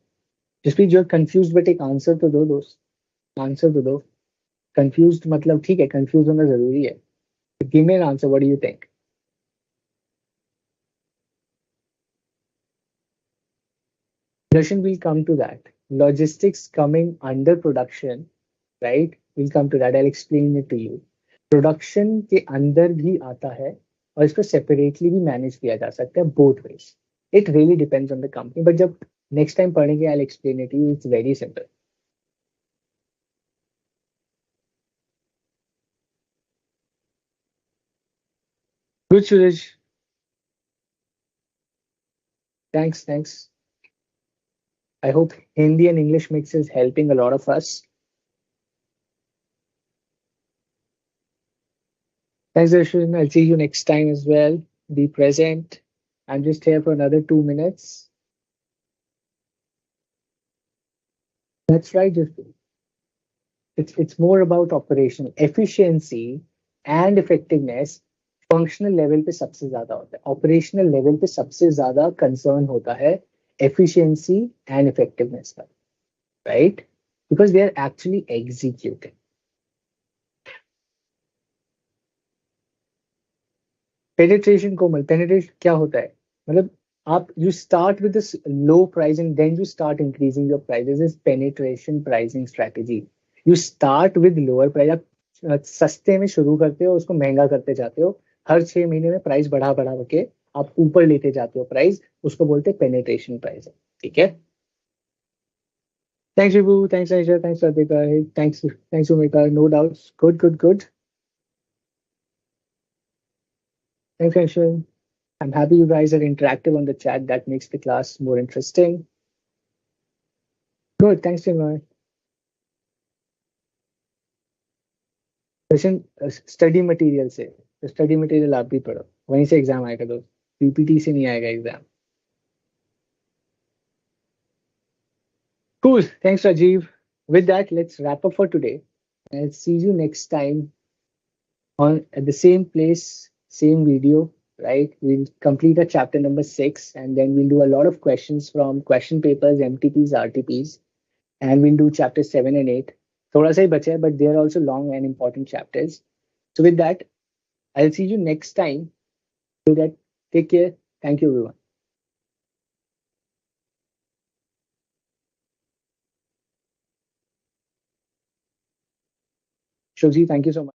Just be you're confused, but take answer to those. Answer तो दो. Confused मतलब ठीक है, कंफ्यूज होना जरूरी है. Give me an answer, what do you think? Darshan, we'll come to that. Logistics coming under production, right? We'll come to that. I'll explain it to you. Production के अंदर भी आता है और इसको सेपरेटली भी मैनेज किया जा सकता है, both ways. It really depends on the company, but जब नेक्स्ट टाइम पढ़ेंगे I explain it you. It's very simple. Good Suraj. Thanks. I hope Hindi and English mix is helping a lot of us. Thanks, Darshan. I'll see you next time as well. Be present. I'm just here for another 2 minutes. That's right, just it's more about operational efficiency and effectiveness. Functional level पे सबसे ज्यादा होता है, operational level पे सबसे ज्यादा concern होता है एफिशिएंसी एंड इफेक्टिवनेस का. Right, because they are actually executing. Penetration, Komal, penetration क्या होता है? मतलब आप you start with this low pricing then you start increasing your prices. Is penetration pricing strategy. You start with lower price. आप सस्ते में शुरू करते हो, उसको महंगा करते जाते हो. हर 6 महीने में प्राइस बढ़ा बढ़ा के आप ऊपर लेते जाते हो प्राइस. उसको बोलते हैं पेनिट्रेशन प्राइस. ठीक है. Thanks Vibhu, thanks Ayesha, thanks Radhika, thanks Umika. No doubts. Good. Thanks Ayesha. I'm happy you guys are interactive on the chat. That makes the class more interesting. Good. Thanks, Chinmay. Question study material से. तो study material आप भी पढ़ो, वहीं से exam आएगा दोस्त. PPT से नहीं आएगा exam. Cool. Thanks, Rajiv. With that, let's wrap up for today. I'll see you next time on at the same place, same video. Right? We'll complete a chapter number 6, and then we'll do a lot of questions from question papers, MTPs, RTPs, and we'll do chapter 7 and 8. थोड़ा सा ही बचा है, but they are also long and important chapters. So with that, I'll see you next time. Till that, take care. Thank you, everyone. Shobji, thank you so much.